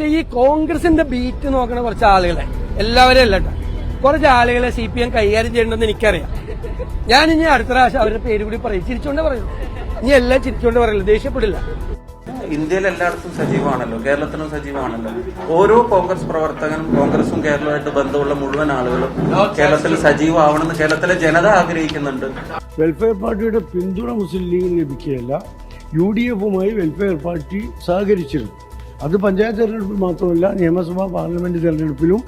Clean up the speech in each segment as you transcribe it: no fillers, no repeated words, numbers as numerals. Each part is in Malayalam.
പക്ഷെ ഈ കോൺഗ്രസിന്റെ ബീറ്റ് നോക്കണ കുറച്ച് ആളുകളെ, എല്ലാവരും അല്ല കേട്ടോ, കുറച്ച് ആളുകളെ CPM കൈകാര്യം ചെയ്യണമെന്ന് എനിക്കറിയാം. ഞാൻ ഇനി അടുത്ത പ്രാവശ്യം അവരുടെ പേര് കൂടി പറയും. ചിരിച്ചോണ്ടേ പറയുള്ളൂ. ഇനി എല്ലാം ചിരിച്ചോണ്ട് പറയില്ല, ദേഷ്യപ്പെടില്ല. ഇന്ത്യയിൽ എല്ലായിടത്തും സജീവമാണല്ലോ, കേരളത്തിലും സജീവമാണല്ലോ. ഓരോ കോൺഗ്രസ് പ്രവർത്തകനും കോൺഗ്രസും കേരളമായിട്ട് ബന്ധമുള്ള മുഴുവൻ ആളുകളും കേരളത്തിൽ സജീവമാവണമെന്ന് കേരളത്തിലെ ജനത ആഗ്രഹിക്കുന്നുണ്ട്. വെൽഫെയർ പാർട്ടിയുടെ പിന്തുണ മുസ്ലിം ലീഗിന് ലഭിക്കുകയല്ല, UDFുമായി വെൽഫെയർ പാർട്ടി സഹകരിച്ചിരുന്നു. അത് പഞ്ചായത്ത് തെരഞ്ഞെടുപ്പിൽ മാത്രമല്ല, നിയമസഭാ പാർലമെന്റ് തെരഞ്ഞെടുപ്പിലും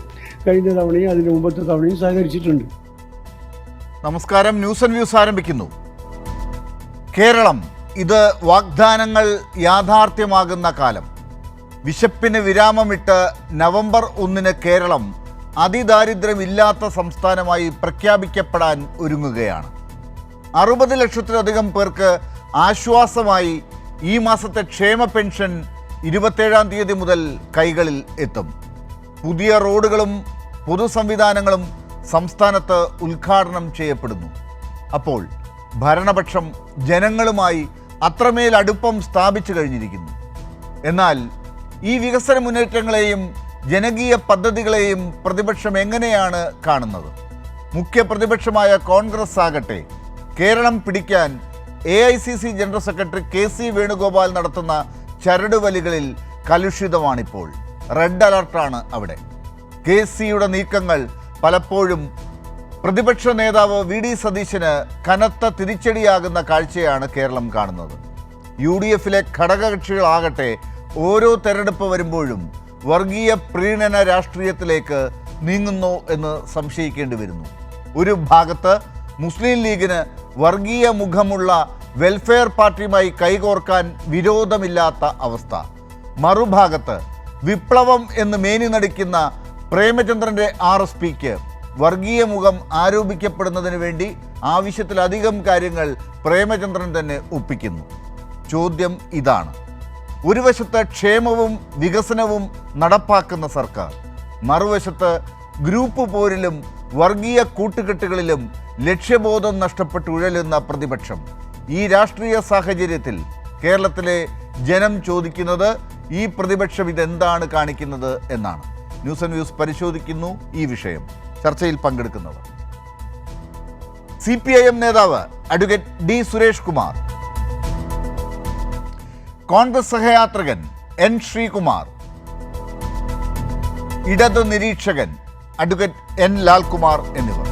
കഴിഞ്ഞ തവണയും അതിന് മുമ്പത്തെ തവണയും സഹകരിച്ചിട്ടുണ്ട്. നമസ്കാരം. ന്യൂസ് ആൻഡ് വ്യൂസ് ആരംഭിക്കുന്നു. കേരളം, ഇത് വാഗ്ദാനങ്ങൾ യാഥാർത്ഥ്യമാകുന്ന കാലം. വിശപ്പിന് വിരാമമിട്ട് നവംബർ 1 കേരളം അതിദാരിദ്ര്യമില്ലാത്ത സംസ്ഥാനമായി പ്രഖ്യാപിക്കപ്പെടാൻ ഒരുങ്ങുകയാണ്. 60 ലക്ഷത്തിലധികം പേർക്ക് ആശ്വാസമായി ഈ മാസത്തെ ക്ഷേമ പെൻഷൻ 27-ാം തീയതി മുതൽ കൈകളിൽ എത്തും. പുതിയ റോഡുകളും പൊതുസംവിധാനങ്ങളും സംസ്ഥാനത്ത് ഉദ്ഘാടനം ചെയ്യപ്പെടുന്നു. അപ്പോൾ ഭരണപക്ഷം ജനങ്ങളുമായി അത്രമേൽ അടുപ്പം സ്ഥാപിച്ചു കഴിഞ്ഞിരിക്കുന്നു. എന്നാൽ ഈ വികസന മുന്നേറ്റങ്ങളെയും ജനകീയ പദ്ധതികളെയും പ്രതിപക്ഷം എങ്ങനെയാണ് കാണുന്നത്? മുഖ്യ പ്രതിപക്ഷമായ കോൺഗ്രസ് ആകട്ടെ, കേരളം പിടിക്കാൻ AICC general secretary KC Venugopal നടത്തുന്ന ചരടുവലികളിൽ കലുഷിതമാണിപ്പോൾ. റെഡ് അലർട്ടാണ് അവിടെ. KCയുടെ നീക്കങ്ങൾ പലപ്പോഴും പ്രതിപക്ഷ നേതാവ് VD സതീശന് കനത്ത തിരിച്ചടിയാകുന്ന കാഴ്ചയാണ് കേരളം കാണുന്നത്. UDFിലെ ഘടകകക്ഷികളാകട്ടെ ഓരോ തെരഞ്ഞെടുപ്പ് വരുമ്പോഴും വർഗീയ പ്രീണന രാഷ്ട്രീയത്തിലേക്ക് നീങ്ങുന്നു എന്ന് സംശയിക്കേണ്ടി വരുന്നു. ഒരു ഭാഗത്ത് മുസ്ലിം ലീഗിന് വർഗീയ മുഖമുള്ള വെൽഫെയർ പാർട്ടിയുമായി കൈകോർക്കാൻ വിരോധമില്ലാത്ത അവസ്ഥ. മറുഭാഗത്ത് വിപ്ലവം എന്ന് മേനി നടിക്കുന്ന പ്രേമചന്ദ്രൻ്റെ RSPക്ക് വർഗീയ മുഖം ആരോപിക്കപ്പെടുന്നതിന് വേണ്ടി ആവശ്യത്തിലധികം കാര്യങ്ങൾ പ്രേമചന്ദ്രൻ തന്നെ ഒപ്പിക്കുന്നു. ചോദ്യം ഇതാണ്: ഒരു വശത്ത് ക്ഷേമവും വികസനവും നടപ്പാക്കുന്ന സർക്കാർ, മറുവശത്ത് ഗ്രൂപ്പ് പോരിലും വർഗീയ കൂട്ടുകെട്ടുകളിലും ലക്ഷ്യബോധം നഷ്ടപ്പെട്ട് ഉഴലുന്ന പ്രതിപക്ഷം. ഈ രാഷ്ട്രീയ സാഹചര്യത്തിൽ കേരളത്തിലെ ജനം ചോദിക്കുന്നത് ഈ പ്രതിപക്ഷം ഇതെന്താണ് കാണിക്കുന്നത് എന്നാണ്. ന്യൂസ് ആൻഡ് വ്യൂസ് പരിശോധിക്കുന്നു ഈ വിഷയം. ചർച്ചയിൽ പങ്കെടുക്കുന്നവർ: CPIM നേതാവ് അഡ്വക്കേറ്റ് D സുരേഷ് കുമാർ, കോൺഗ്രസ് സഹയാത്രികൻ N ശ്രീകുമാർ, ഇടത് നിരീക്ഷകൻ അഡ്വക്കേറ്റ് N ലാൽകുമാർ എന്നിവർ.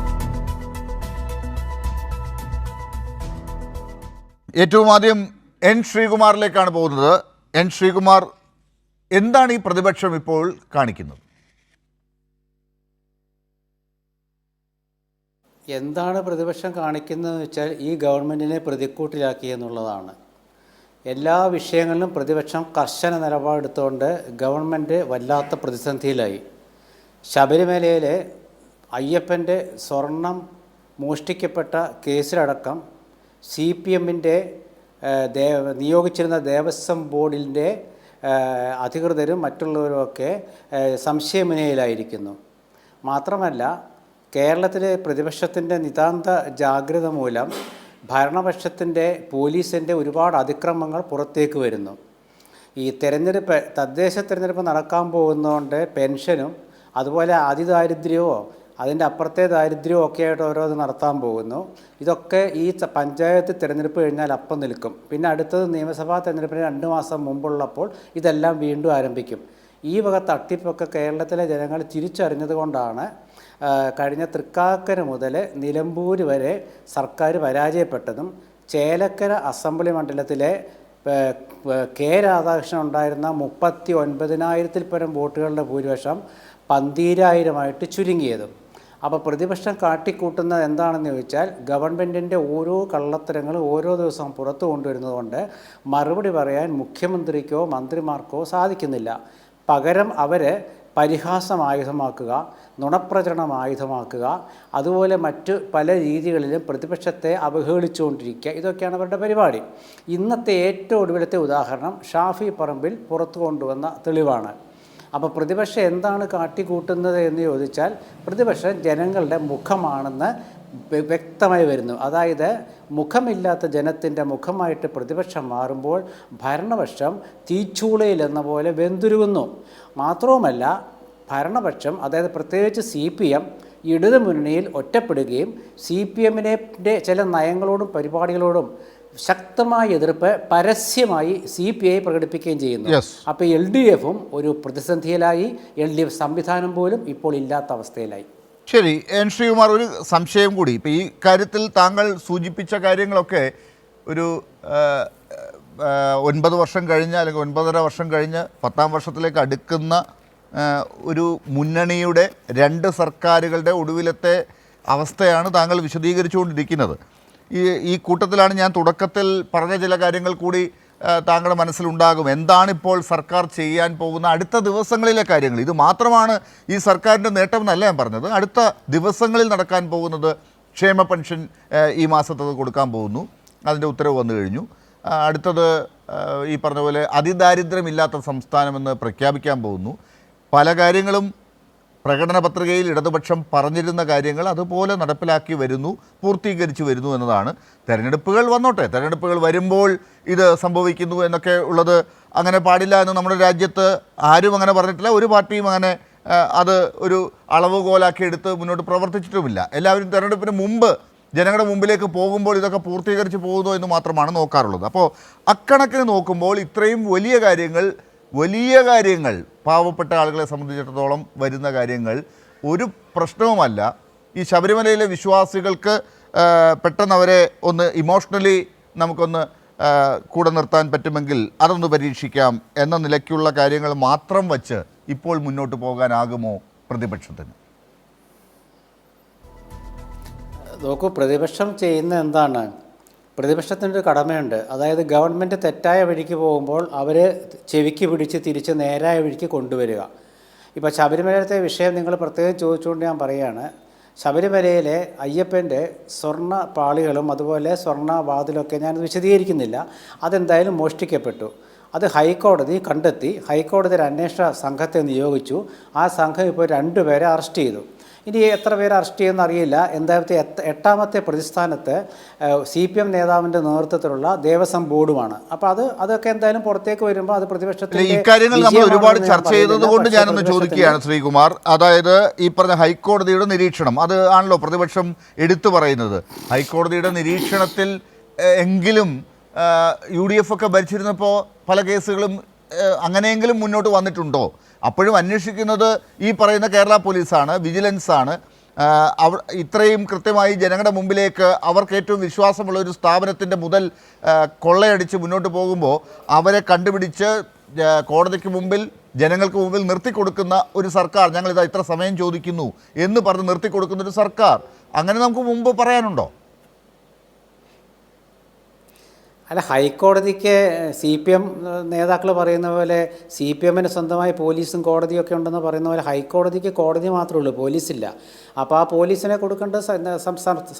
ഏറ്റവും ആദ്യം N ശ്രീകുമാറിലേക്കാണ് പോകുന്നത്. N ശ്രീകുമാർ, എന്താണ് ഈ പ്രതിപക്ഷം ഇപ്പോൾ കാണിക്കുന്നത്? എന്താണ് പ്രതിപക്ഷം കാണിക്കുന്നതെന്ന് വെച്ചാൽ ഈ ഗവൺമെൻറ്റിനെ പ്രതിക്കൂട്ടിലാക്കി എന്നുള്ളതാണ്. എല്ലാ വിഷയങ്ങളിലും പ്രതിപക്ഷം കർശന നിലപാടെടുത്തുകൊണ്ട് ഗവൺമെൻറ് വല്ലാത്ത പ്രതിസന്ധിയിലായി. ശബരിമലയിലെ അയ്യപ്പൻ്റെ സ്വർണം മോഷ്ടിക്കപ്പെട്ട കേസിലടക്കം CPMൻ്റെ നിയോഗിച്ചിരുന്ന ദേവസ്വം ബോർഡിൻ്റെ അധികൃതരും മറ്റുള്ളവരുമൊക്കെ സംശയമുനയിലായിരിക്കുന്നു. മാത്രമല്ല, കേരളത്തിലെ പ്രതിപക്ഷത്തിൻ്റെ നിതാന്ത ജാഗ്രത മൂലം ഭരണപക്ഷത്തിൻ്റെ പോലീസിൻ്റെ ഒരുപാട് അതിക്രമങ്ങൾ പുറത്തേക്ക് വരുന്നു. ഈ തദ്ദേശ തെരഞ്ഞെടുപ്പ് നടക്കാൻ പോകുന്നതുകൊണ്ട് പെൻഷനും അതുപോലെ അതിദാരിദ്ര്യമോ അതിൻ്റെ അപ്പുറത്തെ ദാരിദ്ര്യമോ ഒക്കെ ആയിട്ട് ഓരോന്ന് നടത്താൻ പോകുന്നു. ഇതൊക്കെ ഈ പഞ്ചായത്ത് തിരഞ്ഞെടുപ്പ് കഴിഞ്ഞാൽ അപ്പം നിൽക്കും. പിന്നെ അടുത്തത് നിയമസഭാ തെരഞ്ഞെടുപ്പിന് 2 മാസം മുമ്പുള്ളപ്പോൾ ഇതെല്ലാം വീണ്ടും ആരംഭിക്കും. ഈ വക തട്ടിപ്പൊക്കെ കേരളത്തിലെ ജനങ്ങൾ തിരിച്ചറിഞ്ഞതുകൊണ്ടാണ് കഴിഞ്ഞ തൃക്കാക്കര മുതൽ നിലമ്പൂർ വരെ സർക്കാർ പരാജയപ്പെട്ടതും ചേലക്കര അസംബ്ലി മണ്ഡലത്തിലെ K രാധാകൃഷ്ണൻ ഉണ്ടായിരുന്ന 39,000-ൽ പരം വോട്ടുകളുടെ ഭൂരിപക്ഷം 12,000-ആയിട്ട് ചുരുങ്ങിയതും. അപ്പോൾ പ്രതിപക്ഷം കാട്ടിക്കൂട്ടുന്നത് എന്താണെന്ന് ചോദിച്ചാൽ ഗവൺമെൻറ്റിൻ്റെ ഓരോ കള്ളത്തരങ്ങളും ഓരോ ദിവസവും പുറത്തു കൊണ്ടുവരുന്നതുകൊണ്ട് മറുപടി പറയാൻ മുഖ്യമന്ത്രിക്കോ മന്ത്രിമാർക്കോ സാധിക്കുന്നില്ല. പകരം അവർ പരിഹാസം ആയുധമാക്കുക, നുണപ്രചരണം ആയുധമാക്കുക, അതുപോലെ മറ്റു പല രീതികളിലും പ്രതിപക്ഷത്തെ അവഹേളിച്ചുകൊണ്ടിരിക്കുക, ഇതൊക്കെയാണ് അവരുടെ പരിപാടി. ഇന്നത്തെ ഏറ്റവും ഒടുവിലത്തെ ഉദാഹരണം ഷാഫി പറമ്പിൽ പുറത്തു കൊണ്ടുവന്ന തെളിവാണ്. അപ്പോൾ പ്രതിപക്ഷം എന്താണ് കാട്ടിക്കൂട്ടുന്നത് എന്ന് ചോദിച്ചാൽ പ്രതിപക്ഷം ജനങ്ങളുടെ മുഖമാണെന്ന് വ്യക്തമായി വരുന്നു. അതായത് മുഖമില്ലാത്ത ജനത്തിൻ്റെ മുഖമായിട്ട് പ്രതിപക്ഷം മാറുമ്പോൾ ഭരണപക്ഷം തീച്ചൂളയിൽ എന്ന പോലെ വെന്തുരുകുന്നു. മാത്രവുമല്ല, ഭരണപക്ഷം, അതായത് പ്രത്യേകിച്ച് CPM ഇടതു മുന്നണിയിൽ ഒറ്റപ്പെടുകയും CPM-ന്റെ ചില നയങ്ങളോടും പരിപാടികളോടും ശക്തമായ എതിർപ്പ് പരസ്യമായി CPI പ്രകടിപ്പിക്കുകയും ചെയ്യുന്നു. അപ്പോൾ LDF-ഉം ഒരു പ്രതിസന്ധിയിലായി, LDF സംവിധാനം പോലും ഇപ്പോൾ ഇല്ലാത്ത അവസ്ഥയിലായി. ശരി, എൻ ശ്രീകുമാർ, ഒരു സംശയം കൂടി. ഇപ്പോൾ ഈ കാര്യത്തിൽ താങ്കൾ സൂചിപ്പിച്ച കാര്യങ്ങളൊക്കെ ഒരു 9 വർഷം കഴിഞ്ഞ് അല്ലെങ്കിൽ 9.5 വർഷം കഴിഞ്ഞ് 10ാം വർഷത്തിലേക്ക് അടുക്കുന്ന ഒരു മുന്നണിയുടെ 2 സർക്കാരുകളുടെ ഒടുവിലത്തെ അവസ്ഥയാണ് താങ്കൾ വിശദീകരിച്ചുകൊണ്ടിരിക്കുന്നത്. ഈ കൂട്ടത്തിലാണ് ഞാൻ തുടക്കത്തിൽ പറഞ്ഞ ചില കാര്യങ്ങൾ കൂടി താങ്കളുടെ മനസ്സിലുണ്ടാകും. എന്താണിപ്പോൾ സർക്കാർ ചെയ്യാൻ പോകുന്ന അടുത്ത ദിവസങ്ങളിലെ കാര്യങ്ങൾ? ഇത് മാത്രമാണ് ഈ സർക്കാരിൻ്റെ നേട്ടം എന്നല്ല ഞാൻ പറഞ്ഞത്. അടുത്ത ദിവസങ്ങളിൽ നടക്കാൻ പോകുന്നത് ക്ഷേമ പെൻഷൻ ഈ മാസത്തത് കൊടുക്കാൻ പോകുന്നു, അതിൻ്റെ ഉത്തരവ് വന്നു കഴിഞ്ഞു. അടുത്തത് ഈ പറഞ്ഞ പോലെ അതിദാരിദ്ര്യമില്ലാത്ത സംസ്ഥാനമെന്ന് പ്രഖ്യാപിക്കാൻ പോകുന്നു. പല കാര്യങ്ങളും പ്രകടന പത്രികയിൽ ഇടതുപക്ഷം പറഞ്ഞിരുന്ന കാര്യങ്ങൾ അതുപോലെ നടപ്പിലാക്കി വരുന്നു, പൂർത്തീകരിച്ചു വരുന്നു എന്നതാണ്. തെരഞ്ഞെടുപ്പുകൾ വന്നോട്ടെ, തെരഞ്ഞെടുപ്പുകൾ വരുമ്പോൾ ഇത് സംഭവിക്കുന്നു എന്നൊക്കെ ഉള്ളത് അങ്ങനെ പാടില്ല എന്ന് നമ്മുടെ രാജ്യത്ത് ആരും അങ്ങനെ പറഞ്ഞിട്ടില്ല. ഒരു പാർട്ടിയും അങ്ങനെ അത് ഒരു അളവുകോലാക്കി എടുത്ത് മുന്നോട്ട് പ്രവർത്തിച്ചിട്ടുമില്ല. എല്ലാവരും തെരഞ്ഞെടുപ്പിന് മുമ്പ് ജനങ്ങളുടെ മുമ്പിലേക്ക് പോകുമ്പോൾ ഇതൊക്കെ പൂർത്തീകരിച്ച് പോകുന്നു എന്ന് മാത്രമാണ് നോക്കാറുള്ളത്. അപ്പോൾ അക്കണക്കിന് നോക്കുമ്പോൾ ഇത്രയും വലിയ കാര്യങ്ങൾ പാവപ്പെട്ട ആളുകളെ സംബന്ധിച്ചിടത്തോളം വരുന്ന കാര്യങ്ങൾ ഒരു പ്രശ്നവുമല്ല. ഈ ശബരിമലയിലെ വിശ്വാസികൾക്ക് പെട്ടെന്ന് അവരെ ഒന്ന് ഇമോഷണലി നമുക്കൊന്ന് കൂടെ നിർത്താൻ പറ്റുമെങ്കിൽ അതൊന്ന് പരീക്ഷിക്കാം എന്ന നിലയ്ക്കുള്ള കാര്യങ്ങൾ മാത്രം വച്ച് ഇപ്പോൾ മുന്നോട്ട് പോകാനാകുമോ പ്രതിപക്ഷത്തിന്? നോക്കൂ, പ്രതിപക്ഷം ചെയ്യുന്ന എന്താണ്? പ്രതിപക്ഷത്തിനൊരു കടമയുണ്ട്. അതായത് ഗവൺമെൻറ് തെറ്റായ വഴിക്ക് പോകുമ്പോൾ അവർ ചെവിക്ക് പിടിച്ച് തിരിച്ച് നേരായ വഴിക്ക് കൊണ്ടുവരിക. ഇപ്പോൾ ശബരിമലയിലത്തെ വിഷയം നിങ്ങൾ പ്രത്യേകം ചോദിച്ചുകൊണ്ട് ഞാൻ പറയുകയാണ്. ശബരിമലയിലെ അയ്യപ്പൻ്റെ സ്വർണ്ണ പാളികളും അതുപോലെ സ്വർണ്ണ വാതിലൊക്കെ ഞാൻ വിശദീകരിക്കുന്നില്ല. അതെന്തായാലും മോഷ്ടിക്കപ്പെട്ടു. അത് ഹൈക്കോടതി കണ്ടെത്തി. ഹൈക്കോടതി ഒരു അന്വേഷണ സംഘത്തെ നിയോഗിച്ചു. ആ സംഘം ഇപ്പോൾ 2 പേരെ അറസ്റ്റ് ചെയ്തു. ഇനി എത്ര പേര് അറസ്റ്റ് ചെയ്യുമെന്ന് അറിയില്ല. എന്തായാലും 8ാമത്തെ പ്രതിസ്ഥാനത്ത് CPM നേതാവിൻ്റെ നേതൃത്വത്തിലുള്ള ദേവസ്വം ബോർഡുമാണ്. അപ്പോൾ അതൊക്കെ എന്തായാലും പുറത്തേക്ക് വരുമ്പോൾ അത് പ്രതിപക്ഷത്തിൽ ഇക്കാര്യങ്ങൾ നമ്മൾ ഒരുപാട് ചർച്ച ചെയ്തത് കൊണ്ട് ഞാനൊന്ന് ചോദിക്കുകയാണ് ശ്രീകുമാർ. അതായത് ഈ പറഞ്ഞ ഹൈക്കോടതിയുടെ നിരീക്ഷണം, അത് ആണല്ലോ പ്രതിപക്ഷം എടുത്തു പറയുന്നത്. ഹൈക്കോടതിയുടെ നിരീക്ഷണത്തിൽ എങ്കിലും UDF ഒക്കെ ഭരിച്ചിരുന്നപ്പോൾ പല കേസുകളും അങ്ങനെയെങ്കിലും മുന്നോട്ട് വന്നിട്ടുണ്ടോ? അപ്പോഴും അന്വേഷിക്കുന്നത് ഈ പറയുന്ന കേരള പോലീസാണ്, വിജിലൻസാണ്. ഇത്രയും കൃത്യമായി ജനങ്ങളുടെ മുമ്പിലേക്ക് അവർക്ക് ഏറ്റവും വിശ്വാസമുള്ള ഒരു സ്ഥാപനത്തിൻ്റെ മുതൽ കൊള്ളയടിച്ച് മുന്നോട്ട് പോകുമ്പോൾ അവരെ കണ്ടുപിടിച്ച് കോടതിക്ക് മുമ്പിൽ, ജനങ്ങൾക്ക് മുമ്പിൽ നിർത്തിക്കൊടുക്കുന്ന ഒരു സർക്കാർ, ഞങ്ങളിതാ ഇത്ര സമയം ചോദിക്കുന്നു എന്ന് പറഞ്ഞ് നിർത്തിക്കൊടുക്കുന്ന ഒരു സർക്കാർ, അങ്ങനെ നമുക്ക് മുമ്പ് പറയാനുണ്ടോ? അല്ല, ഹൈക്കോടതിക്ക് CPM നേതാക്കൾ പറയുന്ന പോലെ CPM-ന് സ്വന്തമായി പോലീസും കോടതിയൊക്കെ ഉണ്ടെന്ന് പറയുന്ന പോലെ ഹൈക്കോടതിക്ക് കോടതി മാത്രമേ ഉള്ളൂ, പോലീസില്ല. അപ്പോൾ ആ പോലീസിനെ കൊടുക്കേണ്ടത്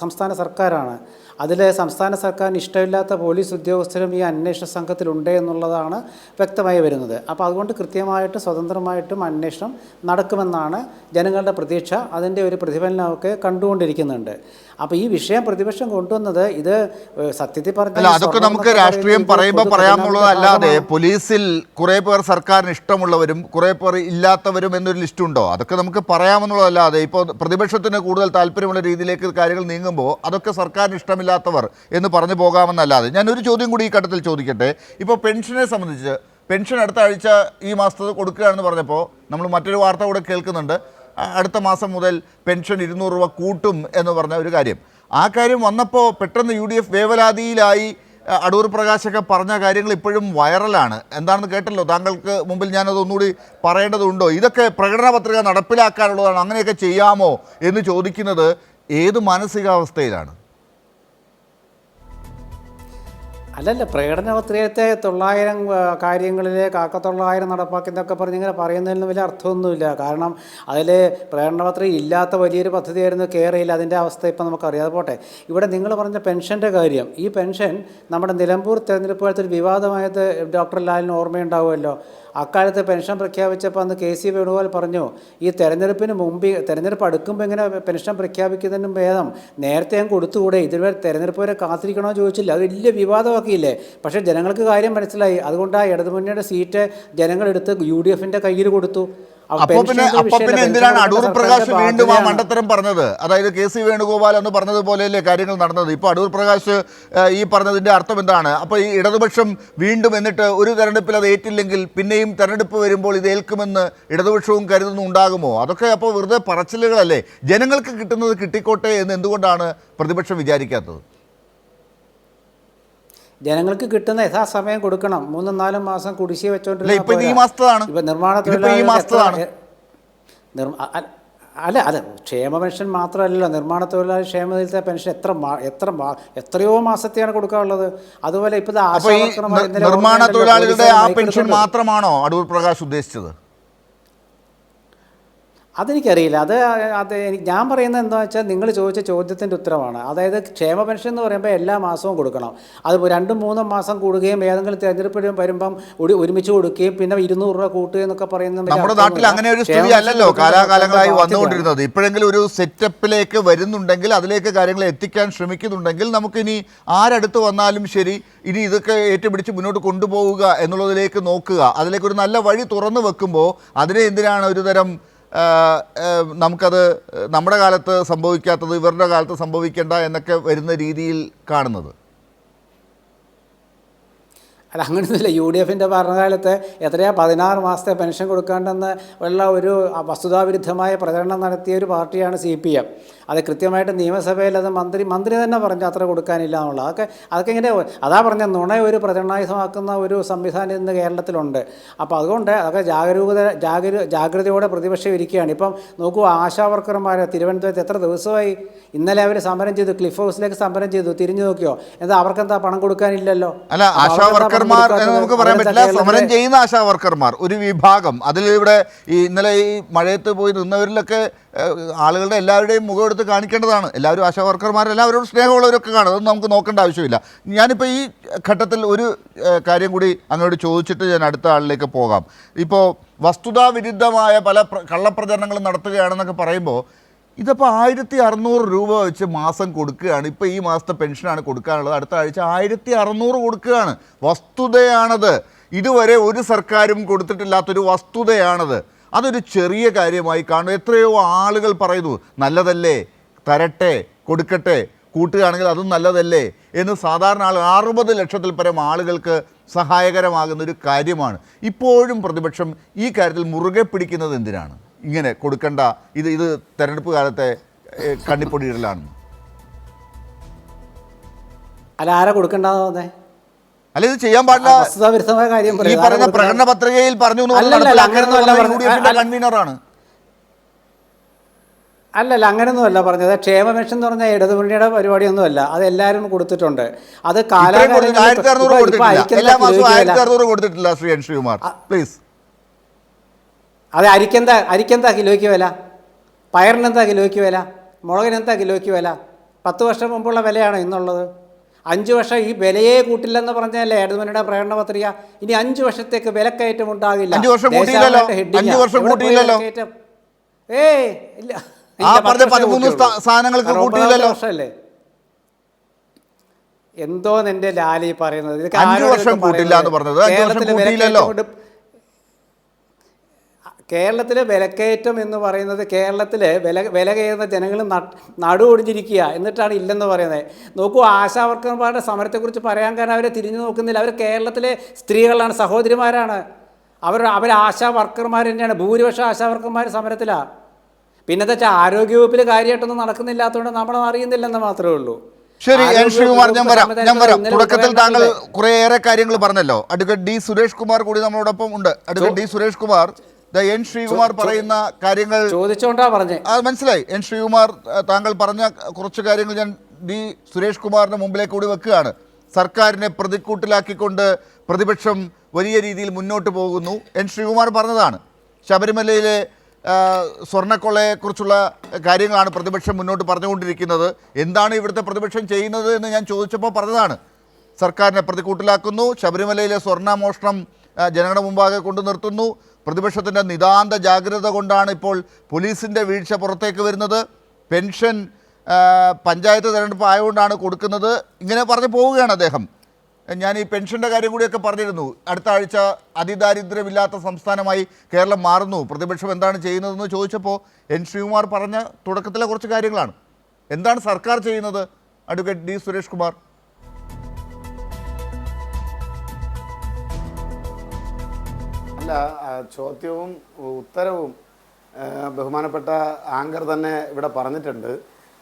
സംസ്ഥാന സർക്കാരാണ്. അതിൽ സംസ്ഥാന സർക്കാരിന് ഇഷ്ടമില്ലാത്ത പോലീസ് ഉദ്യോഗസ്ഥരും ഈ അന്വേഷണ സംഘത്തിലുണ്ട് എന്നുള്ളതാണ് വ്യക്തമായി വരുന്നത്. അപ്പോൾ അതുകൊണ്ട് കൃത്യമായിട്ട് സ്വതന്ത്രമായിട്ടും അന്വേഷണം നടക്കുമെന്നാണ് ജനങ്ങളുടെ പ്രതീക്ഷ. അതിൻ്റെ ഒരു പ്രതിഫലനമൊക്കെ കണ്ടുകൊണ്ടിരിക്കുന്നുണ്ട്. അപ്പോൾ ഈ വിഷയം പ്രതിപക്ഷം കൊണ്ടുവന്നത് ഇത് സത്യത്തിൽ പറഞ്ഞാൽ അതൊക്കെ നമുക്ക് രാഷ്ട്രീയം പറയുമ്പോൾ പറയാമുള്ളതല്ലാതെ പോലീസിൽ കുറേ പേർ സർക്കാരിന് ഇഷ്ടമുള്ളവരും കുറേ പേർ ഇല്ലാത്തവരും എന്നൊരു ലിസ്റ്റുണ്ടോ? അതൊക്കെ നമുക്ക് പറയാമെന്നുള്ളതല്ലാതെ ഇപ്പോൾ പ്രതിപക്ഷത്തിന് കൂടുതൽ താല്പര്യമുള്ള രീതിയിലേക്ക് കാര്യങ്ങൾ നീങ്ങുമ്പോൾ അതൊക്കെ സർക്കാരിന് ഇഷ്ടമില്ലാത്തവർ എന്ന് പറഞ്ഞു പോകാമെന്നല്ലാതെ. ഞാനൊരു ചോദ്യം കൂടി ഈ ഘട്ടത്തിൽ ചോദിക്കട്ടെ. ഇപ്പോൾ പെൻഷനെ സംബന്ധിച്ച്, പെൻഷൻ അടുത്ത ആഴ്ച ഈ മാസത്ത് കൊടുക്കുകയാണെന്ന് പറഞ്ഞപ്പോൾ നമ്മൾ മറ്റൊരു വാർത്ത കൂടെ കേൾക്കുന്നുണ്ട്. അടുത്ത മാസം മുതൽ പെൻഷൻ 200 രൂപ കൂട്ടും എന്ന് പറഞ്ഞ ഒരു കാര്യം. ആ കാര്യം വന്നപ്പോൾ പെട്ടെന്ന് UDF വേവലാതിയിലായി. അടൂർ പ്രകാശൊക്കെ പറഞ്ഞ കാര്യങ്ങൾ ഇപ്പോഴും വൈറലാണ്. എന്താണെന്ന് കേട്ടല്ലോ, താങ്കൾക്ക് മുമ്പിൽ ഞാനത് ഒന്നുകൂടി പറയേണ്ടതുണ്ടോ? ഇതൊക്കെ പ്രകടന പത്രിക നടപ്പിലാക്കാനുള്ളതാണ്, അങ്ങനെയൊക്കെ ചെയ്യാമോ എന്ന് ചോദിക്കുന്നത് ഏത് മാനസികാവസ്ഥയിലാണ്? അല്ലല്ല, പ്രകടന പത്രികത്തെ 900 കാര്യങ്ങളിലെ 900 നടപ്പാക്കുന്നതൊക്കെ പറഞ്ഞ് ഇങ്ങനെ പറയുന്നതിന് വലിയ അർത്ഥമൊന്നുമില്ല. കാരണം അതിൽ പ്രകടന പത്രിക ഇല്ലാത്ത വലിയൊരു പദ്ധതിയായിരുന്നു കേരളയിൽ. അതിൻ്റെ അവസ്ഥ ഇപ്പം നമുക്കറിയാം. അത് പോട്ടെ, ഇവിടെ നിങ്ങൾ പറഞ്ഞ പെൻഷൻ്റെ കാര്യം, ഈ പെൻഷൻ നമ്മുടെ നിലമ്പൂർ തെരഞ്ഞെടുപ്പ് കാലത്ത് ഒരു വിവാദമായത് ഡോക്ടർ ലാലിന് ഓർമ്മയുണ്ടാവുമല്ലോ. അക്കാലത്ത് പെൻഷൻ പ്രഖ്യാപിച്ചപ്പോൾ അന്ന് KC വേണുഗോപാൽ പറഞ്ഞു ഈ തെരഞ്ഞെടുപ്പ് അടുക്കുമ്പോൾ ഇങ്ങനെ പെൻഷൻ പ്രഖ്യാപിക്കുന്നതിനും ഭേദം നേരത്തെ ഞാൻ കൊടുത്തുകൂടെ, ഇതുവരെ തെരഞ്ഞെടുപ്പ് വരെ കാത്തിരിക്കണമെന്ന് ചോദിച്ചില്ല. അത് വലിയ വിവാദമാക്കിയില്ലേ. പക്ഷേ ജനങ്ങൾക്ക് കാര്യം മനസ്സിലായി. അതുകൊണ്ട് ആ ഇടതുമുന്നണിയുടെ സീറ്റ് ജനങ്ങളെടുത്ത് UDFന്റെ കയ്യിൽ കൊടുത്തു. അപ്പൊ പിന്നെ എന്തിനാണ് അടൂർ പ്രകാശ് വീണ്ടും ആ മണ്ടത്തരം പറഞ്ഞത്? അതായത് KC വേണുഗോപാൽ എന്ന് പറഞ്ഞതുപോലെയല്ലേ കാര്യങ്ങൾ നടന്നത്? ഇപ്പോൾ അടൂർ പ്രകാശ് ഈ പറഞ്ഞതിൻ്റെ അർത്ഥം എന്താണ്? അപ്പോൾ ഈ ഇടതുപക്ഷം വീണ്ടും എന്നിട്ട് ഒരു തെരഞ്ഞെടുപ്പിൽ അത് ഏറ്റില്ലെങ്കിൽ പിന്നെയും തെരഞ്ഞെടുപ്പ് വരുമ്പോൾ ഇത് ഏൽക്കുമെന്ന് ഇടതുപക്ഷവും കരുതുന്നുണ്ടാകുമോ? അതൊക്കെ അപ്പോൾ വെറുതെ പറച്ചിലുകളല്ലേ? ജനങ്ങൾക്ക് കിട്ടുന്നത് കിട്ടിക്കോട്ടെ എന്ന് എന്തുകൊണ്ടാണ് പ്രതിപക്ഷം വിചാരിക്കാത്തത്? ജനങ്ങൾക്ക് കിട്ടുന്ന യഥാസമയം കൊടുക്കണം. 3-4 മാസം കുടിശ്ശിക വെച്ചോണ്ടിരുന്ന അല്ല ക്ഷേമ പെൻഷൻ മാത്രമല്ലല്ലോ, നിർമ്മാണ തൊഴിലാളി ക്ഷേമനിധി പെൻഷൻ എത്രയോ മാസത്തെയാണ് കൊടുക്കാനുള്ളത്. അതുപോലെ ഇപ്പോൾ നിർമ്മാണ തൊഴിലാളികളുടെ ആ പെൻഷൻ മാത്രമാണോ അടൂർ പ്രകാശ് ഉദ്ദേശിച്ചത്? അതെനിക്കറിയില്ല. ഞാൻ പറയുന്നത് എന്താണെന്ന് വെച്ചാൽ നിങ്ങൾ ചോദിച്ച ചോദ്യത്തിൻ്റെ ഉത്തരവാണ്. അതായത് ക്ഷേമ പെൻഷൻ എന്ന് പറയുമ്പോൾ എല്ലാ മാസവും കൊടുക്കണം. അത് 2-3 മാസം കൂടുകയും ഏതെങ്കിലും തിരഞ്ഞെടുപ്പ് വരുമ്പം ഒരുമിച്ച് കൊടുക്കുകയും പിന്നെ 200 രൂപ കൂട്ടുക എന്നൊക്കെ പറയുന്നത് നമ്മുടെ നാട്ടിൽ അങ്ങനെ ഒരു സ്ഥിതി അല്ലല്ലോ കാലാകാലങ്ങളായി വന്നുകൊണ്ടിരുന്നത്. ഇപ്പോഴെങ്കിലും ഒരു സെറ്റപ്പിലേക്ക് വരുന്നുണ്ടെങ്കിൽ, അതിലേക്ക് കാര്യങ്ങൾ എത്തിക്കാൻ ശ്രമിക്കുന്നുണ്ടെങ്കിൽ, നമുക്കിനി ആരടുത്ത് വന്നാലും ശരി ഇനി ഇതൊക്കെ ഏറ്റുപിടിച്ച് മുന്നോട്ട് കൊണ്ടുപോവുക എന്നുള്ളതിലേക്ക് നോക്കുക. അതിലേക്കൊരു നല്ല വഴി തുറന്നു വെക്കുമ്പോൾ അതിനെ എന്തിനാണ് ഒരു തരം നമുക്കത് നമ്മുടെ കാലത്ത് സംഭവിക്കാത്തത് ഇവരുടെ കാലത്ത് സംഭവിക്കേണ്ട എന്നൊക്കെ വരുന്ന രീതിയിൽ കാണുന്നത്? അല്ല, അങ്ങനെയൊന്നുമില്ല. UDFന്റെ ഭരണകാലത്ത് 16 മാസത്തെ പെൻഷൻ കൊടുക്കാണ്ടെന്ന് ഉള്ള ഒരു വസ്തുതാവിരുദ്ധമായ പ്രചരണം നടത്തിയ ഒരു പാർട്ടിയാണ് CPM. അത് കൃത്യമായിട്ട് നിയമസഭയിൽ അത് മന്ത്രി തന്നെ പറഞ്ഞു അത്ര കൊടുക്കാനില്ല എന്നുള്ളത്. അതൊക്കെ ഇങ്ങനെ അതാ പറഞ്ഞ നുണ ഒരു പ്രചരണായുധമാക്കുന്ന ഒരു സംവിധാനം ഇന്ന് കേരളത്തിലുണ്ട്. അപ്പോൾ അതുകൊണ്ട് അതൊക്കെ ജാഗ്രതയോടെ പ്രതിപക്ഷം ഇരിക്കുകയാണ്. ഇപ്പം നോക്കൂ, ആശാ വർക്കർമാർ തിരുവനന്തപുരത്ത് എത്ര ദിവസമായി? ഇന്നലെ അവർ സമരം ചെയ്തു, ക്ലിഫ് ഹൗസിലേക്ക് സമരം ചെയ്തു. തിരിഞ്ഞു നോക്കിയോ? എന്താ അവർക്കെന്താ പണം കൊടുക്കാനില്ലല്ലോ? അല്ല, ആശാ വർക്കർമാർ നമുക്ക് പറയാൻ പറ്റില്ല. സമരം ചെയ്യുന്ന ആശാ വർക്കർമാർ ഒരു വിഭാഗം. അതിലിവിടെ ഈ ഇന്നലെ ഈ മഴയത്ത് പോയി നിന്നവരിലൊക്കെ ആളുകളുടെ എല്ലാവരുടെയും മുഖം എടുത്ത് കാണിക്കേണ്ടതാണ്. എല്ലാവരും ആശാ വർക്കർമാരെല്ലാവരോടും സ്നേഹമുള്ളവരൊക്കെ കാണും. അതൊന്നും നമുക്ക് നോക്കേണ്ട ആവശ്യമില്ല. ഞാനിപ്പോൾ ഈ ഘട്ടത്തിൽ ഒരു കാര്യം കൂടി അങ്ങോട്ട് ചോദിച്ചിട്ട് ഞാൻ അടുത്ത ആളിലേക്ക് പോകാം. ഇപ്പോൾ വസ്തുതാവിരുദ്ധമായ പല കള്ളപ്രചരണങ്ങളും നടത്തുകയാണെന്നൊക്കെ പറയുമ്പോൾ ഇതിപ്പോൾ 1600 രൂപ വെച്ച് മാസം കൊടുക്കുകയാണ്. ഇപ്പോൾ ഈ മാസത്തെ പെൻഷനാണ് കൊടുക്കാനുള്ളത്. അടുത്ത ആഴ്ച 1600 കൊടുക്കുകയാണ്. വസ്തുതയാണത്. ഇതുവരെ ഒരു സർക്കാരും കൊടുത്തിട്ടില്ലാത്തൊരു വസ്തുതയാണത്. അതൊരു ചെറിയ കാര്യമായി കാണും. എത്രയോ ആളുകൾ പറയുന്നു നല്ലതല്ലേ, തരട്ടെ, കൊടുക്കട്ടെ, കൂട്ടുകയാണെങ്കിൽ അതും നല്ലതല്ലേ എന്ന്. സാധാരണ ആൾ 60 ലക്ഷത്തിൽ പരം ആളുകൾക്ക് സഹായകരമാകുന്നൊരു കാര്യമാണ്. ഇപ്പോഴും പ്രതിപക്ഷം ഈ കാര്യത്തിൽ മുറുകെ പിടിക്കുന്നത് എന്തിനാണ്? ഇങ്ങനെ കൊടുക്കണ്ട, ഇത് തെരഞ്ഞെടുപ്പ് കാലത്തെ കണ്ണിപ്പൊടിയിടലാണെന്ന്. അല്ല, ആരാ കൊടുക്കണ്ടെന്ന് പറഞ്ഞേ? അല്ല, ഇത് ചെയ്യാൻ പാടില്ല. ഈ പറഞ്ഞ പ്രകടന പത്രികയിൽ പറഞ്ഞു കൺവീനറാണ്. അല്ലല്ല, അങ്ങനെയൊന്നുമല്ല പറഞ്ഞത്. ക്ഷേമ പെൻഷൻ എന്ന് പറഞ്ഞാൽ ഇടതുമുന്നണിയുടെ പരിപാടിയൊന്നുമല്ല. അത് എല്ലാവരും കൊടുത്തിട്ടുണ്ട്. അത് അത് അരിക്കെന്താ കിലോയ്ക്ക് വില? പയറിനെന്താ കിലോയ്ക്ക് വില? മുളകിനെന്താ കിലോയ്ക്ക് വില? 10 വർഷം മുമ്പുള്ള വിലയാണോ ഇന്നുള്ളത്? 5 വർഷം ഈ വിലയെ കൂട്ടില്ലെന്ന് പറഞ്ഞാലേ ഇടതുമുന്നണിയുടെ പ്രകടന പത്രിക. ഇനി 5 വർഷത്തേക്ക് വിലക്കയറ്റം ഉണ്ടാകില്ല. 5 വർഷം കൂട്ടിയില്ലല്ലോ. ഇല്ല, 13 സാധനങ്ങൾക്ക് കൂട്ടിയില്ലല്ലോ. വർഷമല്ലേ എന്തോ നിന്റെ ലാലി പറയുന്നത്? 5 വർഷം കൂട്ടില്ല എന്ന് പറഞ്ഞത് 5 വർഷം കൂട്ടിയില്ലല്ലോ. കേരളത്തിലെ വിലക്കയറ്റം എന്ന് പറയുന്നത് കേരളത്തിലെ വില കയറുന്ന ജനങ്ങൾ നടുവൊടിഞ്ഞിരിക്കുക, എന്നിട്ടാണ് ഇല്ലെന്ന് പറയുന്നത്. നോക്കൂ, ആശാ വർക്കർമാരുടെ സമരത്തെക്കുറിച്ച് പറയാൻ കാരണം അവരെ തിരിഞ്ഞു നോക്കുന്നില്ല. അവർ കേരളത്തിലെ സ്ത്രീകളാണ്, സഹോദരിമാരാണ്. അവർ ആശാ വർക്കർമാർ തന്നെയാണ്. ഭൂരിപക്ഷം ആശാ വർക്കർമാർ സമരത്തിലാണ്. പിന്നത്തെ വെച്ചാൽ ആരോഗ്യവകുപ്പിൽ കാര്യമായിട്ടൊന്നും നടക്കുന്നില്ലാത്തതുകൊണ്ട് നമ്മൾ അറിയുന്നില്ലെന്ന് മാത്രമേ ഉള്ളൂ. ശരി, എൻ ശ്രീകുമാർ, ഞാൻ വരാം. തുടക്കത്തിൽ താങ്കൾ കുറേയേറെ കാര്യങ്ങൾ പറഞ്ഞല്ലോ. അഡ്വക്കേറ്റ് ഡി സുരേഷ് കുമാർ കൂടി നമ്മളോടൊപ്പം ഉണ്ട്. Advocate D Suresh Kumar, N Sreekumar പറയുന്ന കാര്യങ്ങൾ ചോദിച്ചോണ്ടാ പറഞ്ഞേ. അത് മനസ്സിലായി. എൻ ശ്രീകുമാർ താങ്കൾ പറഞ്ഞ കുറച്ച് കാര്യങ്ങൾ ഞാൻ ഡി സുരേഷ് കുമാറിന്റെ മുമ്പിലേക്ക് കൂടി വെക്കുകയാണ്. സർക്കാരിനെ പ്രതിക്കൂട്ടിലാക്കിക്കൊണ്ട് പ്രതിപക്ഷം വലിയ രീതിയിൽ മുന്നോട്ട് പോകുന്നു. എൻ ശ്രീകുമാർ പറഞ്ഞതാണ്. ശബരിമലയിലെ സ്വർണ്ണക്കൊള്ളയെക്കുറിച്ചുള്ള കാര്യങ്ങളാണ് പ്രതിപക്ഷം മുന്നോട്ട് പറഞ്ഞുകൊണ്ടിരിക്കുന്നത്. എന്താണ് ഇവിടുത്തെ പ്രതിപക്ഷം ചെയ്യുന്നത് എന്ന് ഞാൻ ചോദിച്ചപ്പോൾ പറഞ്ഞതാണ്. സർക്കാരിനെ പ്രതിക്കൂട്ടിലാക്കുന്നു, ശബരിമലയിലെ സ്വർണ്ണ മോഷണം ജനങ്ങളുടെ മുമ്പാകെ കൊണ്ടു നിർത്തുന്നു. പ്രതിപക്ഷത്തിൻ്റെ നിതാന്ത ജാഗ്രത കൊണ്ടാണ് ഇപ്പോൾ പോലീസിൻ്റെ വീഴ്ച പുറത്തേക്ക് വരുന്നത്. പെൻഷൻ പഞ്ചായത്ത് തിരഞ്ഞെടുപ്പ് ആയതുകൊണ്ടാണ് കൊടുക്കുന്നത്. ഇങ്ങനെ പറഞ്ഞു പോവുകയാണ് അദ്ദേഹം. ഞാൻ ഈ പെൻഷൻ്റെ കാര്യം കൂടിയൊക്കെ പറഞ്ഞിരുന്നു. അടുത്ത ആഴ്ച അതിദാരിദ്ര്യമില്ലാത്ത സംസ്ഥാനമായി കേരളം മാറുന്നു. പ്രതിപക്ഷം എന്താണ് ചെയ്യുന്നതെന്ന് ചോദിച്ചപ്പോൾ എൻ ശ്രീകുമാർ പറഞ്ഞ തുടക്കത്തിലെ കുറച്ച് കാര്യങ്ങളാണ്. എന്താണ് സർക്കാർ ചെയ്യുന്നത്? Advocate D Suresh Kumar. അല്ല, ചോദ്യവും ഉത്തരവും ബഹുമാനപ്പെട്ട ആങ്കർ തന്നെ ഇവിടെ പറഞ്ഞിട്ടുണ്ട്.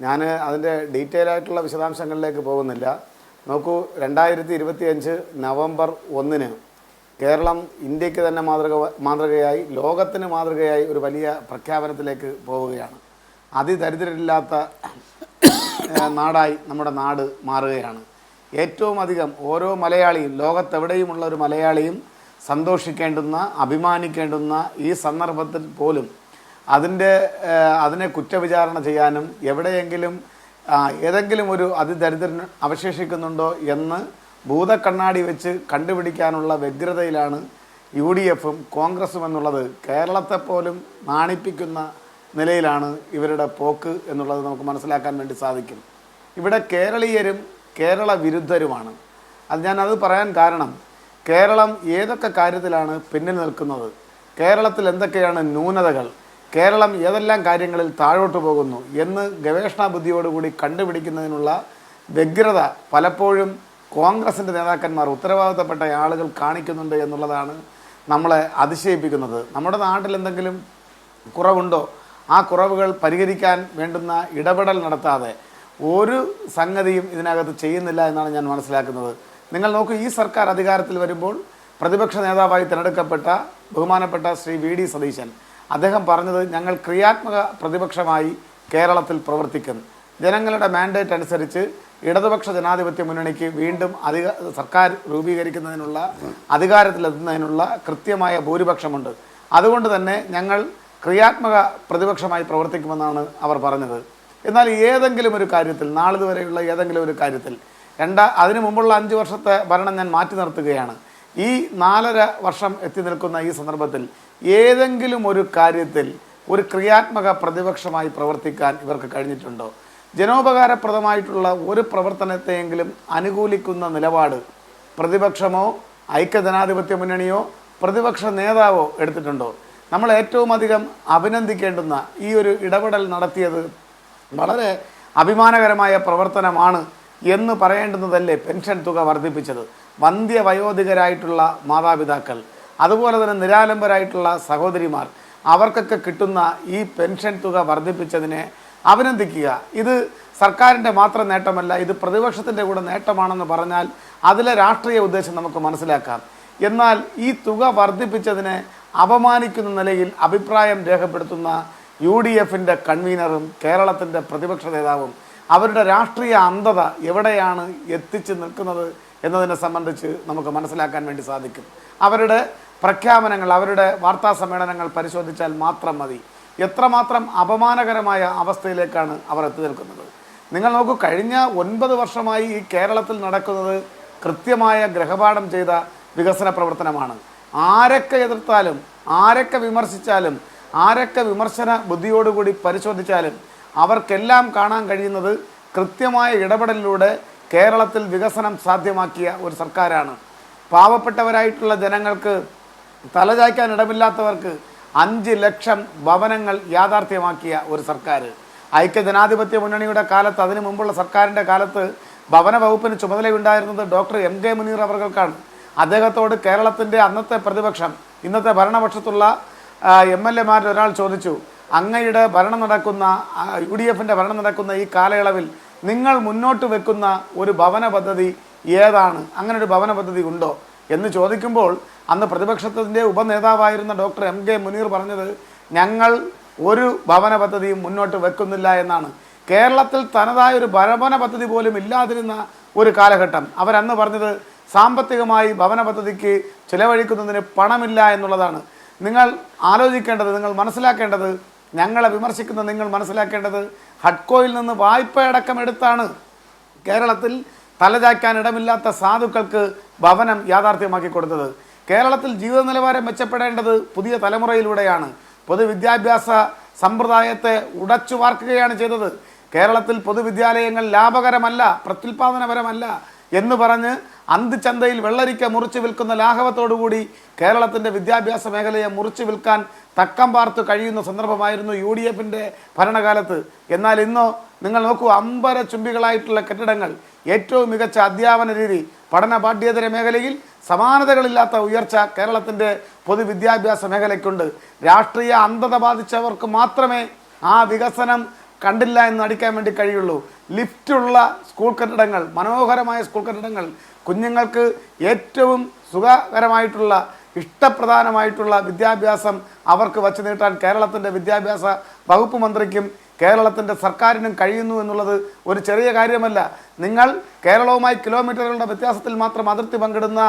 ഞാൻ അതിൻ്റെ ഡീറ്റെയിൽ ആയിട്ടുള്ള വിശദാംശങ്ങളിലേക്ക് പോകുന്നില്ല. നോക്കൂ, 2025 നവംബർ 1 കേരളം ഇന്ത്യക്ക് തന്നെ മാതൃകയായി ലോകത്തിന് മാതൃകയായി ഒരു വലിയ പ്രഖ്യാപനത്തിലേക്ക് പോവുകയാണ്. അതിദരിദ്രരില്ലാത്ത നാടായി നമ്മുടെ നാട് മാറുകയാണ്. ഏറ്റവും അധികം ഓരോ മലയാളിയും, ലോകത്തെവിടെയുമുള്ള ഒരു മലയാളിയും സന്തോഷിക്കേണ്ടുന്ന, അഭിമാനിക്കേണ്ടുന്ന ഈ സന്ദർഭത്തിൽ പോലും അതിനെ കുറ്റവിചാരണ ചെയ്യാനും എവിടെയെങ്കിലും ഏതെങ്കിലും ഒരു അതിദരിദ്രൻ അവശേഷിക്കുന്നുണ്ടോ എന്ന് ഭൂതക്കണ്ണാടി വെച്ച് കണ്ടുപിടിക്കാനുള്ള വ്യഗ്രതയിലാണ് UDFും കോൺഗ്രസും എന്നുള്ളത് കേരളത്തെപ്പോലും നാണിപ്പിക്കുന്ന നിലയിലാണ് ഇവരുടെ പോക്ക് എന്നുള്ളത് നമുക്ക് മനസ്സിലാക്കാൻ വേണ്ടി സാധിക്കും. ഇവിടെ കേരളീയരും കേരള വിരുദ്ധരുമാണ്. ഞാനത് പറയാൻ കാരണം, കേരളം ഏതൊക്കെ കാര്യത്തിലാണ് പിന്നിൽ നിൽക്കുന്നത്, കേരളത്തിൽ എന്തൊക്കെയാണ് ന്യൂനതകൾ, കേരളം ഏതെല്ലാം കാര്യങ്ങളിൽ താഴോട്ട് പോകുന്നു എന്ന് ഗവേഷണ ബുദ്ധിയോടുകൂടി കണ്ടുപിടിക്കുന്നതിനുള്ള വ്യഗ്രത പലപ്പോഴും കോൺഗ്രസിൻ്റെ നേതാക്കന്മാർ, ഉത്തരവാദിത്തപ്പെട്ട ആളുകൾ കാണിക്കുന്നുണ്ട് എന്നുള്ളതാണ് നമ്മളെ അതിശയിപ്പിക്കുന്നത്. നമ്മുടെ നാട്ടിൽ എന്തെങ്കിലും കുറവുണ്ടോ, ആ കുറവുകൾ പരിഹരിക്കാൻ വേണ്ടുന്ന ഇടപെടൽ നടത്താതെ ഒരു സംഗതിയും ഇതിനകത്ത് ചെയ്യുന്നില്ല എന്നാണ് ഞാൻ മനസ്സിലാക്കുന്നത്. നിങ്ങൾ നോക്കൂ, ഈ സർക്കാർ അധികാരത്തിൽ വരുമ്പോൾ പ്രതിപക്ഷ നേതാവായി തിരഞ്ഞെടുക്കപ്പെട്ട ബഹുമാനപ്പെട്ട ശ്രീ VD സതീശൻ അദ്ദേഹം പറഞ്ഞത്, ഞങ്ങൾ ക്രിയാത്മക പ്രതിപക്ഷമായി കേരളത്തിൽ പ്രവർത്തിക്കും. ജനങ്ങളുടെ മാൻഡേറ്റ് അനുസരിച്ച് ഇടതുപക്ഷ ജനാധിപത്യ മുന്നണിക്ക് വീണ്ടും സർക്കാർ രൂപീകരിക്കുന്നതിനുള്ള അധികാരത്തിലെത്തുന്നതിനുള്ള കൃത്യമായ ഭൂരിപക്ഷമുണ്ട്. അതുകൊണ്ട് തന്നെ ഞങ്ങൾ ക്രിയാത്മക പ്രതിപക്ഷമായി പ്രവർത്തിക്കുമെന്നാണ് അവർ പറഞ്ഞത്. എന്നാൽ ഏതെങ്കിലും ഒരു കാര്യത്തിൽ, നാളിതുവരെയുള്ള ഏതെങ്കിലും ഒരു കാര്യത്തിൽ, അതിനു മുമ്പുള്ള 5 വർഷത്തെ ഭരണം ഞാൻ മാറ്റി നിർത്തുകയാണ്. ഈ 4.5 വർഷം എത്തി നിൽക്കുന്ന ഈ സന്ദർഭത്തിൽ ഏതെങ്കിലും ഒരു കാര്യത്തിൽ ഒരു ക്രിയാത്മക പ്രതിപക്ഷമായി പ്രവർത്തിക്കാൻ ഇവർക്ക് കഴിഞ്ഞിട്ടുണ്ടോ? ജനോപകാരപ്രദമായിട്ടുള്ള ഒരു പ്രവർത്തനത്തെയെങ്കിലും അനുകൂലിക്കുന്ന നിലപാട് പ്രതിപക്ഷമോ ഐക്യജനാധിപത്യ മുന്നണിയോ പ്രതിപക്ഷ നേതാവോ എടുത്തിട്ടുണ്ടോ? നമ്മൾ ഏറ്റവും അധികം അഭിനന്ദിക്കേണ്ടുന്ന ഈ ഒരു ഇടപെടൽ നടത്തിയത് വളരെ അഭിമാനകരമായ പ്രവർത്തനമാണ് എന്ന് പറയേണ്ടുന്നതല്ലേ പെൻഷൻ തുക വർദ്ധിപ്പിച്ചത്. വന്ധ്യവയോധികരായിട്ടുള്ള മാതാപിതാക്കൾ, അതുപോലെ തന്നെ നിരാലംബരായിട്ടുള്ള സഹോദരിമാർ, അവർക്കൊക്കെ കിട്ടുന്ന ഈ പെൻഷൻ തുക വർദ്ധിപ്പിച്ചതിനെ അഭിനന്ദിക്കുക. ഇത് സർക്കാരിൻ്റെ മാത്രം നേട്ടമല്ല, ഇത് പ്രതിപക്ഷത്തിൻ്റെ കൂടെ നേട്ടമാണെന്ന് പറഞ്ഞാൽ അതിലെ രാഷ്ട്രീയ ഉദ്ദേശം നമുക്ക് മനസ്സിലാക്കാം. എന്നാൽ ഈ തുക വർദ്ധിപ്പിച്ചതിനെ അപമാനിക്കുന്ന നിലയിൽ അഭിപ്രായം രേഖപ്പെടുത്തുന്ന UDFിൻ്റെ കൺവീനറും കേരളത്തിൻ്റെ പ്രതിപക്ഷ നേതാവും അവരുടെ രാഷ്ട്രീയ അന്ധത എവിടെയാണ് എത്തിച്ച് നിൽക്കുന്നത് എന്നതിനെ സംബന്ധിച്ച് നമുക്ക് മനസ്സിലാക്കാൻ വേണ്ടി സാധിക്കും. അവരുടെ പ്രഖ്യാപനങ്ങൾ, അവരുടെ വാർത്താ സമ്മേളനങ്ങൾ പരിശോധിച്ചാൽ മാത്രം മതി എത്രമാത്രം അപമാനകരമായ അവസ്ഥയിലേക്കാണ് അവർ എത്തി നിൽക്കുന്നത്. നിങ്ങൾ നോക്കൂ, കഴിഞ്ഞ 9 വർഷമായി ഈ കേരളത്തിൽ നടക്കുന്നത് കൃത്യമായ ഗ്രഹപാഠം ചെയ്ത വികസന പ്രവർത്തനമാണ്. ആരൊക്കെ എതിർത്താലും, ആരൊക്കെ വിമർശിച്ചാലും, ആരൊക്കെ വിമർശന ബുദ്ധിയോടുകൂടി പരിശോധിച്ചാലും അവർക്കെല്ലാം കാണാൻ കഴിയുന്നത് കൃത്യമായ ഇടപെടലിലൂടെ കേരളത്തിൽ വികസനം സാധ്യമാക്കിയ ഒരു സർക്കാരാണ്. പാവപ്പെട്ടവരായിട്ടുള്ള ജനങ്ങൾക്ക്, തലചായ്ക്കാൻ ഇടമില്ലാത്തവർക്ക് 5 ലക്ഷം ഭവനങ്ങൾ യാഥാർത്ഥ്യമാക്കിയ ഒരു സർക്കാർ. ഐക്യജനാധിപത്യ മുന്നണിയുടെ കാലത്ത്, അതിനു മുമ്പുള്ള സർക്കാരിൻ്റെ കാലത്ത് ഭവന വകുപ്പിന് ചുമതലയുണ്ടായിരുന്നത് ഡോക്ടർ MK മുനീർ അവർകൾക്കാണ്. അദ്ദേഹത്തോട് കേരളത്തിൻ്റെ അന്നത്തെ പ്രതിപക്ഷം, ഇന്നത്തെ ഭരണപക്ഷത്തുള്ള MLA-മാരിൽ ഒരാൾ ചോദിച്ചു, അങ്ങയുടെ ഭരണം നടക്കുന്ന, UDFിൻ്റെ ഭരണം നടക്കുന്ന ഈ കാലയളവിൽ നിങ്ങൾ മുന്നോട്ട് വെക്കുന്ന ഒരു ഭവന പദ്ധതി ഏതാണ്, അങ്ങനെ ഒരു ഭവന പദ്ധതി ഉണ്ടോ എന്ന് ചോദിക്കുമ്പോൾ അന്ന് പ്രതിപക്ഷത്തിൻ്റെ ഉപനേതാവായിരുന്ന ഡോക്ടർ MK മുനീർ പറഞ്ഞത്, ഞങ്ങൾ ഒരു ഭവന പദ്ധതിയും മുന്നോട്ട് വെക്കുന്നില്ല എന്നാണ്. കേരളത്തിൽ തനതായൊരു ഭവന പദ്ധതി പോലും ഇല്ലാതിരുന്ന ഒരു കാലഘട്ടം. അവരന്ന് പറഞ്ഞത് സാമ്പത്തികമായി ഭവന പദ്ധതിക്ക് ചിലവഴിക്കുന്നതിന് പണമില്ല എന്നുള്ളതാണ്. നിങ്ങൾ ആലോചിക്കേണ്ടത്, നിങ്ങൾ മനസ്സിലാക്കേണ്ടത്, ഞങ്ങളെ വിമർശിക്കുന്ന നിങ്ങൾ മനസ്സിലാക്കേണ്ടത്, ഹഡ്കോയിൽ നിന്ന് വായ്പയടക്കം എടുത്താണ് കേരളത്തിൽ തലചായ്ക്കാൻ ഇടമില്ലാത്ത സാധുക്കൾക്ക് ഭവനം യാഥാർത്ഥ്യമാക്കി കൊടുത്തത്. കേരളത്തിൽ ജീവിത നിലവാരം മെച്ചപ്പെടേണ്ടത് പുതിയ തലമുറയിലൂടെയാണ്. പൊതുവിദ്യാഭ്യാസ സമ്പ്രദായത്തെ ഉടച്ചു വാർക്കുകയാണ് ചെയ്തത്. കേരളത്തിൽ പൊതുവിദ്യാലയങ്ങൾ ലാഭകരമല്ല, പ്രത്യുൽപാദനപരമല്ല എന്ന് പറഞ്ഞ് അന്തിച്ചന്തയിൽ വെള്ളരിക്ക മുറിച്ച് വിൽക്കുന്ന ലാഘവത്തോടുകൂടി കേരളത്തിൻ്റെ വിദ്യാഭ്യാസ മേഖലയെ മുറിച്ച് വിൽക്കാൻ തക്കം പാർത്ത് കഴിയുന്ന സന്ദർഭമായിരുന്നു UDF-ന്റെ ഭരണകാലത്ത്. എന്നാൽ ഇന്നോ നിങ്ങൾ നോക്കൂ, അമ്പര ചുംബികളായിട്ടുള്ള കെട്ടിടങ്ങൾ, ഏറ്റവും മികച്ച അധ്യാപന രീതി, പഠന പാഠ്യേതര മേഖലയിൽ സമാനതകളില്ലാത്ത ഉയർച്ച കേരളത്തിൻ്റെ പൊതുവിദ്യാഭ്യാസ മേഖലയ്ക്കുണ്ട്. രാഷ്ട്രീയ അന്ധത ബാധിച്ചവർക്ക് മാത്രമേ ആ വികസനം കണ്ടില്ല എന്ന് നടിക്കാൻ വേണ്ടി കഴിയുള്ളൂ. ലിഫ്റ്റുള്ള സ്കൂൾ കെട്ടിടങ്ങൾ, മനോഹരമായ സ്കൂൾ കെട്ടിടങ്ങൾ, കുഞ്ഞുങ്ങൾക്ക് ഏറ്റവും സുഖകരമായിട്ടുള്ള ഇഷ്ടപ്രധാനമായിട്ടുള്ള വിദ്യാഭ്യാസം അവർക്ക് വച്ചു നീട്ടാൻ കേരളത്തിൻ്റെ വിദ്യാഭ്യാസ വകുപ്പ് മന്ത്രിക്കും കേരളത്തിൻ്റെ സർക്കാരിനും കഴിയുന്നു എന്നുള്ളത് ഒരു ചെറിയ കാര്യമല്ല. നിങ്ങൾ കേരളവുമായി കിലോമീറ്ററുകളുടെ വ്യത്യാസത്തിൽ മാത്രം അതിർത്തി പങ്കിടുന്ന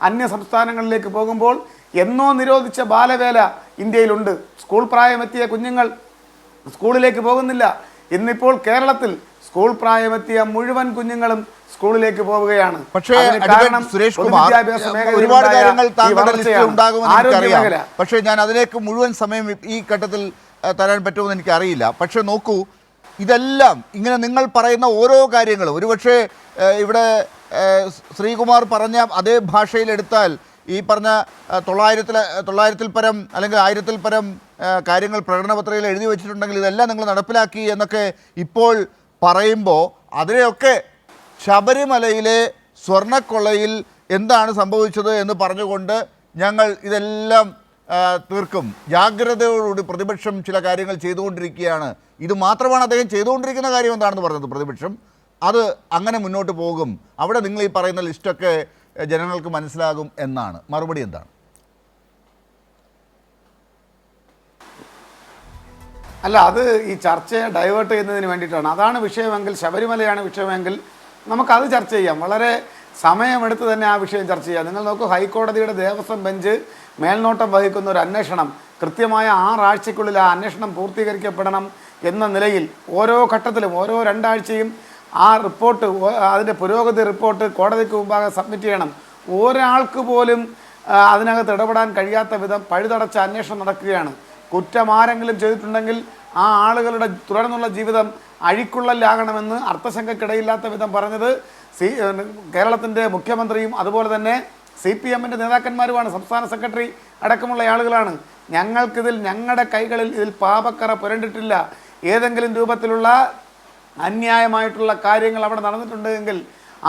അന്യ സംസ്ഥാനങ്ങളിലേക്ക് പോകുമ്പോൾ എന്നോ നിരോധിച്ച ബാലവേല ഇന്ത്യയിലുണ്ട്. സ്കൂൾ പ്രായമെത്തിയ കുഞ്ഞുങ്ങൾ സ്കൂളിലേക്ക് പോകുന്നില്ല. ഇന്നിപ്പോൾ കേരളത്തിൽ സ്കൂൾ പ്രായമെത്തിയ മുഴുവൻ കുഞ്ഞുങ്ങളും സ്കൂളിലേക്ക് പോവുകയാണ്. പക്ഷേ സുരേഷ് കുമാർ, ഒരുപാട് കാര്യങ്ങൾ താങ്കളുടെ ലിസ്റ്റിൽ ഉണ്ടാകുമെന്ന് എനിക്കറിയാം. പക്ഷേ ഞാൻ അതിലേക്ക് മുഴുവൻ സമയം ഈ ഘട്ടത്തിൽ തരാൻ പറ്റുമെന്ന് എനിക്കറിയില്ല. പക്ഷേ നോക്കൂ, ഇതെല്ലാം ഇങ്ങനെ നിങ്ങൾ പറയുന്ന ഓരോ കാര്യങ്ങളും ഒരുപക്ഷെ ഇവിടെ ശ്രീകുമാർ പറഞ്ഞ അതേ ഭാഷയിലെടുത്താൽ ഈ പറഞ്ഞ 900-ൽ പരം അല്ലെങ്കിൽ 1000-ൽ പരം കാര്യങ്ങൾ പ്രകടനപത്രികയിൽ എഴുതി വെച്ചിട്ടുണ്ടെങ്കിൽ ഇതെല്ലാം നിങ്ങൾ നടപ്പിലാക്കി എന്നൊക്കെ ഇപ്പോൾ പറയുമ്പോൾ അതിനെയൊക്കെ ശബരിമലയിലെ സ്വർണ്ണക്കൊള്ളയിൽ എന്താണ് സംഭവിച്ചത് എന്ന് പറഞ്ഞുകൊണ്ട് ഞങ്ങൾ ഇതെല്ലാം തീർക്കും, ജാഗ്രതയോടുകൂടി പ്രതിപക്ഷം ചില കാര്യങ്ങൾ ചെയ്തുകൊണ്ടിരിക്കുകയാണ്, ഇത് മാത്രമാണ് അദ്ദേഹം ചെയ്തുകൊണ്ടിരിക്കുന്ന കാര്യം എന്താണെന്ന് പറഞ്ഞത് പ്രതിപക്ഷം, അത് അങ്ങനെ മുന്നോട്ട് പോകും, അവിടെ നിങ്ങൾ ഈ പറയുന്ന ലിസ്റ്റൊക്കെ ജനങ്ങൾക്ക് മനസ്സിലാകും എന്നാണ്. മറുപടി എന്താണ്? അല്ല, അത് ഈ ചർച്ചയെ ഡൈവേർട്ട് ചെയ്യുന്നതിന് വേണ്ടിയിട്ടാണ്. അതാണ് വിഷയമെങ്കിൽ, ശബരിമലയാണ് വിഷയമെങ്കിൽ നമുക്കത് ചർച്ച ചെയ്യാം. വളരെ സമയമെടുത്ത് തന്നെ ആ വിഷയം ചർച്ച ചെയ്യാം. നിങ്ങൾ നോക്കൂ, ഹൈക്കോടതിയുടെ ദേവസ്വം ബെഞ്ച് മേൽനോട്ടം വഹിക്കുന്ന ഒരു അന്വേഷണം കൃത്യമായ 6 ആഴ്ചയ്ക്കുള്ളിൽ ആ അന്വേഷണം പൂർത്തീകരിക്കപ്പെടണം എന്ന നിലയിൽ ഓരോ ഘട്ടത്തിലും ഓരോ 2 ആഴ്ചയും ആ റിപ്പോർട്ട്, അതിൻ്റെ പുരോഗതി റിപ്പോർട്ട് കോടതിക്ക് മുമ്പാകെ സബ്മിറ്റ് ചെയ്യണം. ഒരാൾക്ക് പോലും അതിനകത്ത് ഇടപെടാൻ കഴിയാത്ത വിധം പഴുതടച്ച അന്വേഷണം നടക്കുകയാണ്. കുറ്റമാരെങ്കിലും ചെയ്തിട്ടുണ്ടെങ്കിൽ ആ ആളുകളുടെ തുടർന്നുള്ള ജീവിതം അഴിക്കുള്ളലാകണമെന്ന് അർത്ഥശങ്കക്കിടയില്ലാത്ത വിധം പറഞ്ഞത് കേരളത്തിൻ്റെ മുഖ്യമന്ത്രിയും അതുപോലെ തന്നെ CPM-ൻ്റെ നേതാക്കന്മാരുമാണ്, സംസ്ഥാന സെക്രട്ടറി അടക്കമുള്ള ആളുകളാണ്. ഞങ്ങൾക്കിതിൽ, ഞങ്ങളുടെ കൈകളിൽ ഇതിൽ പാപക്കറ പുരണ്ടിട്ടില്ല. ഏതെങ്കിലും രൂപത്തിലുള്ള അന്യായമായിട്ടുള്ള കാര്യങ്ങൾ അവിടെ നടന്നിട്ടുണ്ടെങ്കിൽ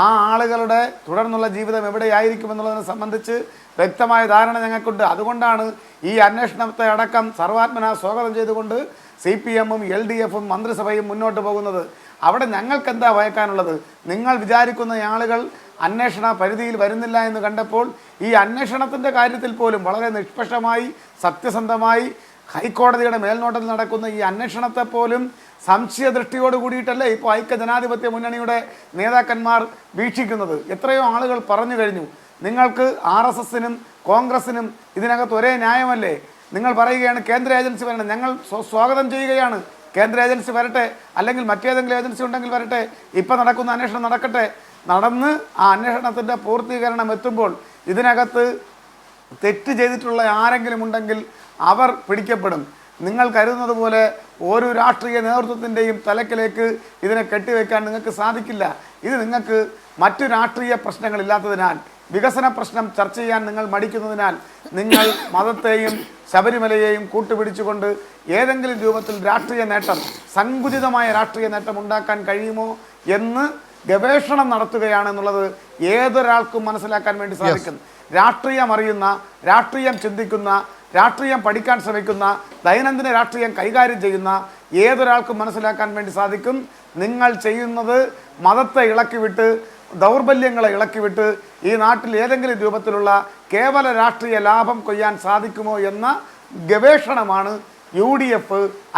ആ ആളുകളുടെ തുടർന്നുള്ള ജീവിതം എവിടെയായിരിക്കുമെന്നുള്ളതിനെ സംബന്ധിച്ച് വ്യക്തമായ ധാരണ ഞങ്ങൾക്കുണ്ട്. അതുകൊണ്ടാണ് ഈ അന്വേഷണത്തെ അടക്കം സർവാത്മന സ്വാഗതം ചെയ്തുകൊണ്ട് CPM-ഉം LDF-ഉം മന്ത്രിസഭയും മുന്നോട്ട് പോകുന്നത്. അവിടെ ഞങ്ങൾക്ക് എന്താ ഭയക്കാനുള്ളത്? നിങ്ങൾ വിചാരിക്കുന്ന ആളുകൾ അന്വേഷണ പരിധിയിൽ വരുന്നില്ല എന്ന് കണ്ടപ്പോൾ ഈ അന്വേഷണത്തിൻ്റെ കാര്യത്തിൽ പോലും വളരെ നിഷ്പക്ഷമായി സത്യസന്ധമായി ഹൈക്കോടതിയുടെ മേൽനോട്ടത്തിൽ നടക്കുന്ന ഈ അന്വേഷണത്തെ പോലും സംശയദൃഷ്ടിയോട് കൂടിയിട്ടല്ലേ ഇപ്പോൾ ഐക്യജനാധിപത്യ മുന്നണിയുടെ നേതാക്കന്മാർ വീക്ഷിക്കുന്നത്. എത്രയോ ആളുകൾ പറഞ്ഞു കഴിഞ്ഞു, നിങ്ങൾക്ക് RSS-നും കോൺഗ്രസിനും ഇതിനകത്ത് ഒരേ ന്യായമല്ലേ? നിങ്ങൾ പറയുകയാണ് കേന്ദ്ര ഏജൻസി വരണം. ഞങ്ങൾ സ്വാഗതം ചെയ്യുകയാണ്. കേന്ദ്ര ഏജൻസി വരട്ടെ, അല്ലെങ്കിൽ മറ്റേതെങ്കിലും ഏജൻസി ഉണ്ടെങ്കിൽ വരട്ടെ, ഇപ്പം നടക്കുന്ന അന്വേഷണം നടക്കട്ടെ. നടന്ന് ആ അന്വേഷണത്തിൻ്റെ പൂർത്തീകരണം എത്തുമ്പോൾ ഇതിനകത്ത് തെറ്റ് ചെയ്തിട്ടുള്ള ആരെങ്കിലും ഉണ്ടെങ്കിൽ അവർ പിടിക്കപ്പെടും. നിങ്ങൾ കരുതുന്നത് പോലെ ഒരു രാഷ്ട്രീയ നേതൃത്വത്തിൻ്റെയും തലക്കിലേക്ക് ഇതിനെ കെട്ടിവെക്കാൻ നിങ്ങൾക്ക് സാധിക്കില്ല. ഇത് നിങ്ങൾക്ക് മറ്റു രാഷ്ട്രീയ പ്രശ്നങ്ങളില്ലാത്തതിനാൽ, വികസന പ്രശ്നം ചർച്ച ചെയ്യാൻ നിങ്ങൾ മടിക്കുന്നതിനാൽ നിങ്ങൾ മതത്തെയും ശബരിമലയെയും കൂട്ടുപിടിച്ചുകൊണ്ട് ഏതെങ്കിലും രൂപത്തിൽ രാഷ്ട്രീയ നേട്ടം, സങ്കുചിതമായ രാഷ്ട്രീയ നേട്ടം ഉണ്ടാക്കാൻ കഴിയുമോ എന്ന് ഗവേഷണം നടത്തുകയാണെന്നുള്ളത് ഏതൊരാൾക്കും മനസ്സിലാക്കാൻ വേണ്ടി സാധിക്കും. രാഷ്ട്രീയം അറിയുന്ന, രാഷ്ട്രീയം ചിന്തിക്കുന്ന, രാഷ്ട്രീയം പഠിക്കാൻ ശ്രമിക്കുന്ന, ദൈനംദിന രാഷ്ട്രീയം കൈകാര്യം ചെയ്യുന്ന ഏതൊരാൾക്കും മനസ്സിലാക്കാൻ വേണ്ടി സാധിക്കും. നിങ്ങൾ ചെയ്യുന്നത് മതത്തെ ഇളക്കിവിട്ട്, ദൗർബല്യങ്ങളെ ഇളക്കിവിട്ട് ഈ നാട്ടിൽ ഏതെങ്കിലും രൂപത്തിലുള്ള കേവല രാഷ്ട്രീയ ലാഭം കൊയ്യാൻ സാധിക്കുമോ എന്ന ഗവേഷണമാണ് UDF,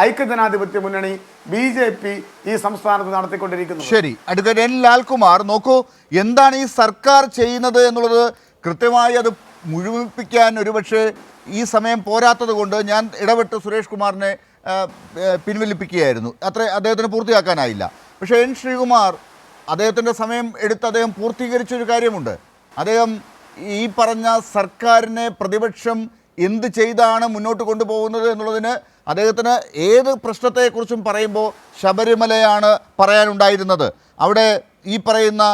ഐക്യജനാധിപത്യ മുന്നണി, BJP ഈ സംസ്ഥാനത്ത് നടത്തിക്കൊണ്ടിരിക്കുന്നത്. ശരി, അഡ്വക്കേറ്റ് N. ലാൽകുമാർ, നോക്കൂ എന്താണ് ഈ സർക്കാർ ചെയ്യുന്നത് എന്നുള്ളത് കൃത്യമായി അത് മുഴുമിപ്പിക്കാൻ ഒരുപക്ഷെ ഈ സമയം പോരാത്തത് കൊണ്ട് ഞാൻ ഇടപെട്ട് സുരേഷ് കുമാറിനെ പിൻവലിപ്പിക്കുകയായിരുന്നു. അദ്ദേഹത്തിന് പൂർത്തിയാക്കാനായില്ല. പക്ഷേ N. ശ്രീകുമാർ അദ്ദേഹത്തിൻ്റെ സമയം എടുത്ത് അദ്ദേഹം പൂർത്തീകരിച്ചൊരു കാര്യമുണ്ട്. അദ്ദേഹം ഈ പറഞ്ഞ സർക്കാരിനെ പ്രതിപക്ഷം എന്ത് ചെയ്താണ് മുന്നോട്ട് കൊണ്ടുപോകുന്നത് എന്നുള്ളതിന് അദ്ദേഹത്തിന് ഏത് പ്രശ്നത്തെക്കുറിച്ചും പറയുമ്പോൾ ശബരിമലയാണ് പറയാനുണ്ടായിരുന്നത്. അവിടെ ഈ പറയുന്ന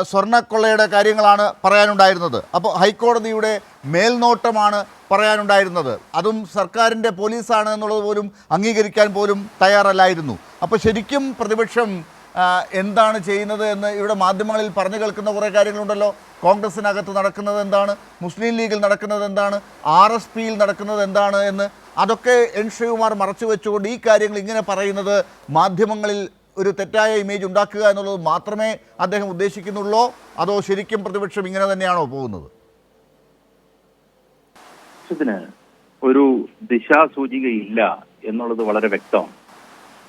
സ്വർണ്ണക്കൊള്ളയുടെ കാര്യങ്ങളാണ് പറയാനുണ്ടായിരുന്നത്. അപ്പോൾ ഹൈക്കോടതിയുടെ മേൽനോട്ടമാണ് പറയാനുണ്ടായിരുന്നത്. അതും സർക്കാരിൻ്റെ പോലീസാണ് എന്നുള്ളത് പോലും അംഗീകരിക്കാൻ പോലും തയ്യാറല്ലായിരുന്നു. അപ്പോൾ ശരിക്കും പ്രതിപക്ഷം എന്താണ് ചെയ്യുന്നത് എന്ന് ഇവിടെ മാധ്യമങ്ങളിൽ പറഞ്ഞു കേൾക്കുന്ന കുറേ കാര്യങ്ങളുണ്ടല്ലോ. കോൺഗ്രസിനകത്ത് നടക്കുന്നത് എന്താണ്, മുസ്ലിം ലീഗിൽ നടക്കുന്നത് എന്താണ്, RSPയിൽ നടക്കുന്നത് എന്താണ് എന്ന് അതൊക്കെ എൻ ശ്രീകുമാർ മറച്ചു വെച്ചുകൊണ്ട് ഈ കാര്യങ്ങൾ ഇങ്ങനെ പറയുന്നത് മാധ്യമങ്ങളിൽ ഒരു തെറ്റായ ഇമേജ് ഉണ്ടാക്കുക എന്നുള്ളത് മാത്രമേ അദ്ദേഹം ഉദ്ദേശിക്കുന്നുള്ളൂ, അതോ ശരിക്കും പ്രതിപക്ഷം ഇങ്ങനെ തന്നെയാണോ പോകുന്നത്? ഒരു ദിശാസൂചികയില്ല എന്നുള്ളത് വളരെ വ്യക്തമാണ്.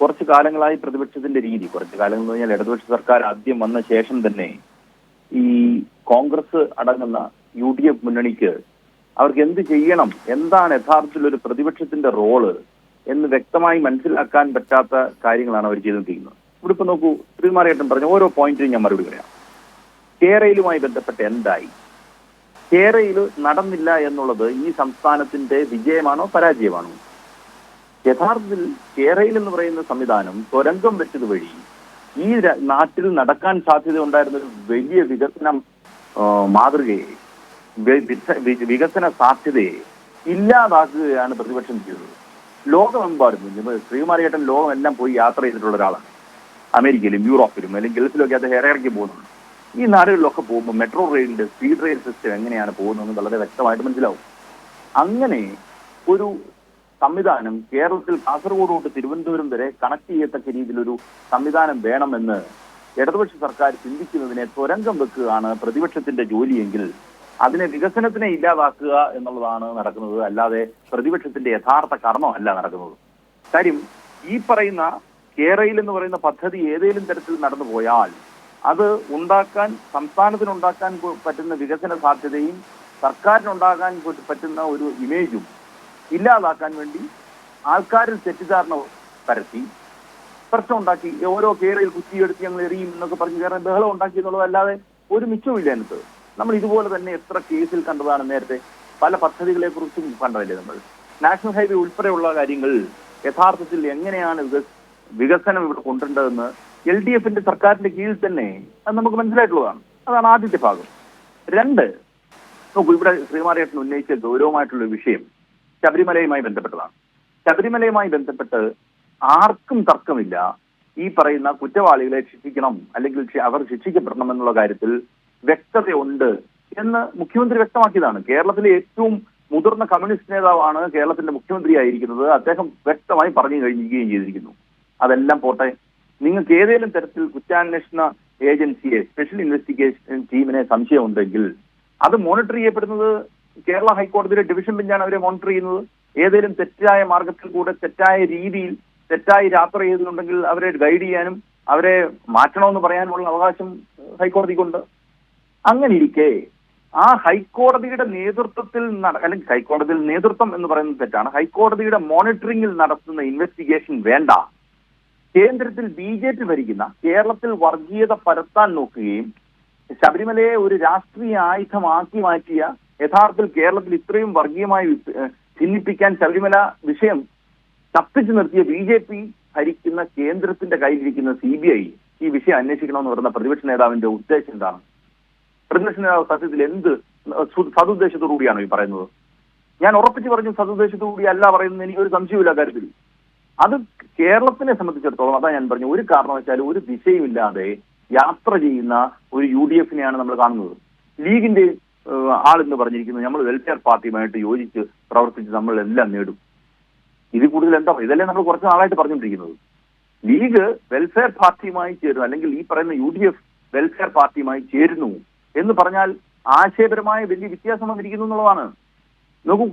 കുറച്ചു കാലങ്ങളായി പ്രതിപക്ഷത്തിന്റെ രീതി, കുറച്ചു കാലം എന്ന് പറഞ്ഞാൽ ഇടതുപക്ഷ സർക്കാർ ആദ്യം വന്ന ശേഷം തന്നെ ഈ കോൺഗ്രസ് അടങ്ങുന്ന UDF മുന്നണിക്ക് അവർക്ക് എന്ത് ചെയ്യണം, എന്താണ് യഥാർത്ഥത്തിൽ ഒരു പ്രതിപക്ഷത്തിന്റെ റോള് എന്ന് വ്യക്തമായി മനസ്സിലാക്കാൻ പറ്റാത്ത കാര്യങ്ങളാണ് അവർ ചെയ്തുകൊണ്ടിരിക്കുന്നത്. ഇവിടെ ഇപ്പൊ നോക്കൂ, ശ്രീമാരേട്ടൻ പറഞ്ഞ ഓരോ പോയിന്റിനും ഞാൻ മറുപടി പറയാം. കേരളയുമായി ബന്ധപ്പെട്ട് എന്തായി, കേരളയിൽ നടന്നില്ല എന്നുള്ളത് ഈ സംസ്ഥാനത്തിന്റെ വിജയമാണോ പരാജയമാണോ? യഥാർത്ഥത്തിൽ കേരളയിൽ എന്ന് പറയുന്ന സംവിധാനം തുരങ്കം വെച്ചത് വഴി ഈ നാട്ടിൽ നടക്കാൻ സാധ്യത ഉണ്ടായിരുന്ന ഒരു വലിയ വികസന മാതൃകയെ, വികസന സാധ്യതയെ ഇല്ലാതാക്കുകയാണ് പ്രതിപക്ഷം ചെയ്തത്. ലോകമെമ്പാടും ശ്രീകുമാരേട്ടൻ ലോകം എല്ലാം പോയി യാത്ര ചെയ്തിട്ടുള്ള ഒരാളാണ്. അമേരിക്കയിലും യൂറോപ്പിലും അല്ലെങ്കിൽ ഗൾഫിലൊക്കെ അദ്ദേഹം ഇറങ്ങി പോകുന്നുണ്ട്. ഈ നാടുകളിലൊക്കെ പോകുമ്പോൾ മെട്രോ റെയിലിന്റെ സ്പീഡ് റെയിൽ സിസ്റ്റം എങ്ങനെയാണ് പോകുന്നതെന്ന് വളരെ വ്യക്തമായിട്ട് മനസ്സിലാവും. അങ്ങനെ ഒരു സംവിധാനം കേരളത്തിൽ കാസർഗോഡ് തൊട്ട് തിരുവനന്തപുരം വരെ കണക്ട് ചെയ്യത്തക്ക രീതിയിലൊരു സംവിധാനം വേണമെന്ന് ഇടതുപക്ഷ സർക്കാർ ചിന്തിക്കുന്നതിനെ തുരങ്കം വെക്കുകയാണ് പ്രതിപക്ഷത്തിന്റെ ജോലിയെങ്കിൽ അതിനെ വികസനത്തിനെ ഇല്ലാതാക്കുക എന്നുള്ളതാണ് നടക്കുന്നത്. അല്ലാതെ പ്രതിപക്ഷത്തിന്റെ യഥാർത്ഥ കർമ്മമല്ല നടക്കുന്നത്. കാര്യം ഈ പറയുന്ന കേരളയിൽ എന്ന് പറയുന്ന പദ്ധതി ഏതെങ്കിലും തരത്തിൽ നടന്നു പോയാൽ അത് ഉണ്ടാക്കാൻ, സംസ്ഥാനത്തിനുണ്ടാക്കാൻ പറ്റുന്ന വികസന സാധ്യതയും സർക്കാരിനുണ്ടാകാൻ പറ്റുന്ന ഒരു ഇമേജും ഇല്ലാതാക്കാൻ വേണ്ടി ആൾക്കാരിൽ തെറ്റിദ്ധാരണ പരത്തി പ്രശ്നം ഉണ്ടാക്കി, ഓരോ കേരളയിൽ കുറ്റിയെടുത്ത് ഞങ്ങൾ എറിയും എന്നൊക്കെ പറഞ്ഞ് കയറാൻ ബഹളം ഉണ്ടാക്കി എന്നുള്ളതല്ലാതെ ഒരു മിച്ചമില്ല അതിനകത്ത്. നമ്മൾ ഇതുപോലെ തന്നെ എത്ര കേസിൽ കണ്ടതാണ്. നേരത്തെ പല പദ്ധതികളെ കുറിച്ചും കണ്ടതല്ലേ നമ്മൾ. നാഷണൽ ഹൈവേ ഉൾപ്പെടെയുള്ള കാര്യങ്ങൾ യഥാർത്ഥത്തിൽ എങ്ങനെയാണ് വികസനം ഇവിടെ കൊണ്ടുവരേണ്ടതെന്ന് LDFന്റെ സർക്കാരിന്റെ കീഴിൽ തന്നെ അത് നമുക്ക് മനസ്സിലായിട്ടുള്ളതാണ്. അതാണ് ആദ്യത്തെ ഭാഗം. 2, നോക്കൂ, ഇവിടെ ശ്രീമാരേട്ടൻ ഉന്നയിച്ച ഗൗരവമായിട്ടുള്ള വിഷയം ശബരിമലയുമായി ബന്ധപ്പെട്ടതാണ്. ശബരിമലയുമായി ബന്ധപ്പെട്ട് ആർക്കും തർക്കമില്ല. ഈ പറയുന്ന കുറ്റവാളികളെ ശിക്ഷിക്കണം, അല്ലെങ്കിൽ അവർ ശിക്ഷിക്കപ്പെടണം എന്നുള്ള കാര്യത്തിൽ വ്യക്തതയുണ്ട് എന്ന് മുഖ്യമന്ത്രി വ്യക്തമാക്കിയതാണ്. കേരളത്തിലെ ഏറ്റവും മുതിർന്ന കമ്മ്യൂണിസ്റ്റ് നേതാവാണ് കേരളത്തിന്റെ മുഖ്യമന്ത്രിയായിരിക്കുന്നത്. അദ്ദേഹം വ്യക്തമായി പറഞ്ഞു കഴിഞ്ഞിരിക്കുകയും ചെയ്തിരിക്കുന്നു. അതെല്ലാം പോട്ടെ, നിങ്ങൾക്ക് ഏതെങ്കിലും തരത്തിൽ കുറ്റാന്വേഷണ ഏജൻസിയെ, സ്പെഷ്യൽ ഇൻവെസ്റ്റിഗേഷൻ ടീമിനെ സംശയമുണ്ടെങ്കിൽ അത് മോണിറ്റർ ചെയ്യപ്പെടുന്നത് കേരള ഹൈക്കോടതിയിലെ ഡിവിഷൻ ബെഞ്ചാണ് അവരെ മോണിറ്റർ ചെയ്യുന്നത്. ഏതെങ്കിലും തെറ്റായ മാർഗത്തിൽ കൂടെ തെറ്റായ രീതിയിൽ തെറ്റായി യാത്ര ചെയ്തിട്ടുണ്ടെങ്കിൽ അവരെ ഗൈഡ് ചെയ്യാനും അവരെ മാറ്റണമെന്ന് പറയാനുമുള്ള അവകാശം ഹൈക്കോടതിക്കുണ്ട്. അങ്ങനെ ഇരിക്കെ ആ ഹൈക്കോടതിയുടെ നേതൃത്വത്തിൽ അല്ലെങ്കിൽ ഹൈക്കോടതിയിൽ നേതൃത്വം എന്ന് പറയുന്നത് തെറ്റാണ്, ഹൈക്കോടതിയുടെ മോണിറ്ററിംഗിൽ നടത്തുന്ന ഇൻവെസ്റ്റിഗേഷൻ വേണ്ട. കേന്ദ്രത്തിൽ BJP ഭരിക്കുന്ന കേരളത്തിൽ വർഗീയത പരത്താൻ നോക്കുകയും ശബരിമലയെ ഒരു രാഷ്ട്രീയ ആയുധമാക്കി മാറ്റിയ, യഥാർത്ഥത്തിൽ കേരളത്തിൽ ഇത്രയും വർഗീയമായി ഭിന്നിപ്പിക്കാൻ ശബരിമല വിഷയം കത്തിച്ചു നിർത്തിയ BJP ഭരിക്കുന്ന കേന്ദ്രത്തിന്റെ കയ്യിലിരിക്കുന്ന CBI ഈ വിഷയം അന്വേഷിക്കണമെന്ന് പറയുന്ന പ്രതിപക്ഷ നേതാവിന്റെ ഉദ്ദേശം എന്താണ്? പ്രതിപക്ഷ നേതാവ് സത്യത്തിൽ എന്ത് സതുദ്ദേശത്തോടുകൂടിയാണോ ഈ പറയുന്നത്? ഞാൻ ഉറപ്പിച്ച് പറഞ്ഞു, സതുദ്ദേശത്തോടുകൂടി അല്ല പറയുന്നത്. എനിക്കൊരു സംശയമില്ല കാര്യത്തിൽ. അത് കേരളത്തിനെ സംബന്ധിച്ചിടത്തോളം അതാ ഞാൻ പറഞ്ഞു, ഒരു കാരണവശാലും ഒരു ദിശയുമില്ലാതെ യാത്ര ചെയ്യുന്ന ഒരു UDFനെയാണ് നമ്മൾ കാണുന്നത്. ലീഗിന്റെ ആളെന്ന് പറഞ്ഞിരിക്കുന്നത് നമ്മൾ വെൽഫെയർ പാർട്ടിയുമായിട്ട് യോജിച്ച് പ്രവർത്തിച്ച് നമ്മൾ എല്ലാം നേടും. ഇതിൽ കൂടുതൽ എന്താ? ഇതല്ലേ നമ്മൾ കുറച്ച് നാളായിട്ട് പറഞ്ഞുകൊണ്ടിരിക്കുന്നത്. ലീഗ് വെൽഫെയർ പാർട്ടിയുമായി ചേരുന്നു, അല്ലെങ്കിൽ ഈ പറയുന്ന UDF വെൽഫെയർ പാർട്ടിയുമായി ചേരുന്നു എന്ന് പറഞ്ഞാൽ ആശയപരമായ വലിയ വ്യത്യാസം വന്നിരിക്കുന്നു എന്നുള്ളതാണ്. നോക്കൂ,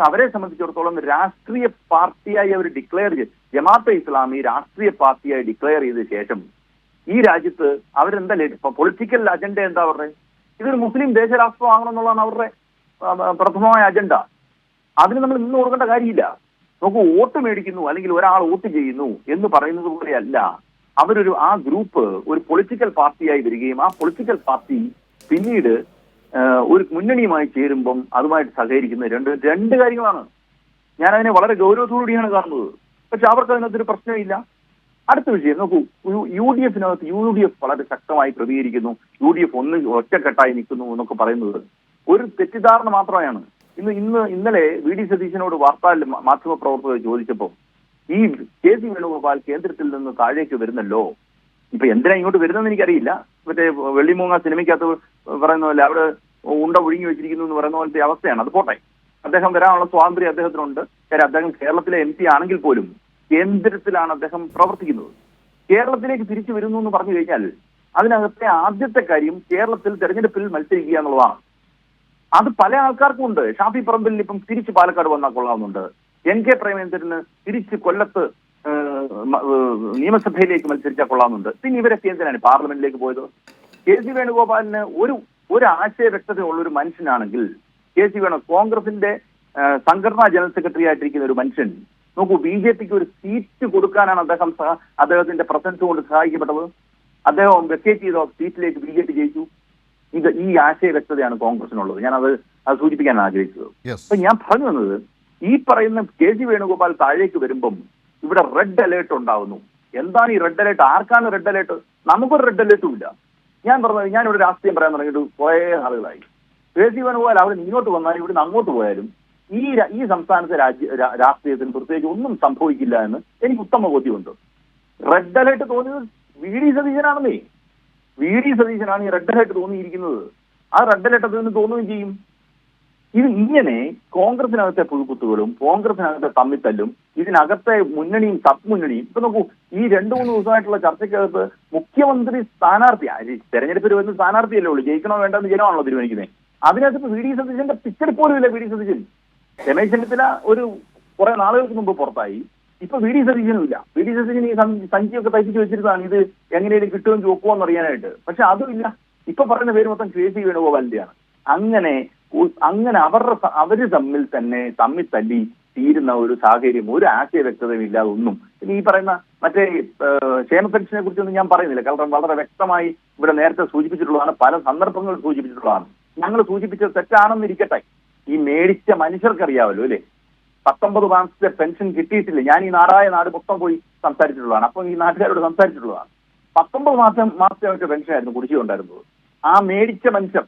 അവരെ സംബന്ധിച്ചിടത്തോളം രാഷ്ട്രീയ പാർട്ടിയായി അവർ ഡിക്ലെയർ ചെയ്ത്, ജമാഅത്തെ ഇസ്ലാമി രാഷ്ട്രീയ പാർട്ടിയായി ഡിക്ലെയർ ചെയ്ത ശേഷം ഈ രാജ്യത്ത് അവരെന്താ പൊളിറ്റിക്കൽ അജണ്ട എന്താ അവരുടെ? ഇതൊരു മുസ്ലിം ദേശരാഷ്ട്രമാകണം എന്നുള്ളതാണ് അവരുടെ പ്രഥമമായ അജണ്ട. അതിന് നമ്മൾ ഇന്ന് കൊടുക്കേണ്ട കാര്യമില്ല. നോക്കൂ, വോട്ട് മേടിക്കുന്നു അല്ലെങ്കിൽ ഒരാൾ വോട്ട് ചെയ്യുന്നു എന്ന് പറയുന്നത് പോലെയല്ല. ആ ഗ്രൂപ്പ് ഒരു പൊളിറ്റിക്കൽ പാർട്ടിയായി വരികയും ആ പൊളിറ്റിക്കൽ പാർട്ടി പിന്നീട് ഒരു മുന്നണിയുമായി ചേരുമ്പം അതുമായിട്ട് സഹകരിക്കുന്ന രണ്ട് കാര്യങ്ങളാണ്. ഞാൻ അതിനെ വളരെ ഗൗരവത്തോടുകൂടിയാണ് കാണുന്നത്. പക്ഷെ അവർക്ക് അതിനകത്തൊരു പ്രശ്നമില്ല. അടുത്ത വിഷയം നോക്കൂ, UDF-നകത്ത് UDF വളരെ ശക്തമായി പ്രതികരിക്കുന്നു, UDF ഒറ്റക്കെട്ടായി നിൽക്കുന്നു എന്നൊക്കെ പറയുന്നത് ഒരു തെറ്റിദ്ധാരണ മാത്രമാണ്. ഇന്നലെ VD സതീശനോട് മാധ്യമപ്രവർത്തകർ ചോദിച്ചപ്പോൾ ഈ KC വേണുഗോപാൽ കേന്ദ്രത്തിൽ നിന്ന് താഴേക്ക് വരുന്നല്ലോ, ഇപ്പൊ എന്തിനാ ഇങ്ങോട്ട് വരുന്നതെന്ന് എനിക്കറിയില്ല. മറ്റേ വെള്ളിമൂങ്ങ സിനിമയ്ക്കകത്ത് പറയുന്ന പോലെ അവിടെ ഉണ്ട ഒഴുങ്ങി വെച്ചിരിക്കുന്നു എന്ന് പറയുന്ന പോലത്തെ അവസ്ഥയാണ്. അത് പോട്ടെ, അദ്ദേഹം വരാനുള്ള സ്വാതന്ത്ര്യം അദ്ദേഹത്തിനുണ്ട്. കാര്യം അദ്ദേഹം കേരളത്തിലെ MP ആണെങ്കിൽ പോലും കേന്ദ്രത്തിലാണ് അദ്ദേഹം പ്രവർത്തിക്കുന്നത്. കേരളത്തിലേക്ക് തിരിച്ചു വരുന്നു എന്ന് പറഞ്ഞു കഴിഞ്ഞാൽ അതിനകത്തെ ആദ്യത്തെ കാര്യം കേരളത്തിൽ തെരഞ്ഞെടുപ്പിൽ മത്സരിക്കുക എന്നുള്ളതാണ്. അത് പല ആൾക്കാർക്കും ഉണ്ട്. ഷാഫി പറമ്പിൽ ഇപ്പം തിരിച്ച് പാലക്കാട് വന്നാൽ കൊള്ളാവുന്നുണ്ട്. NK പ്രേമേന്ദ്രന് തിരിച്ച് കൊല്ലത്ത് നിയമസഭയിലേക്ക് മത്സരിച്ചാൽ കൊള്ളാവുന്നുണ്ട്. പിന്നെ ഇവരൊക്കെ എന്തിനാണ് പാർലമെന്റിലേക്ക് പോയത്? KC വേണുഗോപാലിന് ഒരു ആശയ വ്യക്തതയുള്ള ഒരു മനുഷ്യനാണെങ്കിൽ KC കോൺഗ്രസിന്റെ സംഘടനാ ജനറൽ സെക്രട്ടറി ആയിട്ടിരിക്കുന്ന ഒരു മനുഷ്യൻ നോക്കൂ, BJPക്ക് ഒരു സീറ്റ് കൊടുക്കാനാണ് അദ്ദേഹത്തിന്റെ പ്രസൻസ് കൊണ്ട് സഹായിക്കപ്പെട്ടത്. അദ്ദേഹം വെക്കേറ്റ് ചെയ്ത സീറ്റിലേക്ക് BJP ജയിച്ചു. ഈ ആശയ വ്യക്തതയാണ് കോൺഗ്രസിനുള്ളത്. ഞാനത് സൂചിപ്പിക്കാൻ ആഗ്രഹിച്ചത്. അപ്പൊ ഞാൻ പറഞ്ഞു വന്നത്, ഈ പറയുന്ന KC വേണുഗോപാൽ താഴേക്ക് വരുമ്പം ഇവിടെ റെഡ് അലേർട്ട് ഉണ്ടാവുന്നു. എന്താണ് ഈ റെഡ് അലേർട്ട്? ആർക്കാണ് റെഡ് അലേർട്ട്? നമുക്കൊരു റെഡ് അലേർട്ടും ഇല്ല. ഞാൻ പറഞ്ഞത്, ഞാനിവിടെ രാഷ്ട്രീയം പറയാൻ തുടങ്ങിയിട്ട് കുറെ ആളുകളായി. KC വേണുഗോപാൽ അവിടെ ഇങ്ങോട്ട് വന്നാലും ഇവിടുന്ന് അങ്ങോട്ട് പോയാലും ഈ സംസ്ഥാനത്തെ രാഷ്ട്രീയത്തിന് പ്രത്യേകിച്ച് ഒന്നും സംഭവിക്കില്ല എന്ന് എനിക്ക് ഉത്തമ ബോധ്യമുണ്ട്. റെഡ് അലേർട്ട് തോന്നിയത് VD സതീശനാണെന്നേ. VD സതീശനാണ് ഈ റെഡ് അലേർട്ട് തോന്നിയിരിക്കുന്നത്. ആ റെഡ് അലേർട്ട് അതിന് തോന്നുകയും ചെയ്യും. ഇത് ഇങ്ങനെ കോൺഗ്രസിനകത്തെ പുഴുക്കുത്തുകളും കോൺഗ്രസിനകത്തെ തമ്മിത്തല്ലും ഇതിനകത്തെ മുന്നണിയും സബ് മുന്നണിയും ഇപ്പൊ നോക്കൂ, ഈ 2-3 ദിവസമായിട്ടുള്ള ചർച്ചയ്ക്കകത്ത് മുഖ്യമന്ത്രി സ്ഥാനാർത്ഥി തെരഞ്ഞെടുപ്പിൽ വരുന്ന സ്ഥാനാർത്ഥിയല്ലേ ഉള്ളൂ, ജയിക്കണോ വേണ്ടെന്ന് ജനമാണല്ലോ തീരുമാനിക്കുന്നത്. അതിനകത്ത് VD സതീശന്റെ പിക്ചർ പോലും ഇല്ല. VD സതീശൻ, രമേശ് ചെന്നിത്തല കുറെ നാളുകൾക്ക് മുമ്പ് പുറത്തായി. ഇപ്പൊ VD സതീശനും ഇല്ല. VD സതീശൻ ഈ സഞ്ചിയൊക്കെ തയ്പ്പിച്ച് വെച്ചിരുന്നതാണ് ഇത് എങ്ങനെയും കിട്ടുമെന്ന് ചോക്കുമെന്ന് അറിയാനായിട്ട്. പക്ഷെ അതും ഇല്ല. ഇപ്പൊ പറയുന്ന പേര് മൊത്തം KC വേണുഗോപാലിന്റെയാണ്. അങ്ങനെ അവര് തമ്മിൽ തല്ലി തീരുന്ന ഒരു സാഹചര്യം, ഒരു ആശയ വ്യക്തതയും ഇല്ലാതെ ഒന്നും. ഇനി ഈ പറയുന്ന മറ്റേ ക്ഷേമ പെൻഷനെ കുറിച്ചൊന്നും ഞാൻ പറയുന്നില്ല. കാരണം വളരെ വ്യക്തമായി ഇവിടെ നേരത്തെ സൂചിപ്പിച്ചിട്ടുള്ളതാണ്, പല സന്ദർഭങ്ങളിൽ സൂചിപ്പിച്ചിട്ടുള്ളതാണ്. ഞങ്ങൾ സൂചിപ്പിച്ചത് തെറ്റാണെന്നിരിക്കട്ടെ, ഈ മേടിച്ച മനുഷ്യർക്കറിയാമല്ലോ അല്ലെ, 19 മാസത്തെ പെൻഷൻ കിട്ടിയിട്ടില്ല. ഞാൻ ഈ നാട് മൊത്തം പോയി സംസാരിച്ചിട്ടുള്ളതാണ്. അപ്പം ഈ നാട്ടുകാരോട് സംസാരിച്ചിട്ടുള്ളതാണ്. 19 മാസത്തെ പെൻഷനായിരുന്നു കുടിശ്ശിക ഉണ്ടായിരുന്നത്. ആ മേടിച്ച മനുഷ്യർ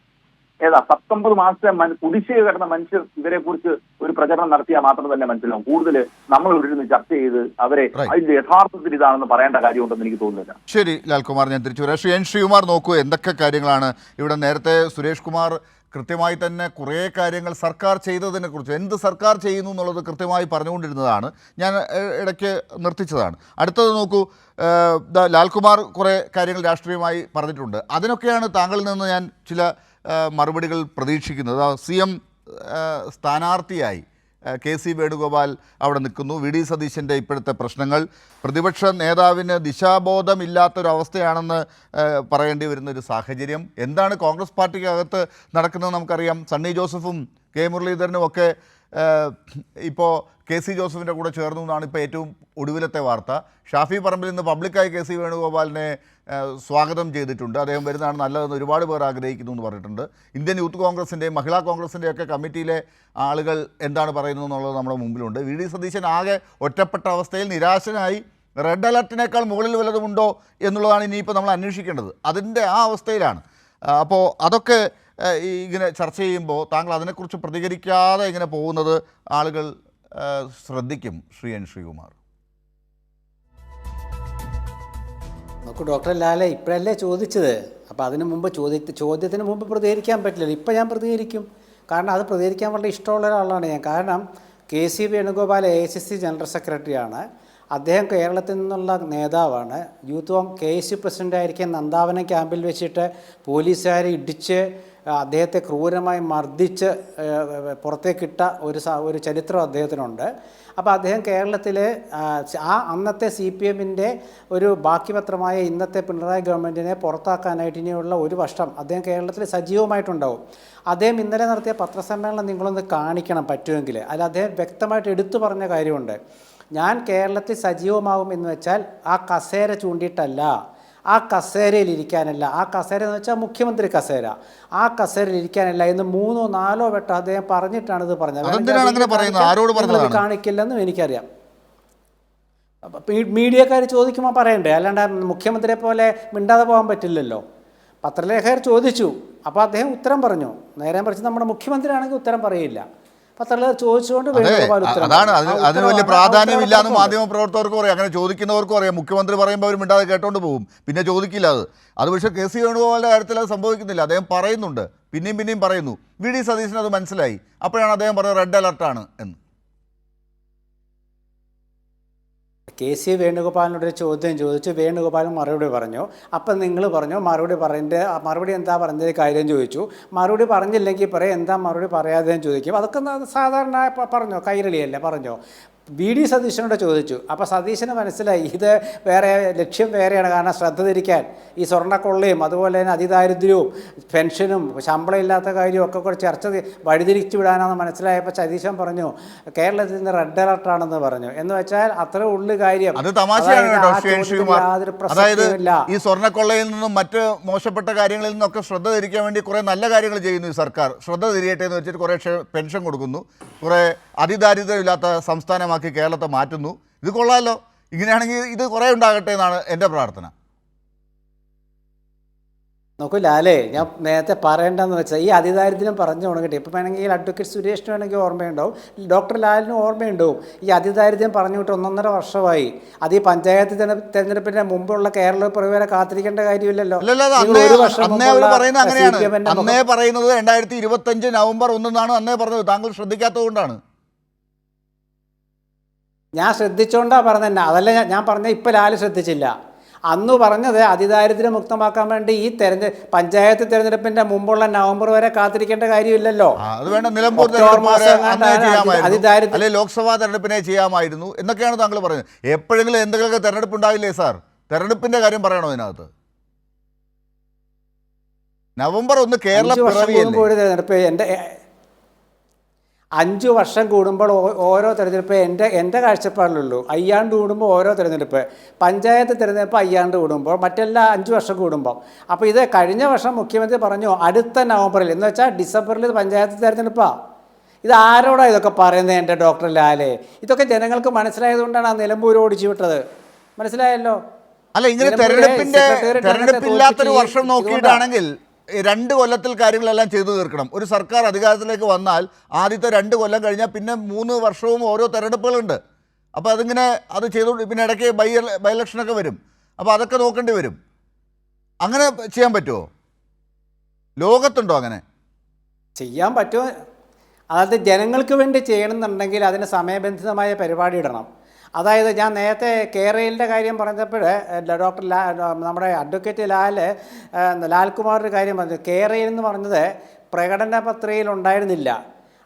19 മാസത്തെ കുടിശ്ശിക കിടന്ന മനുഷ്യർ ഇവരെ കുറിച്ച് ഒരു പ്രചരണം നടത്തിയാൽ മാത്രം തന്നെ മനസ്സിലാവും. കൂടുതൽ നമ്മൾ ഇവിടെ നിന്ന് ചർച്ച ചെയ്ത് അവരെ അതിന്റെ യഥാർത്ഥത്തിൽ ഇതാണെന്ന് പറയേണ്ട കാര്യമുണ്ടെന്ന് എനിക്ക് തോന്നുന്നില്ല. ശരി ലാൽകുമാർ, ഞാൻ തിരിച്ചു വരാം. ശ്രീകുമാർ, നോക്കൂ എന്തൊക്കെ കാര്യങ്ങളാണ് ഇവിടെ. നേരത്തെ സുരേഷ് കുമാർ കൃത്യമായി തന്നെ കുറേ കാര്യങ്ങൾ സർക്കാർ ചെയ്തതിനെക്കുറിച്ച്, എന്ത് സർക്കാർ ചെയ്യുന്നു എന്നുള്ളത് കൃത്യമായി പറഞ്ഞുകൊണ്ടിരുന്നതാണ്. ഞാൻ ഇടയ്ക്ക് നിർത്തിച്ചതാണ്. അടുത്തത് നോക്കൂ, ലാൽകുമാർ കുറേ കാര്യങ്ങൾ രാഷ്ട്രീയമായി പറഞ്ഞിട്ടുണ്ട്. അതിനൊക്കെയാണ് താങ്കളിൽ നിന്ന് ഞാൻ ചില മറുപടികൾ പ്രതീക്ഷിക്കുന്നത്. CM സ്ഥാനാർത്ഥിയായി KC വേണുഗോപാൽ അവിടെ നിൽക്കുന്നു. VD സതീശൻ്റെ ഇപ്പോഴത്തെ പ്രശ്നങ്ങൾ, പ്രതിപക്ഷ നേതാവിന് ദിശാബോധമില്ലാത്തൊരവസ്ഥയാണെന്ന് പറയേണ്ടി വരുന്നൊരു സാഹചര്യം. എന്താണ് കോൺഗ്രസ് പാർട്ടിക്കകത്ത് നടക്കുന്നത് നമുക്കറിയാം. സണ്ണി ജോസഫും K മുരളീധരനും ഒക്കെ ഇപ്പോൾ KC ജോസഫിൻ്റെ കൂടെ ചേർന്നു എന്നാണ് ഇപ്പോൾ ഏറ്റവും ഒടുവിലത്തെ വാർത്ത. ഷാഫി പറമ്പിൽ നിന്ന് പബ്ലിക്കായി KC വേണുഗോപാലിനെ സ്വാഗതം ചെയ്തിട്ടുണ്ട്. അദ്ദേഹം വരുന്നതാണ് നല്ലതെന്ന് ഒരുപാട് പേർ ആഗ്രഹിക്കുന്നു എന്ന് പറഞ്ഞിട്ടുണ്ട്. ഇന്ത്യൻ യൂത്ത് കോൺഗ്രസിൻ്റെയും മഹിളാ കോൺഗ്രസിൻ്റെയൊക്കെ കമ്മിറ്റിയിലെ ആളുകൾ എന്താണ് പറയുന്നത് എന്നുള്ളത് നമ്മുടെ മുമ്പിലുണ്ട്. VD സതീശൻ ആകെ ഒറ്റപ്പെട്ട അവസ്ഥയിൽ നിരാശനായി. റെഡ് അലർട്ടിനേക്കാൾ മുകളിൽ വല്ലതുമുണ്ടോ എന്നുള്ളതാണ് ഇനിയിപ്പോൾ നമ്മൾ അന്വേഷിക്കേണ്ടത്. അതിൻ്റെ ആ അവസ്ഥയിലാണ്. അപ്പോൾ അതൊക്കെ ഇങ്ങനെ ചർച്ച ചെയ്യുമ്പോൾ താങ്കൾ അതിനെക്കുറിച്ച് പ്രതികരിക്കാതെ ഇങ്ങനെ പോകുന്നത് ആളുകൾ ശ്രദ്ധിക്കും. ശ്രീകുമാർ, നോക്കൂ ഡോക്ടർ ലാലെ, ഇപ്പോഴല്ലേ ചോദിച്ചത്. അപ്പോൾ അതിന് മുമ്പ് ചോദ്യത്തിന് മുമ്പ് പ്രതികരിക്കാൻ പറ്റില്ലല്ലോ. ഇപ്പം ഞാൻ പ്രതികരിക്കും. കാരണം അത് പ്രതികരിക്കാൻ വളരെ ഇഷ്ടമുള്ള ഒരാളാണ് ഞാൻ. കാരണം KC വേണുഗോപാൽ AICC ജനറൽ സെക്രട്ടറിയാണ്. അദ്ദേഹം കേരളത്തിൽ നിന്നുള്ള നേതാവാണ്. KSU പ്രസിഡൻ്റായിരിക്കും നന്ദാവനം ക്യാമ്പിൽ വെച്ചിട്ട് പോലീസുകാരെ ഇടിച്ച് അദ്ദേഹത്തെ ക്രൂരമായി മർദ്ദിച്ച് പുറത്തേക്കിട്ട ഒരു ചരിത്രം അദ്ദേഹത്തിനുണ്ട്. അപ്പോൾ അദ്ദേഹം കേരളത്തിൽ അന്നത്തെ CPMൻ്റെ ഒരു ബാക്കി പത്രമായ ഇന്നത്തെ പിണറായി ഗവൺമെൻറ്റിനെ പുറത്താക്കാനായിട്ട് ഇനിയുള്ള ഒരു വർഷം അദ്ദേഹം കേരളത്തിൽ സജീവമായിട്ടുണ്ടാവും. അദ്ദേഹം ഇന്നലെ നടത്തിയ പത്രസമ്മേളനം നിങ്ങളൊന്ന് കാണിക്കണം പറ്റുമെങ്കിൽ. അതിൽ അദ്ദേഹം വ്യക്തമായിട്ട് എടുത്തു പറഞ്ഞ കാര്യമുണ്ട്. ഞാൻ കേരളത്തിൽ സജീവമാകും എന്ന് വെച്ചാൽ ആ കസേര ചൂണ്ടിയിട്ടല്ല, ആ കസേരയിൽ ഇരിക്കാനല്ല, ആ കസേര എന്ന് വെച്ചാൽ മുഖ്യമന്ത്രി കസേര, ആ കസേരയിൽ ഇരിക്കാനല്ല എന്ന് 3ഓ 4ഓ വട്ടം അദ്ദേഹം പറഞ്ഞിട്ടാണ് ഇത് പറഞ്ഞത്. അതെന്തിനാണ് അങ്ങനെ പറയുന്നത്? ആരോട് പറഞ്ഞതാണ്? കാണിക്കില്ലെന്നും എനിക്കറിയാം. മീഡിയക്കാർ ചോദിക്കുമ്പോൾ പറയണ്ടേ, അല്ലാണ്ട് മുഖ്യമന്ത്രിയെ പോലെ മിണ്ടാതെ പോകാൻ പറ്റില്ലല്ലോ. പത്രലേഖകർ ചോദിച്ചു, അപ്പോൾ അദ്ദേഹം ഉത്തരം പറഞ്ഞു. നേരെ മറിച്ച് നമ്മുടെ മുഖ്യമന്ത്രി ആണെങ്കിൽ ഉത്തരം പറയില്ല. പത്രലേഖകർ ചോദിച്ചുകൊണ്ട് വേണുഗോപാൽ ഉത്തരം അതാണ് അതിന് വലിയ പ്രാധാന്യമില്ല എന്ന് പറഞ്ഞു. മാധ്യമ പ്രവർത്തകർക്കും അറിയാം, അങ്ങനെ ചോദിക്കുന്നവർക്കും അറിയാം. മുഖ്യമന്ത്രി പറയുമ്പോൾ അവർ മിണ്ടാതെ കേട്ടോണ്ട് പോകും, പിന്നെ ചോദിക്കില്ല. അത് പക്ഷേ കെ.സി. വേണുഗോപാലിൻ്റെ കാര്യത്തിൽ അത് സംഭവിക്കുന്നില്ല. അദ്ദേഹം പറയുന്നുണ്ട്, പിന്നെയും പറയുന്നു. വി.ഡി. സതീശന് അത് മനസ്സിലായി. അപ്പോഴാണ് അദ്ദേഹം പറഞ്ഞത് റെഡ് അലർട്ടാണ് എന്ന്. കെ.സി. വേണുഗോപാലിനോടൊരു ചോദ്യം ചോദിച്ചു, വേണുഗോപാലൻ മറുപടി പറഞ്ഞു. അപ്പം നിങ്ങൾ പറഞ്ഞു മറുപടി എന്താ പറഞ്ഞത് കാര്യം ചോദിച്ചു. മറുപടി പറഞ്ഞില്ലെങ്കിൽ പറയും എന്താ മറുപടി പറയാതെ ചോദിക്കും. അതൊക്കെ സാധാരണ പറഞ്ഞോ, കൈരളിയല്ലേ പറഞ്ഞോ. വി.ഡി. സതീശനോട് ചോദിച്ചു. അപ്പോൾ സതീശന് മനസ്സിലായി ഇത് വേറെ ലക്ഷ്യം വേറെയാണ്. കാരണം ശ്രദ്ധ തിരിക്കാൻ ഈ സ്വർണ്ണക്കൊള്ളയും അതുപോലെ തന്നെ അതിദാരിദ്ര്യവും പെൻഷനും ശമ്പളം ഇല്ലാത്ത കാര്യവും ഒക്കെ കൂടെ ചർച്ച വഴിതിരിച്ചു വിടാനാണെന്ന് മനസ്സിലായപ്പോൾ സതീശൻ പറഞ്ഞു കേരളത്തിൽ നിന്ന് റെഡ് അലർട്ടാണെന്ന് പറഞ്ഞു. എന്ന് വെച്ചാൽ അത്ര ഉള്ളു കാര്യം. അത് തമാശയാണ് കേട്ടോ ശ്രീകുമാർ. അതായത് ഈ സ്വർണ്ണക്കൊള്ളയിൽ നിന്നും മറ്റ് മോശപ്പെട്ട കാര്യങ്ങളിൽ നിന്നൊക്കെ ശ്രദ്ധ തിരിക്കാൻ വേണ്ടി കുറേ നല്ല കാര്യങ്ങൾ ചെയ്യുന്നു ഈ സർക്കാർ. ശ്രദ്ധ തിരിയട്ടെ എന്ന് വെച്ചിട്ട് കുറേ പെൻഷൻ കൊടുക്കുന്നു, കുറേ അതിദാരിദ്ര്യമില്ലാത്ത സംസ്ഥാനമാക്കി കേരളത്തെ മാറ്റുന്നു. ഇത് കൊള്ളാമല്ലോ. ഇങ്ങനെയാണെങ്കിൽ ഇത് കുറേ ഉണ്ടാകട്ടെ എന്നാണ് എൻ്റെ പ്രാർത്ഥന. നോക്കൂ ലാലേ, ഞാൻ നേരത്തെ പറയേണ്ടതെന്ന് വെച്ചാൽ ഈ അതിദാരിദ്ര്യം പറഞ്ഞു തുടങ്ങിയിട്ട് ഇപ്പം വേണമെങ്കിൽ അഡ്വക്കേറ്റ് സുരേഷിന് വേണമെങ്കിൽ ഓർമ്മയുണ്ടാവും, ഡോക്ടർ ലാലിനും ഓർമ്മയുണ്ടാവും. ഈ അതിദാരിദ്ര്യം പറഞ്ഞുവിട്ട് 1.5 വർഷമായി. അത് ഈ പഞ്ചായത്ത് തെരഞ്ഞെടുപ്പിൻ്റെ മുമ്പുള്ള കേരള പ്രവരെ കാത്തിരിക്കേണ്ട കാര്യമില്ലല്ലോ. അന്നേ പറയുന്നത് 2025 നവംബർ 1 അന്നേ പറഞ്ഞത്. താങ്കൾ ശ്രദ്ധിക്കാത്തത് കൊണ്ടാണ്. ഞാൻ ശ്രദ്ധിച്ചോണ്ടാണ് പറഞ്ഞത്. അതല്ല ഞാൻ പറഞ്ഞ ഇപ്പം ലാല് ശ്രദ്ധിച്ചില്ല. അന്ന് പറഞ്ഞത് അതിദാരിദ്ര്യം മുക്തമാക്കാൻ വേണ്ടി ഈ പഞ്ചായത്ത് തെരഞ്ഞെടുപ്പിന്റെ മുമ്പുള്ള നവംബർ വരെ കാത്തിരിക്കേണ്ട കാര്യമില്ലല്ലോ. അത് വേണ്ട, നിലമ്പൂർ ലോക്സഭാ തെരഞ്ഞെടുപ്പിനെ ചെയ്യാമായിരുന്നു എന്നൊക്കെയാണ് താങ്കൾ പറയുന്നത്. എപ്പോഴെങ്കിലും എന്തെങ്കിലുമൊക്കെ തെരഞ്ഞെടുപ്പ് ഉണ്ടാവില്ലേ സാർ? തെരഞ്ഞെടുപ്പിന്റെ കാര്യം പറയണോ ഇതിനകത്ത്? നവംബർ 1 കേരള തെരഞ്ഞെടുപ്പ് 5 വർഷം കൂടുമ്പോൾ ഓരോ തെരഞ്ഞെടുപ്പ് എൻ്റെ കാഴ്ചപ്പാടിലുള്ളൂ. 5 ആണ്ട് കൂടുമ്പോൾ ഓരോ തെരഞ്ഞെടുപ്പ്, പഞ്ചായത്ത് തെരഞ്ഞെടുപ്പ് 5 ആണ്ട് കൂടുമ്പോൾ, മറ്റെല്ലാം 5 വർഷം കൂടുമ്പോൾ. അപ്പോൾ ഇത് കഴിഞ്ഞ വർഷം മുഖ്യമന്ത്രി പറഞ്ഞു അടുത്ത നവംബറിൽ, എന്ന് വെച്ചാൽ ഡിസംബറിൽ പഞ്ചായത്ത് തെരഞ്ഞെടുപ്പാണ്. ഇത് ആരോടാണ് ഇതൊക്കെ പറയുന്നത് എൻ്റെ ഡോക്ടർ ലാലേ? ഇതൊക്കെ ജനങ്ങൾക്ക് മനസ്സിലായതുകൊണ്ടാണ് ആ നിലമ്പൂർ ഓടിച്ചു വിട്ടത്. മനസ്സിലായല്ലോ. അല്ല, ഇങ്ങനെ തെരഞ്ഞെടുപ്പില്ലാത്തൊരു വർഷം നോക്കിയിട്ടാണെങ്കിൽ 2 കൊല്ലത്തിൽ കാര്യങ്ങളെല്ലാം ചെയ്തു തീർക്കണം. ഒരു സർക്കാർ അധികാരത്തിലേക്ക് വന്നാൽ ആദ്യത്തെ 2 കൊല്ലം കഴിഞ്ഞാൽ പിന്നെ 3 വർഷവും ഓരോ തെരഞ്ഞെടുപ്പുകളുണ്ട്. അപ്പോൾ അതിങ്ങനെ അത് ചെയ്തുകൊണ്ട് പിന്നെ ഇടയ്ക്ക് ബൈ ഇലക്ഷനൊക്കെ വരും. അപ്പോൾ അതൊക്കെ നോക്കേണ്ടി വരും. അങ്ങനെ ചെയ്യാൻ പറ്റുമോ? ലോകത്തുണ്ടോ അങ്ങനെ? ചെയ്യാൻ പറ്റുമോ? അതായത് ജനങ്ങൾക്ക് വേണ്ടി ചെയ്യണമെന്നുണ്ടെങ്കിൽ അതിന് സമയബന്ധിതമായ പരിപാടി ഇടണം. അതായത് ഞാൻ നേരത്തെ കേരളയിലെ കാര്യം പറഞ്ഞപ്പോൾ ഡോക്ടർ നമ്മുടെ അഡ്വക്കേറ്റ് ലാൽകുമാറിൻ്റെ കാര്യം പറഞ്ഞു. കേരളയിൽ എന്ന് പറഞ്ഞത് പ്രകടന പത്രികയിൽ ഉണ്ടായിരുന്നില്ല.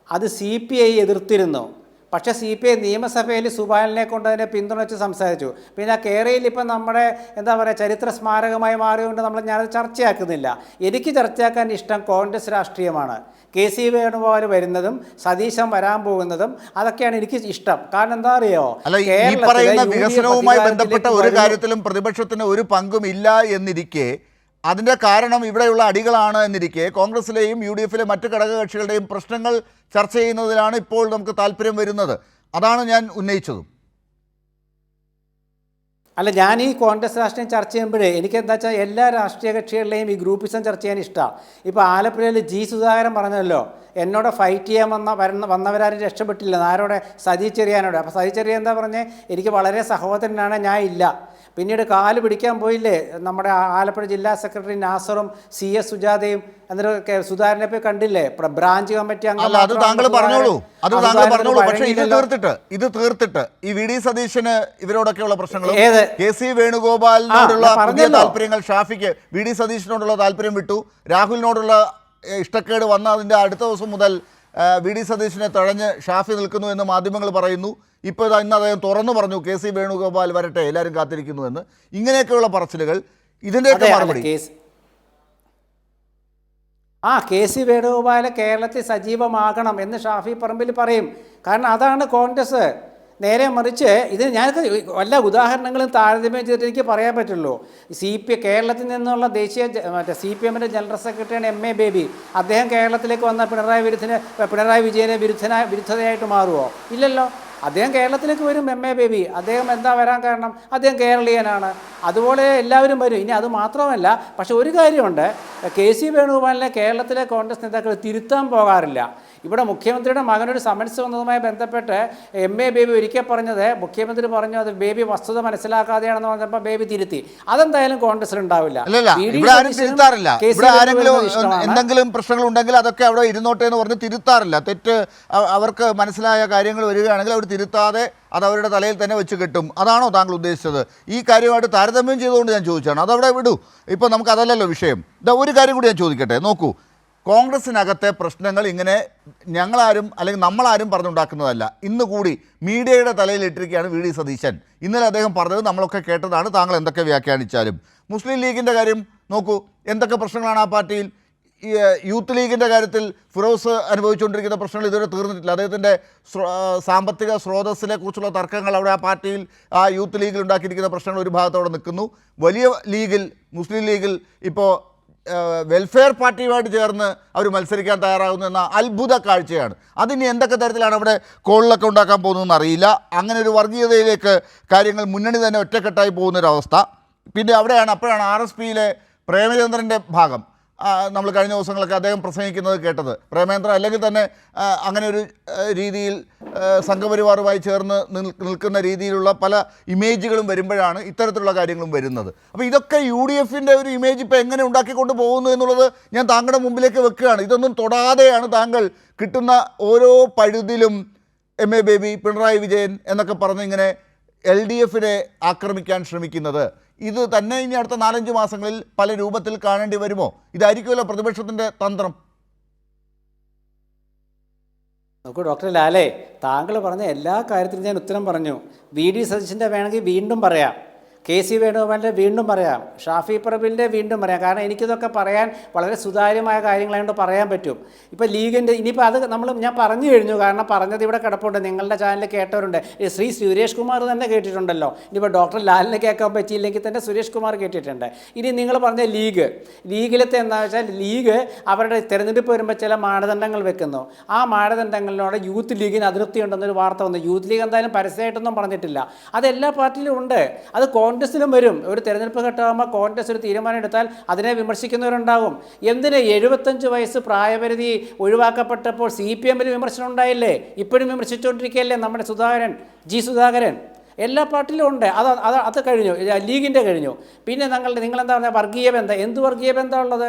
അത് CPI എതിർത്തിരുന്നു. പക്ഷേ CPI നിയമസഭയിൽ സുബാലിനെ കൊണ്ട് അതിനെ പിന്തുണച്ച് സംസാരിച്ചു. പിന്നെ ആ കേരളയിൽ ഇപ്പം നമ്മുടെ എന്താ പറയുക ചരിത്ര സ്മാരകമായി മാറിയുകൊണ്ട് ഞാനത് ചർച്ചയാക്കുന്നില്ല. എനിക്ക് ചർച്ചയാക്കാൻ ഇഷ്ടം കോൺഗ്രസ് രാഷ്ട്രീയമാണ്. കെ.സി. വേണുഗോപാൽ വരുന്നതും സതീശൻ വരാൻ പോകുന്നതും അതൊക്കെയാണ് എനിക്ക് ഇഷ്ടം. കാരണം എന്താ അറിയോ, ഈ പറയുന്ന വികസനവുമായി ബന്ധപ്പെട്ട ഒരു കാര്യത്തിലും പ്രതിപക്ഷത്തിന് ഒരു പങ്കുമില്ല എന്നിരിക്കെ, അതിൻ്റെ കാരണം ഇവിടെയുള്ള അടികളാണ് എന്നിരിക്കെ, കോൺഗ്രസിലെയും UDF-ലെ മറ്റ് ഘടകകക്ഷികളുടെയും പ്രശ്നങ്ങൾ ചർച്ച ചെയ്യുന്നതിലാണ് ഇപ്പോൾ നമുക്ക് താല്പര്യം വരുന്നത്. അതാണ് ഞാൻ ഉന്നയിച്ചതും. അല്ല, ഞാൻ ഈ കോൺഗ്രസ് രാഷ്ട്രീയം ചർച്ച ചെയ്യുമ്പോഴേ എനിക്ക് എന്താ വെച്ചാൽ എല്ലാ രാഷ്ട്രീയ കക്ഷികളിലെയും ഈ ഗ്രൂപ്പിസം ചർച്ച ചെയ്യാൻ ഇഷ്ടമാണ്. ഇപ്പോൾ ആലപ്പുഴയിൽ G. സുധാകരൻ പറഞ്ഞല്ലോ, എന്നോട് ഫൈറ്റ് ചെയ്യാൻ വന്നവരാരും രക്ഷപ്പെട്ടില്ല. ആരോടെ? സജി ചെറിയാനോട്. അപ്പോൾ സജി ചെറിയാൻ എന്താ പറഞ്ഞേ, എനിക്ക് വളരെ സഹോദരനാണ്, ഞാൻ ഇല്ല. പിന്നീട് കാല് പിടിക്കാൻ പോയില്ലേ നമ്മുടെ ആലപ്പുഴ ജില്ലാ സെക്രട്ടറി നാസറും CS സുജാതയും. എന്നിട്ട് സുധാകരനെ പോയി കണ്ടില്ലേ ബ്രാഞ്ച് കമ്മിറ്റി അംഗം. അത് താങ്കൾ പറഞ്ഞോളൂ. പക്ഷേ ഇത് തീർത്തിട്ട് ഈ വി.ഡി. സതീശന് ഇവരോടൊക്കെയുള്ള പ്രശ്നങ്ങളും കെ.സി. വേണുഗോപാലിനോടുള്ള പുതിയ താല്പര്യങ്ങൾ, ഷാഫിക്ക് വി.ഡി. സതീശനോടുള്ള താല്പര്യം വിട്ടു, രാഹുലിനോടുള്ള ഇഷ്ടക്കേട് വന്ന അതിൻ്റെ അടുത്ത ദിവസം മുതൽ വി.ഡി. സതീശനെ തഴഞ്ഞ് ഷാഫി നിൽക്കുന്നു എന്ന് മാധ്യമങ്ങൾ പറയുന്നു. ഇപ്പോൾ ഇന്ന് അദ്ദേഹം തുറന്നു പറഞ്ഞു കെ.സി. വേണുഗോപാൽ വരട്ടെ, എല്ലാവരും കാത്തിരിക്കുന്നു എന്ന്. ഇങ്ങനെയൊക്കെയുള്ള പറച്ചിലുകൾ, ഇതിൻ്റെയൊക്കെ മറുപടി. കെ.സി. വേണുഗോപാൽ കേരളത്തിൽ സജീവമാകണം എന്ന് ഷാഫി പറമ്പിൽ പറയും. കാരണം അതാണ് കോൺഗ്രസ്. നേരെ മറിച്ച് ഇതിന് ഞാനൊക്കെ വല്ല ഉദാഹരണങ്ങളും താരതമ്യം ചെയ്തിട്ട് എനിക്ക് പറയാൻ പറ്റുള്ളൂ. കേരളത്തിൽ നിന്നുള്ള CPM-ൻ്റെ ജനറൽ സെക്രട്ടറിയാണ് MA ബേബി. അദ്ദേഹം കേരളത്തിലേക്ക് വന്ന പിണറായി വിജയനെ വിരുദ്ധതയായിട്ട് മാറുമോ? ഇല്ലല്ലോ. അദ്ദേഹം കേരളത്തിലേക്ക് വരും. MA ബേബി അദ്ദേഹം എന്താ വരാൻ കാരണം? അദ്ദേഹം കേരളീയനാണ്. അതുപോലെ എല്ലാവരും വരും. ഇനി അത് മാത്രമല്ല, പക്ഷെ ഒരു കാര്യമുണ്ട്, KC വേണുഗോപാലിനെ കേരളത്തിലെ കോൺഗ്രസ് നേതാക്കൾ തിരുത്താൻ പോകാറില്ല. ഇവിടെ മുഖ്യമന്ത്രിയുടെ മകനൊരു സമൻസ് വന്നതുമായി ബന്ധപ്പെട്ട് MA ബേബി ഒരിക്കൽ പറഞ്ഞത്, മുഖ്യമന്ത്രി പറഞ്ഞു അത് ബേബി വസ്തുത മനസ്സിലാക്കാതെയാണെന്ന് പറഞ്ഞപ്പോൾ ബേബി തിരുത്തി. അതെന്തായാലും കോൺഗ്രസിൽ ഉണ്ടാവില്ല. എന്തെങ്കിലും പ്രശ്നങ്ങൾ ഉണ്ടെങ്കിൽ അതൊക്കെ അവിടെ ഇരുന്നോട്ടെ എന്ന് പറഞ്ഞ് തിരുത്താറില്ല. തെറ്റ് അവർക്ക് മനസ്സിലായ കാര്യങ്ങൾ വരികയാണെങ്കിൽ അവർ തിരുത്താതെ അത് അവരുടെ തലയിൽ തന്നെ വെച്ച് കെട്ടും. അതാണോ താങ്കൾ ഉദ്ദേശിച്ചത്? ഈ കാര്യമായിട്ട് താരതമ്യം ചെയ്തുകൊണ്ട് ഞാൻ ചോദിച്ചാണ്. അതവിടെ വിടൂ, ഇപ്പോൾ നമുക്ക് അതല്ലല്ലോ വിഷയം. ഒരു കാര്യം കൂടി ഞാൻ ചോദിക്കട്ടെ. നോക്കൂ, കോൺഗ്രസിനകത്തെ പ്രശ്നങ്ങൾ ഇങ്ങനെ ഞങ്ങളാരും അല്ലെങ്കിൽ നമ്മളാരും പറഞ്ഞുണ്ടാക്കുന്നതല്ല. ഇന്ന് കൂടി മീഡിയയുടെ തലയിലിട്ടിരിക്കുകയാണ് VD സതീശൻ. ഇന്നലെ അദ്ദേഹം പറഞ്ഞത് നമ്മളൊക്കെ കേട്ടതാണ്, താങ്കൾ എന്തൊക്കെ വ്യാഖ്യാനിച്ചാലും. മുസ്ലിം ലീഗിൻ്റെ കാര്യം നോക്കൂ, എന്തൊക്കെ പ്രശ്നങ്ങളാണ് ആ പാർട്ടിയിൽ. യൂത്ത് ലീഗിൻ്റെ കാര്യത്തിൽ ഫിറോസ് അനുഭവിച്ചുകൊണ്ടിരിക്കുന്ന പ്രശ്നങ്ങൾ ഇതുവരെ തീർന്നിട്ടില്ല. അദ്ദേഹത്തിൻ്റെ സാമ്പത്തിക സ്രോതസ്സിനെ കുറിച്ചുള്ള തർക്കങ്ങൾ അവിടെ ആ പാർട്ടിയിൽ, ആ യൂത്ത് ലീഗിൽ ഉണ്ടാക്കിയിരിക്കുന്ന പ്രശ്നങ്ങൾ ഒരു ഭാഗത്തോടെ നിൽക്കുന്നു. വലിയ ലീഗിൽ, മുസ്ലിം ലീഗിൽ ഇപ്പോൾ വെൽഫെയർ പാർട്ടിയുമായിട്ട് ചേർന്ന് അവർ മത്സരിക്കാൻ തയ്യാറാകുന്നു എന്ന അത്ഭുത കാഴ്ചയാണ്. അതിനി എന്തൊക്കെ തരത്തിലാണ് അവിടെ കോളിലൊക്കെ ഉണ്ടാക്കാൻ പോകുന്നതെന്ന് അറിയില്ല. അങ്ങനെ ഒരു വർഗീയതയിലേക്ക് കാര്യങ്ങൾ മുന്നണി തന്നെ ഒറ്റക്കെട്ടായി പോകുന്നൊരവസ്ഥ. പിന്നെ അപ്പോഴാണ് RSPയിലെ പ്രേമചന്ദ്രൻ്റെ ഭാഗം നമ്മൾ കഴിഞ്ഞ ദിവസങ്ങളൊക്കെ അദ്ദേഹം പ്രസംഗിക്കുന്നത് കേട്ടത്. പ്രേമേന്ദ്രൻ അല്ലെങ്കിൽ തന്നെ അങ്ങനെ ഒരു രീതിയിൽ സംഘപരിവാറുമായി ചേർന്ന് നിൽക്കുന്ന രീതിയിലുള്ള പല ഇമേജുകളും വരുമ്പോഴാണ് ഇത്തരത്തിലുള്ള കാര്യങ്ങളും വരുന്നത്. അപ്പോൾ ഇതൊക്കെ UDFൻ്റെ ഒരു ഇമേജ് ഇപ്പോൾ എങ്ങനെ ഉണ്ടാക്കിക്കൊണ്ട് പോകുന്നു എന്നുള്ളത് ഞാൻ താങ്കളുടെ മുമ്പിലേക്ക് വെക്കുകയാണ്. ഇതൊന്നും തൊടാതെയാണ് താങ്കൾ കിട്ടുന്ന ഓരോ പഴുതിലും MA ബേബി, പിണറായി വിജയൻ എന്നൊക്കെ പറഞ്ഞ് ഇങ്ങനെ LDFനെ ആക്രമിക്കാൻ ശ്രമിക്കുന്നത്. ഇത് തന്നെ ഇനി അടുത്ത 4-5 മാസങ്ങളിൽ പല രൂപത്തിൽ കാണേണ്ടി വരുമോ? ഇതായിരിക്കുമല്ലോ പ്രതിപക്ഷത്തിൻ്റെ തന്ത്രം. നോക്കൂ ഡോക്ടർ ലാലേ, താങ്കൾ പറഞ്ഞ എല്ലാ കാര്യത്തിലും ഞാൻ ഉത്തരം പറഞ്ഞു. VD സതീശൻ്റെ വേണമെങ്കിൽ വീണ്ടും പറയാം, KC വേണുഗോപാലിൻ്റെ വീണ്ടും പറയാം, ഷാഫി പറമ്പിലിൻ്റെ വീണ്ടും പറയാം. കാരണം എനിക്കിതൊക്കെ പറയാൻ വളരെ സുതാര്യമായ കാര്യങ്ങളായതുകൊണ്ട് പറയാൻ പറ്റും. ഇപ്പോൾ ലീഗിൻ്റെ ഇനിയിപ്പോൾ അത് ഞാൻ പറഞ്ഞു കഴിഞ്ഞു. കാരണം പറഞ്ഞത് ഇവിടെ കിടപ്പുണ്ട്, നിങ്ങളുടെ ചാനലിൽ കേട്ടവരുണ്ട്. ശ്രീ സുരേഷ് കുമാർ തന്നെ കേട്ടിട്ടുണ്ടല്ലോ. ഇനിയിപ്പോൾ ഡോക്ടർ ലാലിനെ കേൾക്കാൻ പറ്റിയില്ലെങ്കിൽ തന്നെ സുരേഷ് കുമാർ കേട്ടിട്ടുണ്ട്. ഇനി നിങ്ങൾ പറഞ്ഞ ലീഗിലത്തെ എന്താ വെച്ചാൽ, ലീഗ് അവരുടെ തിരഞ്ഞെടുപ്പ് വരുമ്പോൾ ചില മാനദണ്ഡങ്ങൾ വെക്കുന്നു. ആ മാനദണ്ഡങ്ങളിലൂടെ യൂത്ത് ലീഗിന് അതൃപ്തി ഉണ്ടെന്നൊരു വാർത്ത വന്നു. യൂത്ത് ലീഗ് എന്തായാലും പരസ്യമായിട്ടൊന്നും പറഞ്ഞിട്ടില്ല. അത് എല്ലാ പാർട്ടിയിലും ഉണ്ട്. അത് കോൺഗ്രസിലും വരും. ഒരു തെരഞ്ഞെടുപ്പ് ഘട്ടമാകുമ്പോൾ കോൺഗ്രസ് ഒരു തീരുമാനം എടുത്താൽ അതിനെ വിമർശിക്കുന്നവരുണ്ടാകും. എന്തിന് 75 വയസ്സ് പ്രായപരിധി ഒഴിവാക്കപ്പെട്ടപ്പോൾ CPM-ൽ വിമർശനം ഉണ്ടായില്ലേ? ഇപ്പോഴും വിമർശിച്ചുകൊണ്ടിരിക്കുകയല്ലേ നമ്മുടെ സുധാകരൻ. എല്ലാ പാർട്ടിയിലും ഉണ്ട്. അത് കഴിഞ്ഞു, ലീഗിൻ്റെ കഴിഞ്ഞു. പിന്നെ നിങ്ങളെന്താ പറഞ്ഞാൽ വർഗീയ ബന്ധം. എന്ത് വർഗീയ ബന്ധം ഉള്ളത്?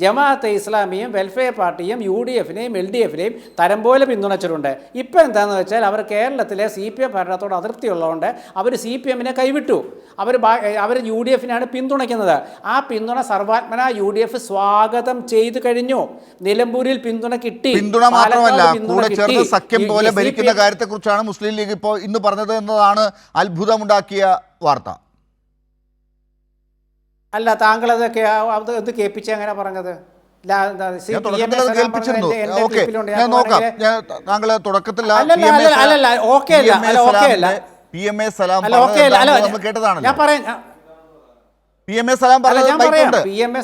ജമാഅത്തെ ഇസ്ലാമിയും വെൽഫെയർ പാർട്ടിയും UDFനെയും LDFനെയും തരം പോലെ പിന്തുണച്ചിട്ടുണ്ട്. ഇപ്പോൾ എന്താണെന്ന് വെച്ചാൽ അവർ കേരളത്തിലെ CPM ഭരണത്തോട് അതൃപ്തിയുള്ളതുകൊണ്ട് അവർ CPM-നെ കൈവിട്ടു. അവർ UDFനെയാണ് പിന്തുണയ്ക്കുന്നത്. ആ പിന്തുണ സർവാത്മന UDF സ്വാഗതം ചെയ്തു കഴിഞ്ഞു. നിലമ്പൂരിൽ പിന്തുണ കിട്ടി. പിന്തുണ മാത്രമല്ല, കൂടെ ചേർന്ന് സഖ്യം പോലെ ഭരിക്കുന്ന കാര്യത്തെക്കുറിച്ചാണ് മുസ്ലിം ലീഗ് ഇപ്പോൾ ഇന്ന് പറഞ്ഞത് എന്നതാണ് അത്ഭുതമുണ്ടാക്കിയ വാർത്ത. അല്ല, താങ്കൾ അതൊക്കെ അത് കേൾപ്പിച്ച് അങ്ങനെ പറഞ്ഞത്? PMA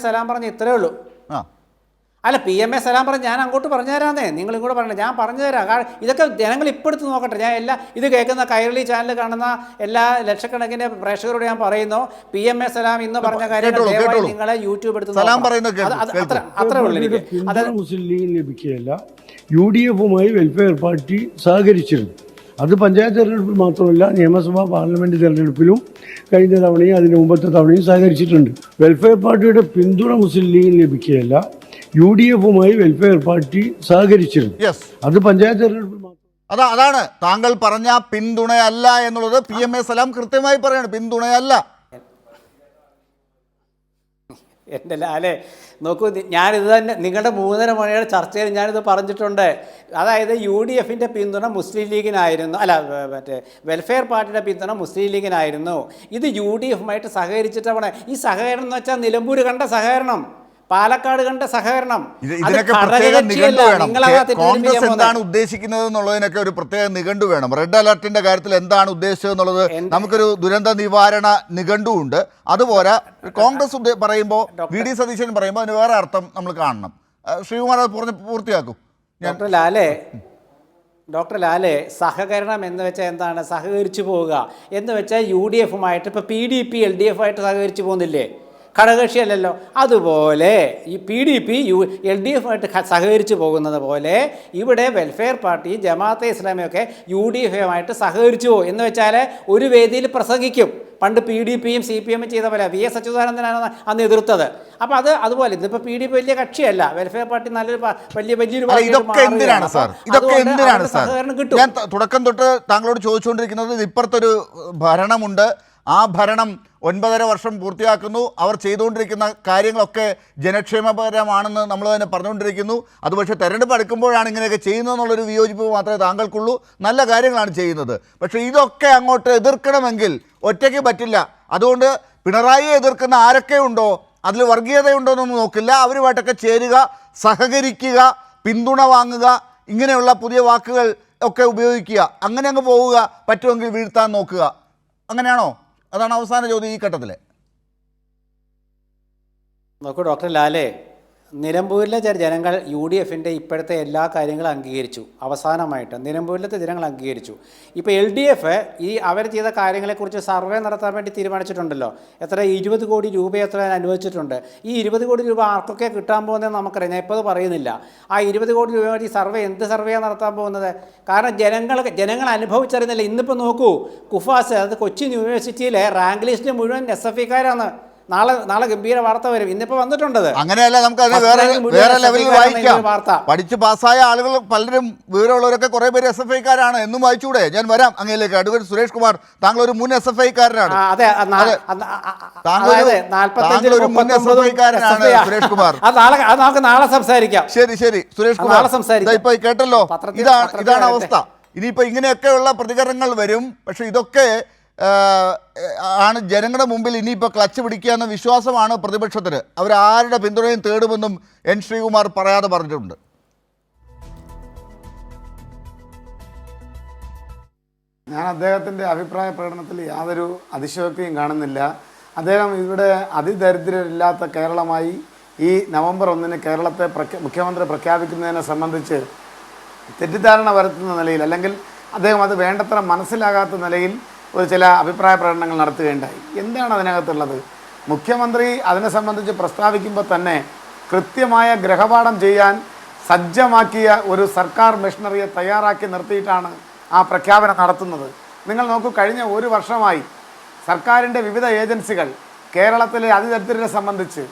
സലാം പറഞ്ഞ ഇത്രേ ഉള്ളൂ. അല്ല, PMA സലാം പറഞ്ഞ് ഞാൻ അങ്ങോട്ട് പറഞ്ഞു തരാന്നേ, നിങ്ങൾ ഇങ്ങോട്ട് പറഞ്ഞില്ല, ഞാൻ പറഞ്ഞു തരാം. ഇതൊക്കെ ജനങ്ങൾ ഇപ്പോൾ എടുത്ത് നോക്കട്ടെ. ഞാൻ ഇത് കേൾക്കുന്ന കൈരളി ചാനൽ കാണുന്ന എല്ലാ ലക്ഷക്കണക്കിന് പ്രേക്ഷകരോട് ഞാൻ പറയുന്നു, PMA സലാം ഇന്ന് പറഞ്ഞ കാര്യങ്ങൾ നിങ്ങളെ യൂട്യൂബ് എടുത്ത് അത്ര ഉള്ളൂ. മുസ്ലിം ലീഗിന് ലഭിക്കുകയല്ല. UDFുമായി വെൽഫെയർ പാർട്ടി സഹകരിച്ചിരുന്നു. അത് പഞ്ചായത്ത് തെരഞ്ഞെടുപ്പിൽ മാത്രമല്ല, നിയമസഭാ പാർലമെൻറ്റ് തെരഞ്ഞെടുപ്പിലും കഴിഞ്ഞ തവണയും അതിന് മുമ്പത്തെ തവണയും സഹകരിച്ചിട്ടുണ്ട്. വെൽഫെയർ പാർട്ടിയുടെ പിന്തുണ മുസ്ലിം ലീഗിന് ലഭിക്കുകയല്ല. UDFുമായി വെൽഫെയർ പാർട്ടി സഹകരിച്ചിരുന്നു. അത് പഞ്ചായത്ത് തെരഞ്ഞെടുപ്പിൽ മാത്രം. അതാണ് താങ്കൾ പറഞ്ഞ പിന്തുണയല്ല എന്നുള്ളത്. PMA സലാം കൃത്യമായി പറയാണ്, പിന്തുണയല്ല. എൻ്റെ ലാലേ, നോക്കൂ, ഞാനിത് തന്നെ നിങ്ങളുടെ 3:30 മണിയുടെ ചർച്ചയിൽ ഞാനിത് പറഞ്ഞിട്ടുണ്ട്. അതായത് UDFൻ്റെ പിന്തുണ മുസ്ലിം ലീഗിനായിരുന്നു, വെൽഫെയർ പാർട്ടിയുടെ പിന്തുണ മുസ്ലിം ലീഗിനായിരുന്നു. ഇത് UDFുമായിട്ട് സഹകരിച്ചിട്ടാണ്. ഈ സഹകരണം എന്ന് വെച്ചാൽ നിലമ്പൂർ കണ്ട സഹകരണം. പാലക്കാട് കണ്ട സഹകരണം ഇതിനൊക്കെ പ്രത്യേക നിഘണ്ടു വേണം. കോൺഗ്രസ് എന്താണ് ഉദ്ദേശിക്കുന്നത് എന്നുള്ളതിനൊക്കെ ഒരു പ്രത്യേക നിഘണ്ടു വേണം. റെഡ് അലർട്ടിന്റെ കാര്യത്തിൽ എന്താണ് ഉദ്ദേശിച്ചത് എന്നുള്ളത് നമുക്കൊരു ദുരന്ത നിവാരണ നിഘണ്ടു ഉണ്ട്. അതുപോലെ കോൺഗ്രസ് പറയുമ്പോൾ വി.ഡി. സതീശൻ പറയുമ്പോൾ അതിന് വേറെ അർത്ഥം നമ്മൾ കാണണം. ശ്രീകുമാർ അത് പൂർത്തിയാക്കും. ഡോക്ടർ ലാലെ, സഹകരണം എന്ന് വെച്ചാൽ എന്താണ്? സഹകരിച്ചു പോവുക എന്ന് വെച്ചാൽ UDF-ഉമായിട്ട് ഇപ്പോൾ PDP LDF ആയിട്ട് സഹകരിച്ചു പോകുന്നില്ലേ? ഘടകകക്ഷിയല്ലല്ലോ. അതുപോലെ ഈ PDP LDF-ആയിട്ട് സഹകരിച്ചു പോകുന്നത് പോലെ ഇവിടെ വെൽഫെയർ പാർട്ടി, ജമാഅത്തെ ഇസ്ലാമിയൊക്കെ UDF-ഉമായിട്ട് സഹകരിച്ചു പോകും. എന്ന് വെച്ചാൽ ഒരു വേദിയിൽ പ്രസംഗിക്കും. പണ്ട് PDP-യും CPM ചെയ്ത പോലെ VS അച്യുതാനന്ദനാണ് അന്ന് എതിർത്തത്. അപ്പോൾ അതുപോലെ ഇതിപ്പോൾ PDP വലിയ കക്ഷിയല്ല, വെൽഫെയർ പാർട്ടി നല്ലൊരു വലിയൊരു ഇതൊക്കെ എന്തിനാണ് സാർ? ഇതൊക്കെ എന്തിനാണ് സാർ? ഞാൻ തുടക്കം തൊട്ട് താങ്കളോട് ചോദിച്ചുകൊണ്ടിരിക്കുന്നത്, ഇപ്പുറത്തൊരു ഭരണമുണ്ട്, ആ ഭരണം 9.5 വർഷം പൂർത്തിയാക്കുന്നു, അവർ ചെയ്തുകൊണ്ടിരിക്കുന്ന കാര്യങ്ങളൊക്കെ ജനക്ഷേമപരമാണെന്ന് നമ്മൾ തന്നെ പറഞ്ഞുകൊണ്ടിരിക്കുന്നു. അത് പക്ഷേ തെരഞ്ഞെടുപ്പ് അടുക്കുമ്പോഴാണ് ഇങ്ങനെയൊക്കെ ചെയ്യുന്നതെന്നുള്ളൊരു വിയോജിപ്പ് മാത്രമേ താങ്കൾക്കുള്ളൂ. നല്ല കാര്യങ്ങളാണ് ചെയ്യുന്നത്. പക്ഷേ ഇതൊക്കെ അങ്ങോട്ട് എതിർക്കണമെങ്കിൽ ഒറ്റയ്ക്ക് പറ്റില്ല. അതുകൊണ്ട് പിണറായിയെ എതിർക്കുന്ന ആരൊക്കെ ഉണ്ടോ അതിൽ വർഗീയതയുണ്ടോ എന്നൊന്നും നോക്കില്ല. അവരുമായിട്ടൊക്കെ ചേരുക, സഹകരിക്കുക, പിന്തുണ വാങ്ങുക, ഇങ്ങനെയുള്ള പുതിയ വാക്കുകൾ ഒക്കെ ഉപയോഗിക്കുക. അങ്ങനെ അങ്ങ് പോവുക, പറ്റുമെങ്കിൽ വീഴ്ത്താൻ നോക്കുക. അങ്ങനെയാണോ? അതാണ് അവസാന ചോദ്യം ഈ ഘട്ടത്തിൽ. നോക്കൂ ഡോക്ടർ ലാലെ, നിലമ്പൂരിലെ ജനങ്ങൾ UDF-ൻ്റെ ഇപ്പോഴത്തെ എല്ലാ കാര്യങ്ങളും അംഗീകരിച്ചു. അവസാനമായിട്ട് നിലമ്പൂരിലത്തെ ജനങ്ങൾ അംഗീകരിച്ചു. ഇപ്പോൾ LDF അവർ ചെയ്ത കാര്യങ്ങളെക്കുറിച്ച് സർവേ നടത്താൻ വേണ്ടി തീരുമാനിച്ചിട്ടുണ്ടല്ലോ. എത്ര 20 കോടി രൂപ എത്ര അനുവദിച്ചിട്ടുണ്ട്. ഈ 20 കോടി രൂപ ആർക്കൊക്കെ കിട്ടാൻ പോകുന്നതെന്ന് നമുക്കറിയാം. ഞാൻ ഇപ്പോൾ അത് പറയുന്നില്ല. ആ 20 കോടി രൂപ ഈ സർവേ എന്ത് സർവേയാണ് നടത്താൻ പോകുന്നത്? കാരണം ജനങ്ങൾ അനുഭവിച്ചറിയുന്നില്ല. ഇന്നിപ്പോൾ നോക്കൂ, കുഫാസ്, അത് കൊച്ചിൻ യൂണിവേഴ്സിറ്റിയിലെ റാങ്ക് ലിസ്റ്റ് മുഴുവൻ SFIക്കാരാണ്. നാളെ ഗംഭീര വാർത്ത വരും. ഇന്നിപ്പോൾ വന്നിട്ടുണ്ടത്. അങ്ങനെയല്ല, നമുക്ക് അത് വേറെ ലെവലിൽ വായിക്കാം. പഠിച്ച് പാസ്സായ ആളുകൾ പലരും, വിവരമുള്ളവരൊക്കെ കുറേ പേര് SFIക്കാരാണ് എന്നും വായിച്ചൂടെ? ഞാൻ വരാം അങ്ങയിലേക്ക്. അഡ്വക്കേറ്റ് സുരേഷ് കുമാർ, താങ്കൾ ഒരു മുൻ SFIക്കാരനാണ്. താങ്കൾ ഒരു മുൻ SFIക്കാരനാണ് സുരേഷ് കുമാർ. നമുക്ക് നാളെ സംസാരിക്കാം. ശരി സുരേഷ് കുമാർ, ഇപ്പൊ കേട്ടല്ലോ, ഇതാണ് അവസ്ഥ. ഇനിയിപ്പോ ഇങ്ങനെയൊക്കെയുള്ള പ്രതികരണങ്ങൾ വരും. പക്ഷെ ഇതൊക്കെ ആണ് ജനങ്ങളുടെ മുമ്പിൽ ഇനിയിപ്പോൾ ക്ലച്ച് പിടിക്കുക എന്ന വിശ്വാസമാണ് പ്രതിപക്ഷത്തിന്. അവരാരുടെ പിന്തുണയും തേടുമെന്നും N. ശ്രീകുമാർ പറയാതെ പറഞ്ഞിട്ടുണ്ട്. ഞാൻ അദ്ദേഹത്തിൻ്റെ അഭിപ്രായ പ്രകടനത്തിൽ യാതൊരു അതിശയോക്തിയും കാണുന്നില്ല. അദ്ദേഹം ഇവിടെ അതിദരിദ്രരില്ലാത്ത കേരളമായി ഈ നവംബർ 1-ന് കേരളത്തെ മുഖ്യമന്ത്രി പ്രഖ്യാപിക്കുന്നതിനെ സംബന്ധിച്ച് തെറ്റിദ്ധാരണ വരുത്തുന്ന നിലയിൽ, അല്ലെങ്കിൽ അദ്ദേഹം അത് വേണ്ടത്ര മനസ്സിലാകാത്ത നിലയിൽ ഒരു ചില അഭിപ്രായ പ്രകടനങ്ങൾ നടത്തുകയുണ്ടായി. എന്താണ് അതിനകത്തുള്ളത്? മുഖ്യമന്ത്രി അതിനെ സംബന്ധിച്ച് പ്രസ്താവിക്കുമ്പോൾ തന്നെ കൃത്യമായ ഗ്രഹപാഠം ചെയ്യാൻ സജ്ജമാക്കിയ ഒരു സർക്കാർ മെഷീനറിയെ തയ്യാറാക്കി നിർത്തിയിട്ടാണ് ആ പ്രഖ്യാപനം നടത്തുന്നത്. നിങ്ങൾ നോക്കൂ, കഴിഞ്ഞ 1 വർഷമായി സർക്കാരിൻ്റെ വിവിധ ഏജൻസികൾ കേരളത്തിലെ അതിദരിദ്രരെ സംബന്ധിച്ച്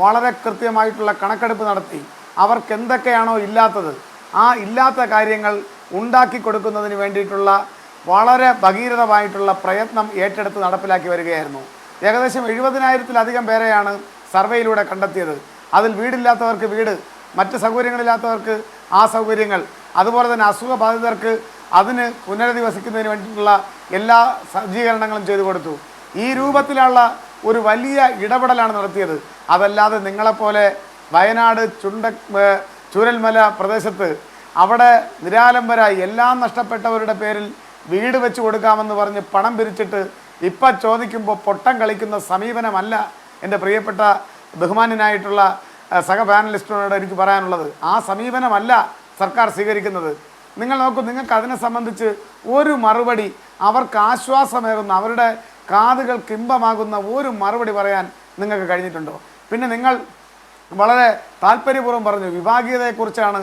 വളരെ കൃത്യമായിട്ടുള്ള കണക്കെടുപ്പ് നടത്തി അവർക്ക് എന്തൊക്കെയാണോ ഇല്ലാത്തത്, ആ ഇല്ലാത്ത കാര്യങ്ങൾ ഉണ്ടാക്കി കൊടുക്കുന്നതിന് വേണ്ടിയിട്ടുള്ള വളരെ ഭഗീരഥമായിട്ടുള്ള പ്രയത്നം ഏറ്റെടുത്ത് നടപ്പിലാക്കി വരികയായിരുന്നു. ഏകദേശം 70,000-ത്തിലധികം പേരെയാണ് സർവേയിലൂടെ കണ്ടെത്തിയത്. അതിൽ വീടില്ലാത്തവർക്ക് വീട്, മറ്റ് സൗകര്യങ്ങളില്ലാത്തവർക്ക് ആ സൗകര്യങ്ങൾ, അതുപോലെ തന്നെ അസുഖബാധിതർക്ക് അതിന് പുനരധിവസിക്കുന്നതിന് വേണ്ടിയിട്ടുള്ള എല്ലാ സജ്ജീകരണങ്ങളും ചെയ്തു കൊടുത്തു. ഈ രൂപത്തിലുള്ള ഒരു വലിയ ഇടപെടലാണ് നടത്തിയത്. അതല്ലാതെ നിങ്ങളെപ്പോലെ വയനാട് ചൂരൽമല പ്രദേശത്ത് അവിടെ നിരാലംബരായി എല്ലാം നഷ്ടപ്പെട്ടവരുടെ പേരിൽ വീട് വെച്ച് കൊടുക്കാമെന്ന് പറഞ്ഞ് പണം പിരിച്ചിട്ട് ഇപ്പം ചോദിക്കുമ്പോൾ പൊട്ടം കളിക്കുന്ന സമീപനമല്ല എൻ്റെ പ്രിയപ്പെട്ട ബഹുമാന്യനായിട്ടുള്ള സഹ പാനലിസ്റ്റിനോട് എനിക്ക് പറയാനുള്ളത്. ആ സമീപനമല്ല സർക്കാർ സ്വീകരിക്കുന്നത്. നിങ്ങൾ നോക്കൂ, നിങ്ങൾക്ക് അതിനെ സംബന്ധിച്ച് ഒരു മറുപടി, അവർക്ക് ആശ്വാസമേകുന്ന, അവരുടെ കാതുകൾക്ക് ഇമ്പമാകുന്ന ഒരു മറുപടി പറയാൻ നിങ്ങൾക്ക് കഴിഞ്ഞിട്ടുണ്ടോ? പിന്നെ നിങ്ങൾ വളരെ താല്പര്യപൂർവ്വം പറഞ്ഞു വിഭാഗീയതയെക്കുറിച്ചാണ്,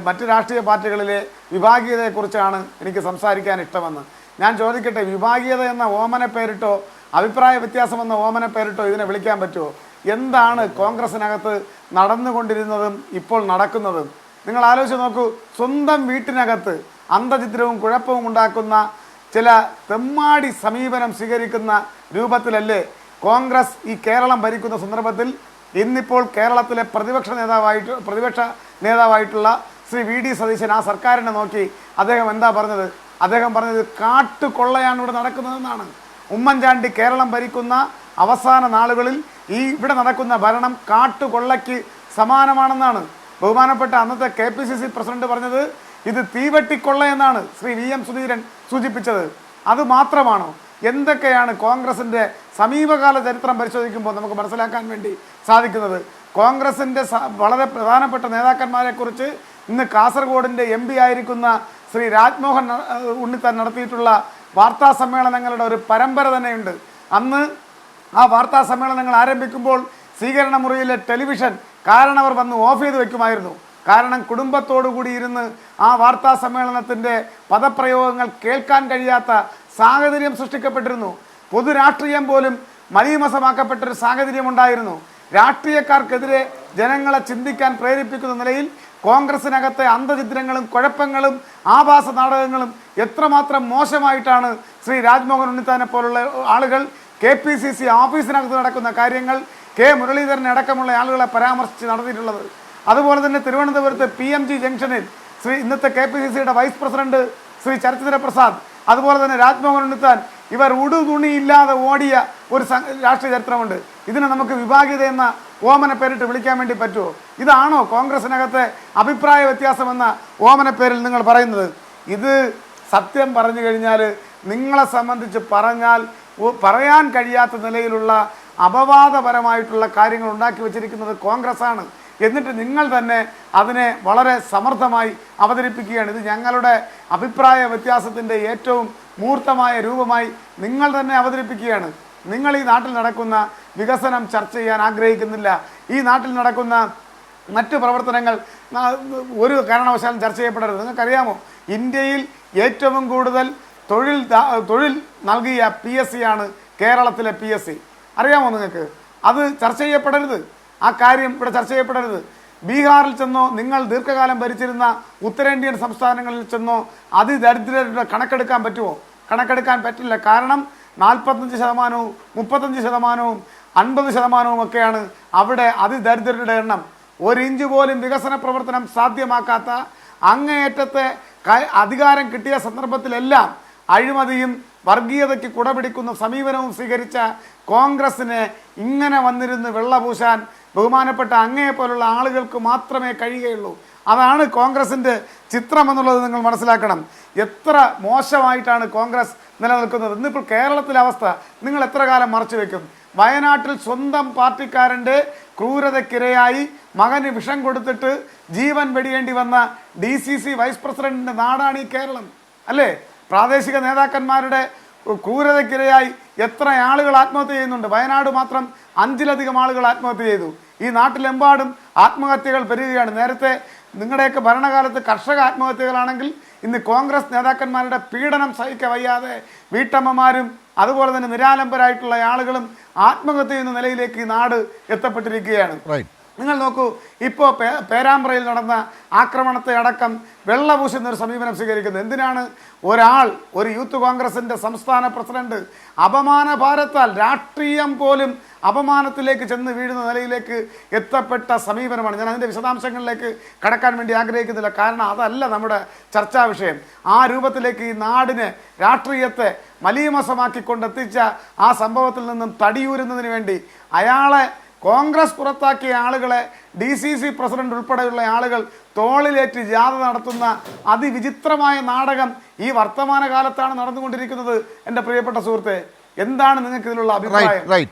മറ്റ് രാഷ്ട്രീയ പാർട്ടികളിലെ വിഭാഗീയതയെക്കുറിച്ചാണ് എനിക്ക് സംസാരിക്കാൻ ഇഷ്ടമെന്ന്. ഞാൻ ചോദിക്കട്ടെ, വിഭാഗീയത എന്ന ഓമന പേരിട്ടോ അഭിപ്രായ വ്യത്യാസം എന്ന ഓമന പേരിട്ടോ ഇതിനെ വിളിക്കാൻ പറ്റുമോ? എന്താണ് കോൺഗ്രസിനകത്ത് നടന്നുകൊണ്ടിരുന്നതും ഇപ്പോൾ നടക്കുന്നതും? നിങ്ങൾ ആലോചിച്ച് നോക്കൂ. സ്വന്തം വീട്ടിനകത്ത് അന്തചിത്രവും കുഴപ്പവും ഉണ്ടാക്കുന്ന ചില തെമ്മാടി സമീപനം സ്വീകരിക്കുന്ന രൂപത്തിലല്ലേ കോൺഗ്രസ് ഈ കേരളം ഭരിക്കുന്ന സന്ദർഭത്തിൽ ഇന്നിപ്പോൾ കേരളത്തിലെ പ്രതിപക്ഷ നേതാവായിട്ടുള്ള ശ്രീ V.D. സതീശൻ ആ സർക്കാരിനെ നോക്കി അദ്ദേഹം എന്താ പറഞ്ഞത്? അദ്ദേഹം പറഞ്ഞത് കാട്ടുകൊള്ളയാണ് ഇവിടെ നടക്കുന്നതെന്നാണ്. ഉമ്മൻചാണ്ടി കേരളം ഭരിക്കുന്ന അവസാന നാളുകളിൽ ഇവിടെ നടക്കുന്ന ഭരണം കാട്ടുകൊള്ളയ്ക്ക് സമാനമാണെന്നാണ് ബഹുമാനപ്പെട്ട അന്നത്തെ KPCC പ്രസിഡന്റ് പറഞ്ഞത്. ഇത് തീവെട്ടിക്കൊള്ള എന്നാണ് ശ്രീ VM സുധീരൻ സൂചിപ്പിച്ചത്. അത് മാത്രമാണോ? എന്തൊക്കെയാണ് കോൺഗ്രസിൻ്റെ സമീപകാല ചരിത്രം പരിശോധിക്കുമ്പോൾ നമുക്ക് മനസ്സിലാക്കാൻ വേണ്ടി സാധിക്കുന്നത്? കോൺഗ്രസിൻ്റെ വളരെ പ്രധാനപ്പെട്ട നേതാക്കന്മാരെക്കുറിച്ച് ഇന്ന് കാസർഗോഡിൻ്റെ MP ആയിരിക്കുന്ന ശ്രീ രാജ്മോഹൻ ഉണ്ണിത്താൻ നടത്തിയിട്ടുള്ള വാർത്താ സമ്മേളനങ്ങളുടെ ഒരു പരമ്പര തന്നെയുണ്ട്. അന്ന് ആ വാർത്താ സമ്മേളനങ്ങൾ ആരംഭിക്കുമ്പോൾ സ്വീകരണ മുറിയിലെ ടെലിവിഷൻ കാരണവർ വന്ന് ഓഫ് ചെയ്ത് വെക്കുമായിരുന്നു. കാരണം കുടുംബത്തോടു കൂടി ഇരുന്ന് ആ വാർത്താ സമ്മേളനത്തിൻ്റെ പദപ്രയോഗങ്ങൾ കേൾക്കാൻ കഴിയാത്ത സാഹചര്യം സൃഷ്ടിക്കപ്പെട്ടിരുന്നു. പൊതുരാഷ്ട്രീയം പോലും മലീമസമാക്കപ്പെട്ടൊരു സാഹചര്യം ഉണ്ടായിരുന്നു. രാഷ്ട്രീയക്കാർക്കെതിരെ ജനങ്ങളെ ചിന്തിക്കാൻ പ്രേരിപ്പിക്കുന്ന നിലയിൽ കോൺഗ്രസിനകത്തെ അന്തചിത്രങ്ങളും കുഴപ്പങ്ങളും ആഭാസ നാടകങ്ങളും എത്രമാത്രം മോശമായിട്ടാണ് ശ്രീ രാജ്മോഹൻ ഉണ്ണിത്താനെ പോലുള്ള ആളുകൾ KPCC ഓഫീസിനകത്ത് നടക്കുന്ന കാര്യങ്ങൾ മുരളീധരൻ അടക്കമുള്ള ആളുകളെ പരാമർശിച്ച് നടത്തിയിട്ടുള്ളത്. അതുപോലെ തന്നെ തിരുവനന്തപുരത്ത് PMG ജംഗ്ഷനിൽ ഇന്നത്തെ KPCCയുടെ വൈസ് പ്രസിഡന്റ് ശ്രീ ചരിത്ര പ്രസാദ്, അതുപോലെ തന്നെ രാജ്മോഹൻ ഉണ്ണിത്താൻ, ഇവർ ഉടുതുണിയില്ലാതെ ഓടിയ ഒരു രാഷ്ട്രീയ ചരിത്രമുണ്ട്. ഇതിനെ നമുക്ക് വിഭാഗീയത എന്ന ഓമന പേരിട്ട് വിളിക്കാൻ വേണ്ടി പറ്റുമോ? ഇതാണോ കോൺഗ്രസിനകത്തെ അഭിപ്രായ വ്യത്യാസമെന്ന ഓമന പേരിൽ നിങ്ങൾ പറയുന്നത്? ഇത് സത്യം പറഞ്ഞു കഴിഞ്ഞാൽ നിങ്ങളെ സംബന്ധിച്ച് പറയാൻ കഴിയാത്ത നിലയിലുള്ള അപവാദപരമായിട്ടുള്ള കാര്യങ്ങൾ ഉണ്ടാക്കി വച്ചിരിക്കുന്നത് കോൺഗ്രസ്സാണ്. എന്നിട്ട് നിങ്ങൾ തന്നെ അതിനെ വളരെ സമർത്ഥമായി അവതരിപ്പിക്കുകയാണ്. ഇത് ഞങ്ങളുടെ അഭിപ്രായ വ്യത്യാസത്തിൻ്റെ ഏറ്റവും മൂർത്തമായ രൂപമായി നിങ്ങൾ തന്നെ അവതരിപ്പിക്കുകയാണ്. നിങ്ങൾ ഈ നാട്ടിൽ നടക്കുന്ന വികസനം ചർച്ച ചെയ്യാൻ ആഗ്രഹിക്കുന്നില്ല. ഈ നാട്ടിൽ നടക്കുന്ന മറ്റ് പ്രവർത്തനങ്ങൾ ഒരു കാരണവശാലും ചർച്ച ചെയ്യപ്പെടരുത്. നിങ്ങൾക്കറിയാമോ, ഇന്ത്യയിൽ ഏറ്റവും കൂടുതൽ തൊഴിൽ നൽകിയ PSC ആണ് കേരളത്തിലെ PSC. അറിയാമോ നിങ്ങൾക്ക്? അത് ചർച്ച ചെയ്യപ്പെടരുത്. ആ കാര്യം ഇവിടെ ചർച്ച ചെയ്യപ്പെടരുത്. ബീഹാറിൽ ചെന്നോ, നിങ്ങൾ ദീർഘകാലം ഭരിച്ചിരുന്ന ഉത്തരേന്ത്യൻ സംസ്ഥാനങ്ങളിൽ ചെന്നോ അതിദരിദ്രരുടെ കണക്കെടുക്കാൻ പറ്റുമോ? കണക്കെടുക്കാൻ പറ്റില്ല. കാരണം 45%, 35%, 50% ഒക്കെയാണ് അവിടെ അതിദരിദ്രരുടെ എണ്ണം. ഒരിഞ്ച് പോലും വികസന പ്രവർത്തനം സാധ്യമാക്കാത്ത, അങ്ങേയറ്റത്തെ അധികാരം കിട്ടിയ സന്ദർഭത്തിലെല്ലാം അഴിമതിയും വർഗീയതയ്ക്ക് കുടപിടിക്കുന്ന സമീപനവും സ്വീകരിച്ച കോൺഗ്രസിനെ ഇങ്ങനെ വന്നിരുന്ന് വെള്ളപൂശാൻ ബഹുമാനപ്പെട്ട അങ്ങയെപ്പോലുള്ള ആളുകൾക്ക് മാത്രമേ കഴിയുകയുള്ളൂ. അതാണ് കോൺഗ്രസിൻ്റെ ചിത്രം എന്നുള്ളത് നിങ്ങൾ മനസ്സിലാക്കണം. എത്ര മോശമായിട്ടാണ് കോൺഗ്രസ് നിലനിൽക്കുന്നത്. ഇന്നിപ്പോൾ കേരളത്തിലെ അവസ്ഥ നിങ്ങൾ എത്ര കാലം മറച്ചു വെക്കും? വയനാട്ടിൽ സ്വന്തം പാർട്ടിക്കാരൻ്റെ ക്രൂരതയ്ക്കിരയായി മകന് വിഷം കൊടുത്തിട്ട് ജീവൻ വെടിയേണ്ടി വന്ന DCC വൈസ് പ്രസിഡന്റിൻ്റെ നാടാണ് ഈ കേരളം, അല്ലേ? പ്രാദേശിക നേതാക്കന്മാരുടെ ക്രൂരതയ്ക്കിരയായി എത്ര ആളുകൾ ആത്മഹത്യ ചെയ്യുന്നുണ്ട്. വയനാട് മാത്രം 5ലധികം ആളുകൾ ആത്മഹത്യ ചെയ്തു. ഈ നാട്ടിലെമ്പാടും ആത്മഹത്യകൾ പെരുകുകയാണ്. നേരത്തെ നിങ്ങളുടെയൊക്കെ ഭരണകാലത്ത് കർഷക ആത്മഹത്യകളാണെങ്കിൽ ഇന്ന് കോൺഗ്രസ് നേതാക്കന്മാരുടെ പീഡനം സഹിക്ക വയ്യാതെ വീട്ടമ്മമാരും അതുപോലെ തന്നെ നിരാലംബരായിട്ടുള്ള ആളുകളും ആത്മഹത്യ ചെയ്യുന്ന നിലയിലേക്ക് ഈ നാട് എത്തപ്പെട്ടിരിക്കുകയാണ്. നിങ്ങൾ നോക്കൂ, ഇപ്പോൾ പേരാമ്പ്രയിൽ നടന്ന ആക്രമണത്തെ അടക്കം വെള്ളപൂശുന്നൊരു സമീപനം സ്വീകരിക്കുന്നത് എന്തിനാണ്? ഒരു യൂത്ത് കോൺഗ്രസിൻ്റെ സംസ്ഥാന പ്രസിഡന്റ് അപമാനഭാരത്താൽ രാഷ്ട്രീയം പോലും അപമാനത്തിലേക്ക് ചെന്ന് വീഴുന്ന നിലയിലേക്ക് എത്തപ്പെട്ട സമീപനമാണ്. ഞാൻ അതിൻ്റെ വിശദാംശങ്ങളിലേക്ക് കടക്കാൻ വേണ്ടി ആഗ്രഹിക്കുന്നില്ല. കാരണം അതല്ല നമ്മുടെ ചർച്ചാ വിഷയം. ആ രൂപത്തിലേക്ക് ഈ നാടിനെ, രാഷ്ട്രീയത്തെ മലീമസമാക്കിക്കൊണ്ടെത്തിച്ച ആ സംഭവത്തിൽ നിന്നും തടിയൂരുന്നതിന് വേണ്ടി അയാളെ കോൺഗ്രസ് പുറത്താക്കിയ ആളുകളെ DCC പ്രസിഡന്റ് ഉൾപ്പെടെയുള്ള ആളുകൾ തോളിലേറ്റ് ജാഥ നടത്തുന്ന അതിവിചിത്രമായ നാടകം ഈ വർത്തമാനകാലത്താണ് നടന്നുകൊണ്ടിരിക്കുന്നത്. എൻ്റെ പ്രിയപ്പെട്ട സുഹൃത്തെ, എന്താണ് നിങ്ങൾക്ക് ഇതിലുള്ള അഭിപ്രായം?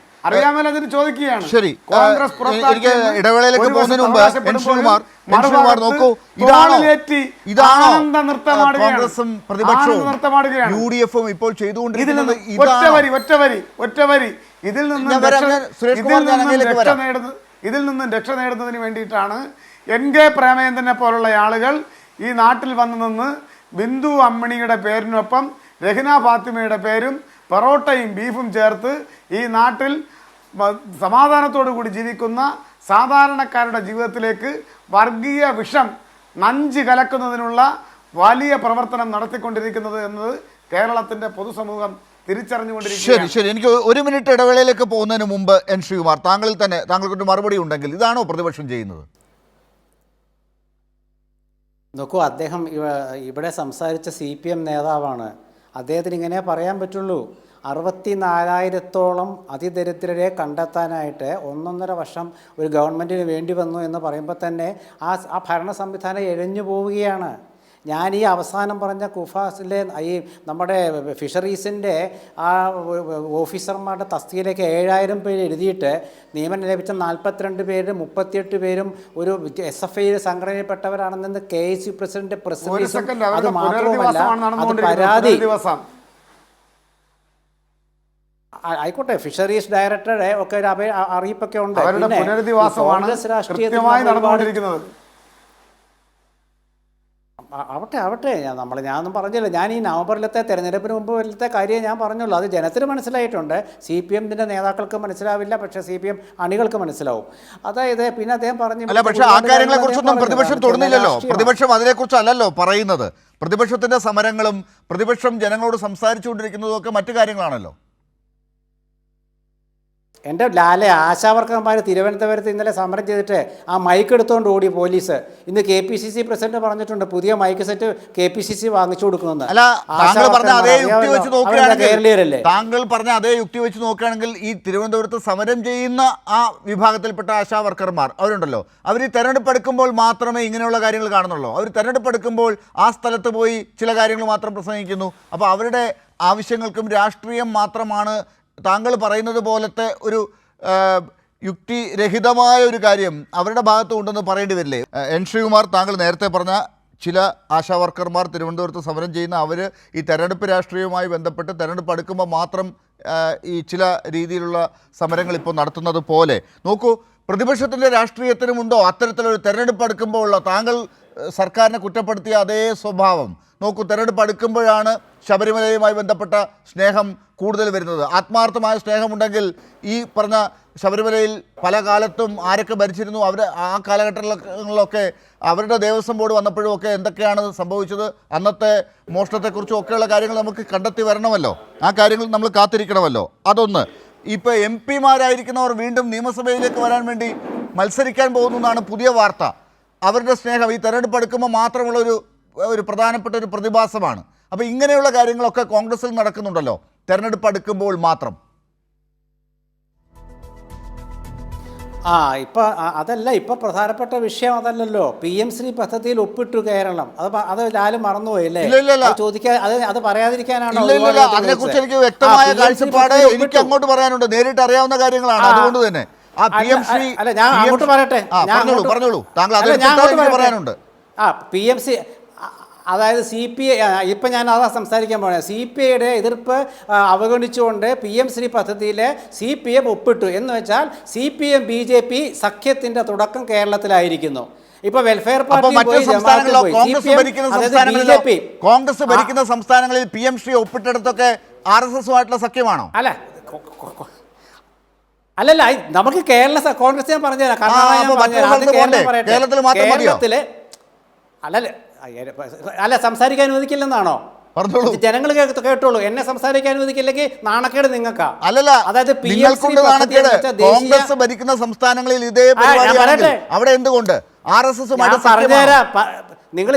അറിയാമല്ലോ, അതിന് ചോദിക്കുകയാണ്. ശരി, കോൺഗ്രസ് ഇടവേളയിലേക്ക് പോകുന്നതിന് മുമ്പ് കോൺഗ്രസും പ്രതിപക്ഷവും UDFും ഇപ്പോൾ ചെയ്തുകൊണ്ടിരിക്കുന്നത് ഇതിൽ നിന്ന് രക്ഷ നേടുന്നതിന് വേണ്ടിയിട്ടാണ് NK പ്രേമചന്ദ്രനെ പോലുള്ള ആളുകൾ ഈ നാട്ടിൽ വന്നു നിന്ന് ബിന്ദു അമ്മിണിയുടെ പേരിനൊപ്പം രഹ്ന ഫാത്തിമയുടെ പേരും പൊറോട്ടയും ബീഫും ചേർത്ത് ഈ നാട്ടിൽ സമാധാനത്തോടു കൂടി ജീവിക്കുന്ന സാധാരണക്കാരുടെ ജീവിതത്തിലേക്ക് വർഗീയ വിഷം നഞ്ച് കലക്കുന്നതിനുള്ള വലിയ പ്രവർത്തനം നടത്തിക്കൊണ്ടിരിക്കുന്നത് എന്നത് കേരളത്തിൻ്റെ പൊതുസമൂഹം തിരിച്ചറിഞ്ഞുകൊണ്ടിരിക്കുകയാണ്. ശരി, എനിക്ക് 1 മിനിറ്റ് ഇടവേളയിലേക്ക് പോകുന്നതിന് മുമ്പ് ശ്രീകുമാർ, താങ്കൾക്കൊരു മറുപടി ഉണ്ടെങ്കിൽ ഇതാണോ പ്രതിപക്ഷം ചെയ്യുന്നത്? നോക്കൂ, അദ്ദേഹം ഇവിടെ സംസാരിച്ച CPM നേതാവാണ്. അദ്ദേഹത്തിന് ഇങ്ങനെ പറയാൻ പറ്റുള്ളൂ. 64,000-ഓളം അതിദരിദ്രരെ കണ്ടെത്താനായിട്ട് 1.5 വർഷം ഒരു ഗവൺമെൻറ്റിന് വേണ്ടി വന്നു എന്ന് പറയുമ്പോൾ തന്നെ ആ ഭരണ സംവിധാനം എഴഞ്ഞു പോവുകയാണ്. ഞാൻ ഈ അവസാനം പറഞ്ഞ കുഫാസിലെ ഈ നമ്മുടെ ഫിഷറീസിൻ്റെ ആ ഓഫീസർമാരുടെ തസ്തികയിലേക്ക് 7,000 പേര് എഴുതിയിട്ട് നിയമനം ലഭിച്ച 42 പേര് 38 പേരും ഒരു SFI സംഘടനയിൽപ്പെട്ടവരാണെന്ന് KSU പ്രസിഡന്റ് പ്രസ് റിലീസും അത് മാത്രവുമല്ല അത് പരാതി ആയിക്കോട്ടെ ഫിഷറീസ് ഡയറക്ടറുടെ ഒക്കെ ഒരു അറിയിപ്പൊക്കെ ഉണ്ട്. കോൺഗ്രസ് രാഷ്ട്രീയത്തിൽ ആവട്ടെ ഞാനൊന്നും പറഞ്ഞില്ല. ഞാൻ ഈ നവംബറിലത്തെ തെരഞ്ഞെടുപ്പിന് മുമ്പിലത്തെ കാര്യം ഞാൻ പറഞ്ഞുള്ളൂ. അത് ജനത്തിന് മനസ്സിലായിട്ടുണ്ട്. CPMൻ്റെ നേതാക്കൾക്ക് മനസ്സിലാവില്ല, പക്ഷേ CPM അണികൾക്ക് മനസ്സിലാവും. അതായത് പിന്നെ അദ്ദേഹം പറഞ്ഞു പക്ഷേ ആ കാര്യങ്ങളെക്കുറിച്ചൊന്നും പ്രതിപക്ഷം തൊടുന്നില്ലല്ലോ. പ്രതിപക്ഷം അതിനെക്കുറിച്ചല്ലല്ലോ പറയുന്നത്. പ്രതിപക്ഷത്തിന്റെ സമരങ്ങളും പ്രതിപക്ഷം ജനങ്ങളോട് സംസാരിച്ചുകൊണ്ടിരിക്കുന്നതും ഒക്കെ മറ്റു കാര്യങ്ങളാണല്ലോ. എൻ്റെ ലാലെ ആശാവർക്കർമാർ തിരുവനന്തപുരത്ത് ഇന്നലെ സമരം ചെയ്തിട്ട് ആ മൈക്ക് എടുത്തുകൊണ്ട് ഓടി പോലീസ്. ഇന്ന് KPCC പ്രസിഡന്റ് പറഞ്ഞിട്ടുണ്ട് പുതിയ മൈക്ക് സെറ്റ് KPCC വാങ്ങിച്ചു കൊടുക്കുമെന്ന്. അല്ല, താങ്കൾ പറഞ്ഞ അതേ യുക്തി വെച്ച് കേരളീയരല്ലേ? താങ്കൾ പറഞ്ഞ അതേ യുക്തി വെച്ച് നോക്കുകയാണെങ്കിൽ ഈ തിരുവനന്തപുരത്ത് സമരം ചെയ്യുന്ന ആ വിഭാഗത്തിൽപ്പെട്ട ആശാ വർക്കർമാർ അവരുണ്ടല്ലോ, അവർ ഈ തെരഞ്ഞെടുപ്പ് എടുക്കുമ്പോൾ മാത്രമേ ഇങ്ങനെയുള്ള കാര്യങ്ങൾ കാണുന്നുള്ളൂ. അവർ തെരഞ്ഞെടുപ്പ് എടുക്കുമ്പോൾ ആ സ്ഥലത്ത് പോയി ചില കാര്യങ്ങൾ മാത്രം പ്രസംഗിക്കുന്നു. അപ്പോൾ അവരുടെ ആവശ്യങ്ങൾക്കും രാഷ്ട്രീയം മാത്രമാണ് താങ്കൾ പറയുന്നത് പോലത്തെ ഒരു യുക്തിരഹിതമായ ഒരു കാര്യം അവരുടെ ഭാഗത്ത് ഉണ്ടെന്ന് പറയേണ്ടി വരില്ലേ? N. ശ്രീകുമാർ, താങ്കൾ നേരത്തെ പറഞ്ഞ ചില ആശാ വർക്കർമാർ തിരുവനന്തപുരത്ത് സമരം ചെയ്യുന്ന അവർ ഈ തെരഞ്ഞെടുപ്പ് രാഷ്ട്രീയവുമായി ബന്ധപ്പെട്ട് തെരഞ്ഞെടുപ്പ് അടുക്കുമ്പോൾ മാത്രം ഈ ചില രീതിയിലുള്ള സമരങ്ങൾ ഇപ്പോൾ നടത്തുന്നത് പോലെ നോക്കൂ, പ്രതിപക്ഷത്തിൻ്റെ രാഷ്ട്രീയത്തിനുമുണ്ടോ അത്തരത്തിലൊരു തെരഞ്ഞെടുപ്പ് അടുക്കുമ്പോൾ ഉള്ള താങ്കൾ സർക്കാരിനെ കുറ്റപ്പെടുത്തിയ അതേ സ്വഭാവം? നോക്കൂ, തെരഞ്ഞെടുപ്പ് അടുക്കുമ്പോഴാണ് ശബരിമലയുമായി ബന്ധപ്പെട്ട സ്നേഹം കൂടുതൽ വരുന്നത്. ആത്മാർത്ഥമായ സ്നേഹമുണ്ടെങ്കിൽ ഈ പറഞ്ഞ ശബരിമലയിൽ പല കാലത്തും ആരൊക്കെ ഭരിച്ചിരുന്നു, അവർ ആ കാലഘട്ടങ്ങളിലൊക്കെ അവരുടെ ദേവസ്വം ബോർഡ് വന്നപ്പോഴും ഒക്കെ എന്തൊക്കെയാണ് സംഭവിച്ചത്, അന്നത്തെ മോഷണത്തെക്കുറിച്ചും ഒക്കെയുള്ള കാര്യങ്ങൾ നമുക്ക് കണ്ടെത്തി വരണമല്ലോ. ആ കാര്യങ്ങൾ നമ്മൾ കാത്തിരിക്കണമല്ലോ. അതൊന്ന്. ഇപ്പോൾ MP-മാരായിരിക്കുന്നവർ വീണ്ടും നിയമസഭയിലേക്ക് വരാൻ വേണ്ടി മത്സരിക്കാൻ പോകുന്നു എന്നാണ് പുതിയ വാർത്ത. അവരുടെ സ്നേഹം ഈ തെരഞ്ഞെടുപ്പ് എടുക്കുമ്പോൾ മാത്രമുള്ള ഒരു പ്രധാനപ്പെട്ട ഒരു പ്രതിഭാസമാണ്. അപ്പോൾ ഇങ്ങനെയുള്ള കാര്യങ്ങളൊക്കെ കോൺഗ്രസിൽ നടക്കുന്നുണ്ടല്ലോ തെരഞ്ഞെടുപ്പ് അടുക്കുമ്പോൾ മാത്രം. ഇപ്പം അതല്ല, ഇപ്പം പ്രധാനപ്പെട്ട വിഷയം അതല്ലല്ലോ. PM ശ്രീ പദ്ധതിയിൽ ഒപ്പിട്ടു കേരളം. അത് ലാലും മറന്നുപോയില്ലേ? ചോദിക്കാൻ അത് പറയാതിരിക്കാനാണോ? അതിനെക്കുറിച്ച് എനിക്ക് വ്യക്തമായ കാഴ്ചപ്പാട് എനിക്ക് അങ്ങോട്ട് പറയാനുണ്ട്. നേരിട്ട് അറിയാവുന്ന കാര്യങ്ങളാണ്. അതുകൊണ്ട് തന്നെ ആ PM ശ്രീ അല്ല, ഞാൻ അങ്ങോട്ട് പറയട്ടെ. പറഞ്ഞോളൂ താങ്കൾ. അതിനെക്കുറിച്ച് പറയാനുണ്ട്. PMC അതായത് CPI ഇപ്പം ഞാൻ അതാ സംസാരിക്കാൻ പോകുന്നത്. CPIയുടെ എതിർപ്പ് അവഗണിച്ചുകൊണ്ട് PM ശ്രീ പദ്ധതിയിൽ CPM ഒപ്പിട്ടു എന്ന് വെച്ചാൽ CPM BJP സഖ്യത്തിൻ്റെ തുടക്കം കേരളത്തിലായിരിക്കുന്നു. ഇപ്പൊ വെൽഫെയർ പാർട്ടി കോൺഗ്രസ് ഭരിക്കുന്ന സംസ്ഥാനങ്ങളിൽ PM ശ്രീ ഒപ്പിട്ടെടുത്തൊക്കെ RSSുമായിട്ടുള്ള സഖ്യമാണോ? അല്ലല്ല, നമുക്ക് കോൺഗ്രസ് ഞാൻ പറഞ്ഞുതരാം. കേരളത്തില് അല്ല സംസാരിക്കാൻ അനുവദിക്കില്ലെന്നാണോ? ജനങ്ങൾ കേട്ടോളൂ. എന്നെ സംസാരിക്കാൻ അനുവദിക്കില്ലെങ്കിൽ നാണക്കേട് നിങ്ങൾക്കാ. അല്ലല്ല, അതായത് കോൺഗ്രസ് ഭരിക്കുന്ന സംസ്ഥാനങ്ങളിൽ ഇതേ പരിപാടി അവിടെ എന്തുകൊണ്ട് പറഞ്ഞുതരാം. നിങ്ങൾ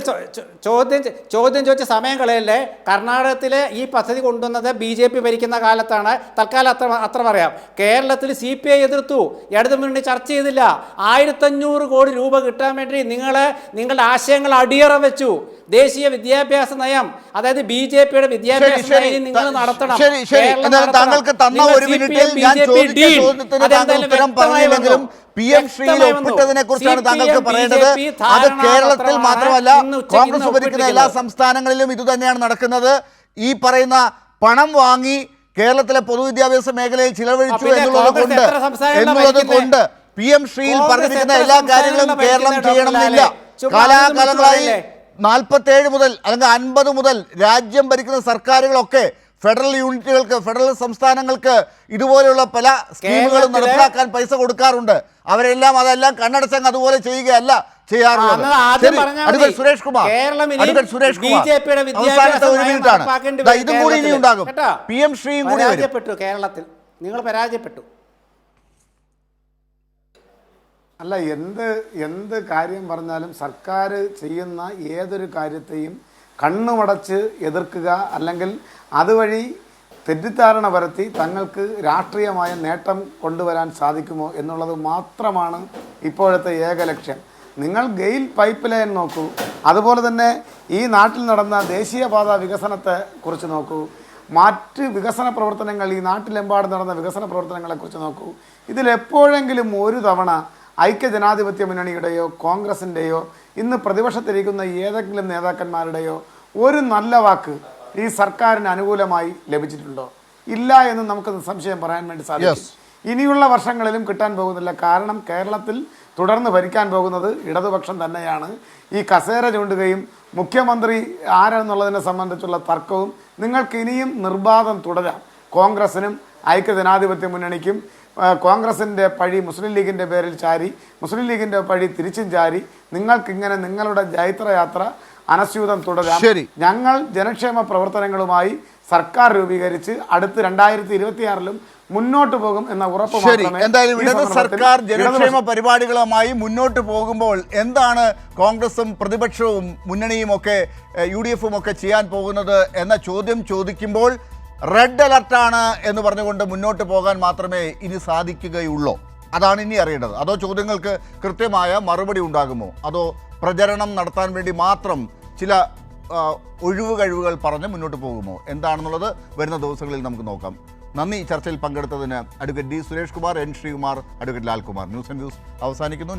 ചോദ്യം ചോദിച്ച സമയം കളയല്ലേ. കർണാടകത്തിൽ ഈ പദ്ധതി കൊണ്ടുവന്നത് BJP ഭരിക്കുന്ന കാലത്താണ്. തൽക്കാലം അത്ര പറയാം. കേരളത്തിൽ CPI എതിർത്തു, ഇടതുമുന്നണി ചർച്ച ചെയ്തില്ല. 1,500 കോടി രൂപ കിട്ടാൻ വേണ്ടി നിങ്ങളുടെ ആശയങ്ങൾ അടിയറ വെച്ചു. ദേശീയ വിദ്യാഭ്യാസ നയം, അതായത് BJPയുടെ വിദ്യാഭ്യാസ നയം നിങ്ങൾ നടത്തണം. താങ്കൾക്ക് തന്ന ഒരു മിനിറ്റിൽ ഞാൻ ചോദിച്ച ചോദ്യത്തിന് താങ്കൾ ഉത്തരം പറഞ്ഞില്ലെങ്കിലും PM ശ്രീയിൽ ഒപ്പിട്ടതിനെ കുറിച്ചാണ് താങ്കൾക്ക് പറയേണ്ടത്. അത് കേരളത്തിൽ മാത്രമല്ല, കോൺഗ്രസ് ഭരിക്കുന്ന എല്ലാ സംസ്ഥാനങ്ങളിലും ഇത് തന്നെയാണ് നടക്കുന്നത്. ഈ പറയുന്ന പണം വാങ്ങി കേരളത്തിലെ പൊതുവിദ്യാഭ്യാസ മേഖലയിൽ ചിലവഴിച്ചു എന്നുള്ളത് കൊണ്ട് PM ശ്രീയിൽ പറഞ്ഞിരിക്കുന്ന എല്ലാ കാര്യങ്ങളും കേരളം ചെയ്യണമെന്നില്ല. കാലാകാലങ്ങളായി 47 മുതൽ അല്ലെങ്കിൽ 50 മുതൽ രാജ്യം ഭരിക്കുന്ന സർക്കാരുകളൊക്കെ ഫെഡറൽ യൂണിറ്റുകൾക്ക്, ഫെഡറൽ സംസ്ഥാനങ്ങൾക്ക് ഇതുപോലെയുള്ള പല സ്കീമുകളും നടപ്പിലാക്കാൻ പൈസ കൊടുക്കാറുണ്ട്. അതെല്ലാം കണ്ണടച്ചങ്ങ് അതുപോലെ ചെയ്യുകയല്ല ചെയ്യാറുള്ളത്. സുരേഷ് കുമാർ അവസാനത്തെ ഒരു മിനിറ്റാണ്. ഇതും കൂടി ഇനി ഉണ്ടാകും. PM ശ്രീയും കൂടി കേരളത്തിൽ നിങ്ങൾ പരാജയപ്പെട്ടു. അല്ല, എന്ത് കാര്യം പറഞ്ഞാലും സർക്കാർ ചെയ്യുന്ന ഏതൊരു കാര്യത്തെയും കണ്ണുമടച്ച് എതിർക്കുക, അല്ലെങ്കിൽ അതുവഴി തെറ്റിദ്ധാരണ പരത്തി തങ്ങൾക്ക് രാഷ്ട്രീയമായ നേട്ടം കൊണ്ടുവരാൻ സാധിക്കുമോ എന്നുള്ളത് മാത്രമാണ് ഇപ്പോഴത്തെ ഏക ലക്ഷ്യം. നിങ്ങൾ ഗെയിൽ പൈപ്പ് ലൈൻ നോക്കൂ, അതുപോലെ തന്നെ ഈ നാട്ടിൽ നടന്ന ദേശീയപാത വികസനത്തെ കുറിച്ച് നോക്കൂ, മറ്റ് വികസന പ്രവർത്തനങ്ങൾ, ഈ നാട്ടിലെമ്പാടും നടന്ന വികസന പ്രവർത്തനങ്ങളെക്കുറിച്ച് നോക്കൂ. ഇതിലെപ്പോഴെങ്കിലും ഒരു തവണ ഐക്യജനാധിപത്യ മുന്നണിയുടെയോ കോൺഗ്രസിൻ്റെയോ ഇന്ന് പ്രതിപക്ഷത്തിരിക്കുന്ന ഏതെങ്കിലും നേതാക്കന്മാരുടെയോ ഒരു നല്ല വാക്ക് ഈ സർക്കാരിന് അനുകൂലമായി ലഭിച്ചിട്ടുണ്ടോ? ഇല്ല എന്ന് നമുക്ക് നിസ്സംശയം പറയാൻ വേണ്ടി സാധിക്കും. ഇനിയുള്ള വർഷങ്ങളിലും കിട്ടാൻ പോകുന്നില്ല. കാരണം കേരളത്തിൽ തുടർന്ന് ഭരിക്കാൻ പോകുന്നത് ഇടതുപക്ഷം തന്നെയാണ്. ഈ കസേര ചൂണ്ടുകയും മുഖ്യമന്ത്രി ആരെന്നുള്ളതിനെ സംബന്ധിച്ചുള്ള തർക്കവും നിങ്ങൾക്ക് ഇനിയും നിർബാധം തുടരാം. കോൺഗ്രസിനും ഐക്യജനാധിപത്യ മുന്നണിക്കും കോൺഗ്രസിൻ്റെ പഴി മുസ്ലിം ലീഗിൻ്റെ പേരിൽ ചാരി, മുസ്ലിം ലീഗിൻ്റെ പഴി തിരിച്ചും ചാരി നിങ്ങൾക്കിങ്ങനെ നിങ്ങളുടെ ജൈത്രയാത്ര അനസ്യൂതം തുടരാം. ഞങ്ങൾ ജനക്ഷേമ പ്രവർത്തനങ്ങളുമായി സർക്കാർ രൂപീകരിച്ച് അടുത്ത് 2026 മുന്നോട്ട് പോകും എന്ന ഉറപ്പ് മാത്രമേ. എന്തായാലും ഇടത് സർക്കാർ ജനക്ഷേമ പരിപാടികളുമായി മുന്നോട്ട് പോകുമ്പോൾ എന്താണ് കോൺഗ്രസും പ്രതിപക്ഷവും മുന്നണിയും ഒക്കെ UDF-ഉം ഒക്കെ ചെയ്യാൻ പോകുന്നത് എന്ന ചോദ്യം ചോദിക്കുമ്പോൾ റെഡ് അലർട്ടാണ് എന്ന് പറഞ്ഞുകൊണ്ട് മുന്നോട്ട് പോകാൻ മാത്രമേ ഇനി സാധിക്കുകയുള്ളൂ. അതാണ് ഇനി അറിയേണ്ടത്. അതോ ചോദ്യങ്ങൾക്ക് കൃത്യമായ മറുപടി ഉണ്ടാകുമോ, അതോ പ്രചരണം നടത്താൻ വേണ്ടി മാത്രം ചില ഒഴിവ് കഴിവുകൾ പറഞ്ഞ് മുന്നോട്ട് പോകുമോ എന്താണെന്നുള്ളത് വരുന്ന ദിവസങ്ങളിൽ നമുക്ക് നോക്കാം. നന്ദി. ചർച്ചയിൽ പങ്കെടുത്തതിന് advocate D. Suresh Kumar, N. Sreekumar, advocate Lalkumar. News and views അവസാനിക്കുന്നു.